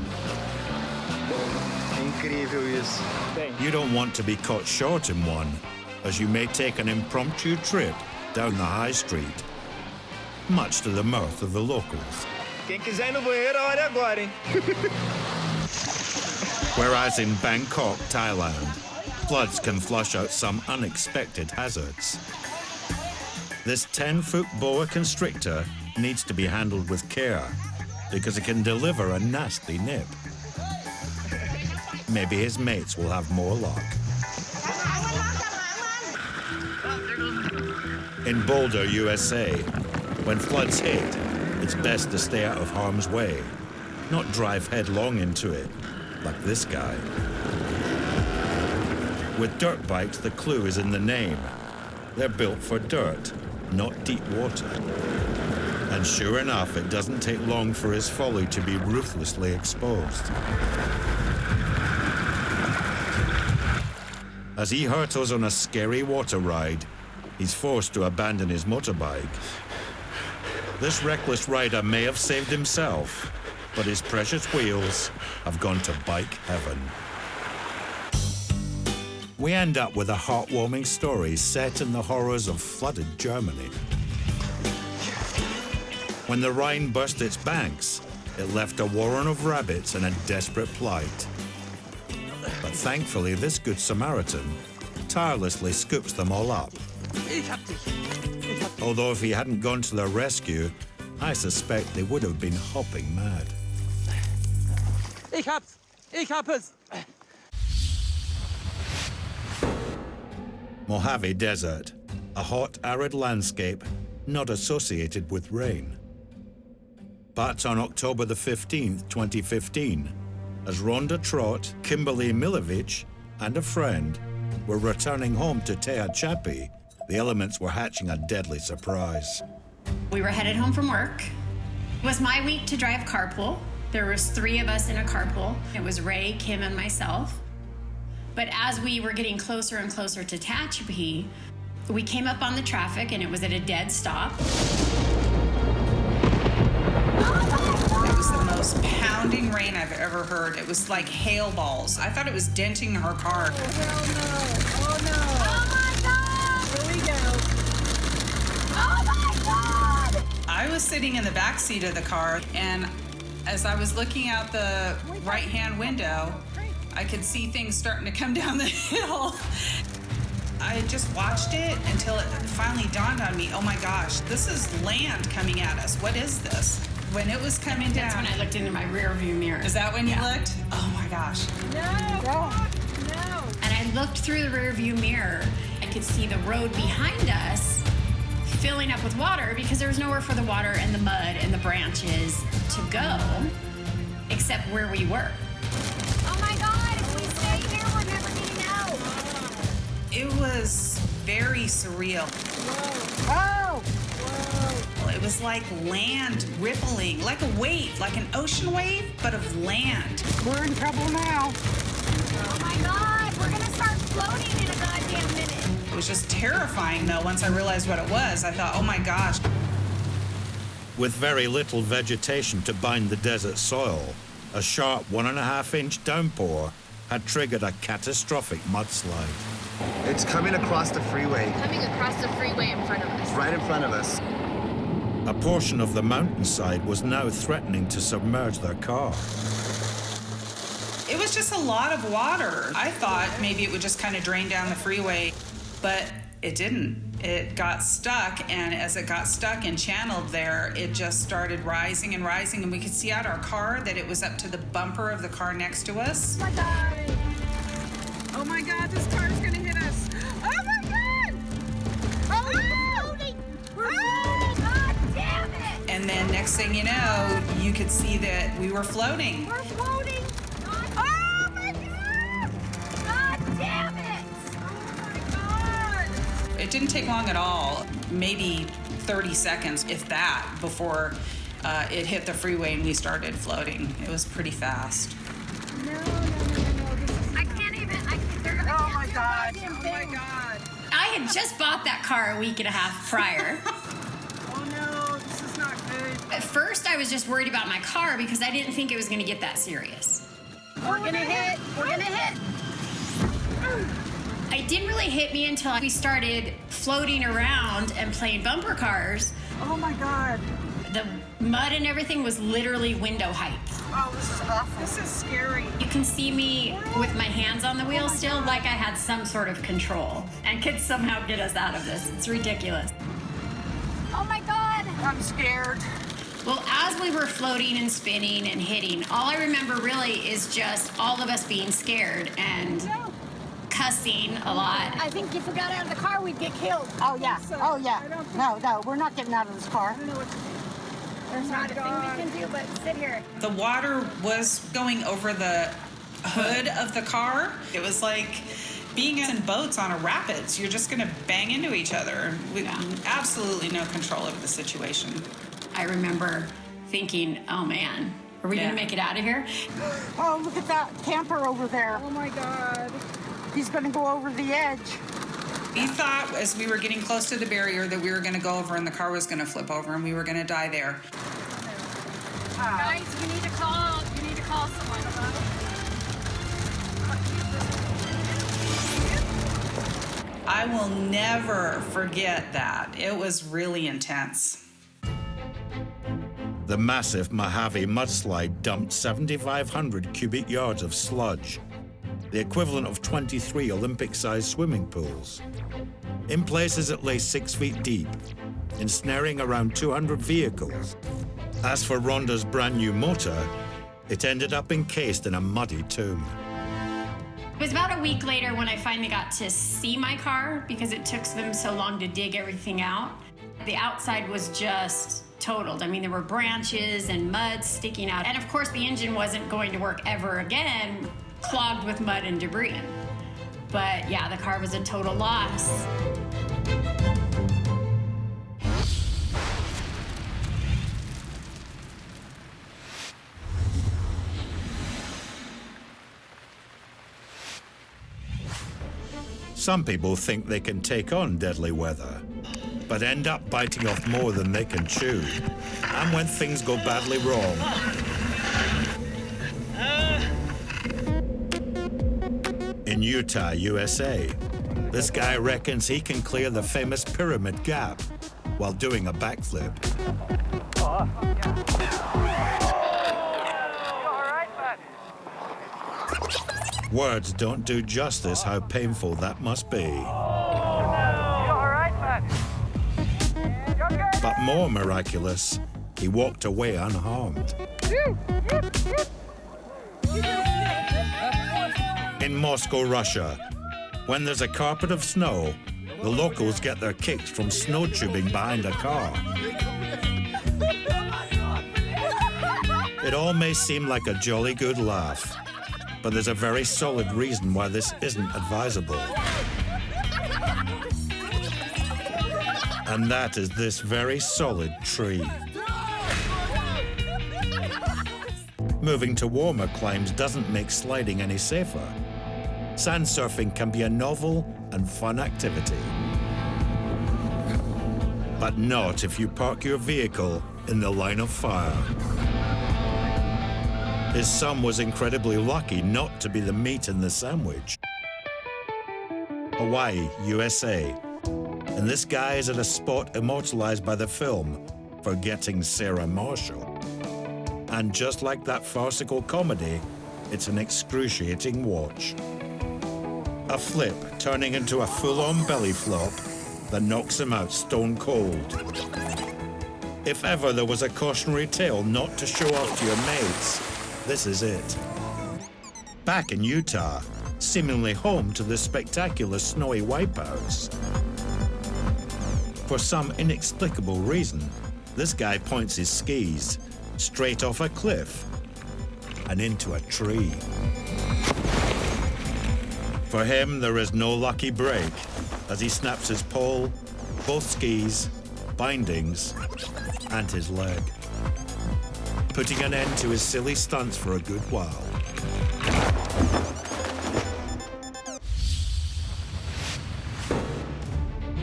You don't want to be caught short in one, as you may take an impromptu trip down the high street, much to the mirth of the locals. Quem quiser ir no banheiro, olha agora, hein? Whereas in Bangkok, Thailand, floods can flush out some unexpected hazards. This 10-foot boa constrictor needs to be handled with care because it can deliver a nasty nip. Maybe his mates will have more luck. In Boulder, USA, when floods hit, it's best to stay out of harm's way, not drive headlong into it, like this guy. With dirt bikes, the clue is in the name. They're built for dirt, not deep water. And sure enough, it doesn't take long for his folly to be ruthlessly exposed. As he hurtles on a scary water ride, he's forced to abandon his motorbike. This reckless rider may have saved himself, but his precious wheels have gone to bike heaven. we end up with a heartwarming story set in the horrors of flooded Germany. When the Rhine burst its banks, it left a warren of rabbits in a desperate plight. But thankfully, this Good Samaritan tirelessly scoops them all up. Although if he hadn't gone to their rescue, I suspect they would have been hopping mad. Ich hab es! Mojave Desert, a hot, arid landscape not associated with rain. But on October the 15th, 2015, as Rhonda Trott, Kimberly Milovich, and a friend were returning home to Tehachapi, the elements were hatching a deadly surprise. We were headed home from work. It was my week to drive carpool. There was 3 of us in a carpool. It was Ray, Kim, and myself. But as we were getting closer and closer to Tehachapi, we came up on the traffic and it was at a dead stop. It was the most pounding rain I've ever heard. It was like hail balls. I thought it was denting her car. Oh, hell no. Oh, no. Oh, my God. Here we go. Oh, my God. I was sitting in the back seat of the car, and as I was looking out the right-hand window, I could see things starting to come down the hill. I just watched it until it finally dawned on me, oh my gosh, this is land coming at us. What is this? When it was coming down. That's when I looked into my rear view mirror. Is that when you looked? Oh my gosh. No. And I looked through the rear view mirror. I could see the road behind us filling up with water because there was nowhere for the water and the mud and the branches to go except where we were. Oh, my God. If we stay here, we're never getting out. It was very surreal. Whoa. It was like land rippling, like a wave, like an ocean wave, but of land. We're in trouble now. Oh, my God. We're going to start floating in a goddamn minute. It was just terrifying, though. Once I realized what it was, I thought, oh my gosh. With very little vegetation to bind the desert soil, a sharp 1.5-inch downpour had triggered a catastrophic mudslide. It's coming across the freeway. Coming across the freeway in front of us. Right in front of us. A portion of the mountainside was now threatening to submerge their car. It was just a lot of water. I thought maybe it would just kind of drain down the freeway, but it didn't. It got stuck, and as it got stuck and channeled there, it just started rising and rising, and we could see out our car that it was up to the bumper of the car next to us. Oh my God. Oh my God, this car is gonna hit us. Oh my God! Oh, we're floating! We're floating! God damn it! And then next thing you know, you could see that we were floating. We're floating! Oh my God! God damn it! Oh my God! It didn't take long at all, maybe 30 seconds, if that, before it hit the freeway and we started floating. It was pretty fast. I can't even. Oh my God. Oh my God. I had just bought that car a week and a half prior. Oh no, this is not good. At first, I was just worried about my car because I didn't think it was going to get that serious. We're gonna hit. We're gonna hit. It didn't really hit me until we started floating around and playing bumper cars. Oh my God. The mud and everything was literally window height. Oh, this is awful. This is scary. You can see me with my hands on the wheel still, like I had some sort of control and could somehow get us out of this. It's ridiculous. Oh my God. I'm scared. Well, as we were floating and spinning and hitting, all I remember really is just all of us being scared and cussing a lot. I think if we got out of the car, we'd get killed. Oh, yeah. Oh, yeah. No, we're not getting out of this car. There's not a thing we can do but sit here. The water was going over the hood of the car. It was like being in boats on a rapids. You're just going to bang into each other with absolutely no control over the situation. I remember thinking, oh man, are we going to make it out of here? Oh, look at that camper over there. Oh my God. He's going to go over the edge. We thought as we were getting close to the barrier that we were going to go over and the car was going to flip over and we were going to die there. Guys, you need to call someone. I will never forget that. It was really intense. The massive Mojave mudslide dumped 7,500 cubic yards of sludge, the equivalent of 23 Olympic-sized swimming pools. In places it lay 6 feet deep, ensnaring around 200 vehicles. As for Rhonda's brand new motor, it ended up encased in a muddy tomb. It was about a week later when I finally got to see my car because it took them so long to dig everything out. The outside was just totaled. I mean, there were branches and mud sticking out. And of course, the engine wasn't going to work ever again, clogged with mud and debris. But yeah, the car was a total loss. Some people think they can take on deadly weather, but end up biting off more than they can chew. And when things go badly wrong, in Utah, USA, this guy reckons he can clear the famous Pyramid Gap while doing a backflip. Words don't do justice how painful that must be. But more miraculous, he walked away unharmed. In Moscow, Russia, when there's a carpet of snow, the locals get their kicks from snow tubing behind a car. It all may seem like a jolly good laugh, but there's a very solid reason why this isn't advisable. And that is this very solid tree. Moving to warmer climes doesn't make sliding any safer. Sand surfing can be a novel and fun activity. But not if you park your vehicle in the line of fire. His son was incredibly lucky not to be the meat in the sandwich. Hawaii, USA. And this guy is at a spot immortalized by the film, Forgetting Sarah Marshall. And just like that farcical comedy, it's an excruciating watch. A flip turning into a full-on belly flop that knocks him out stone cold. If ever there was a cautionary tale not to show off to your mates, this is it. Back in Utah, seemingly home to the spectacular snowy wipeouts. For some inexplicable reason, this guy points his skis straight off a cliff and into a tree. For him, there is no lucky break as he snaps his pole, both skis, bindings, and his leg, putting an end to his silly stunts for a good while.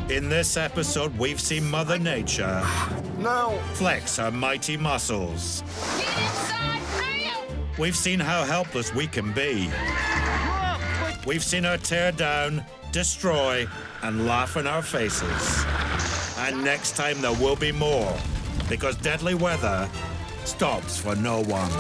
In this episode, we've seen Mother Nature flex her mighty muscles. We've seen how helpless we can be. We've seen her tear down, destroy, and laugh in our faces. And next time there will be more, because deadly weather stops for no one.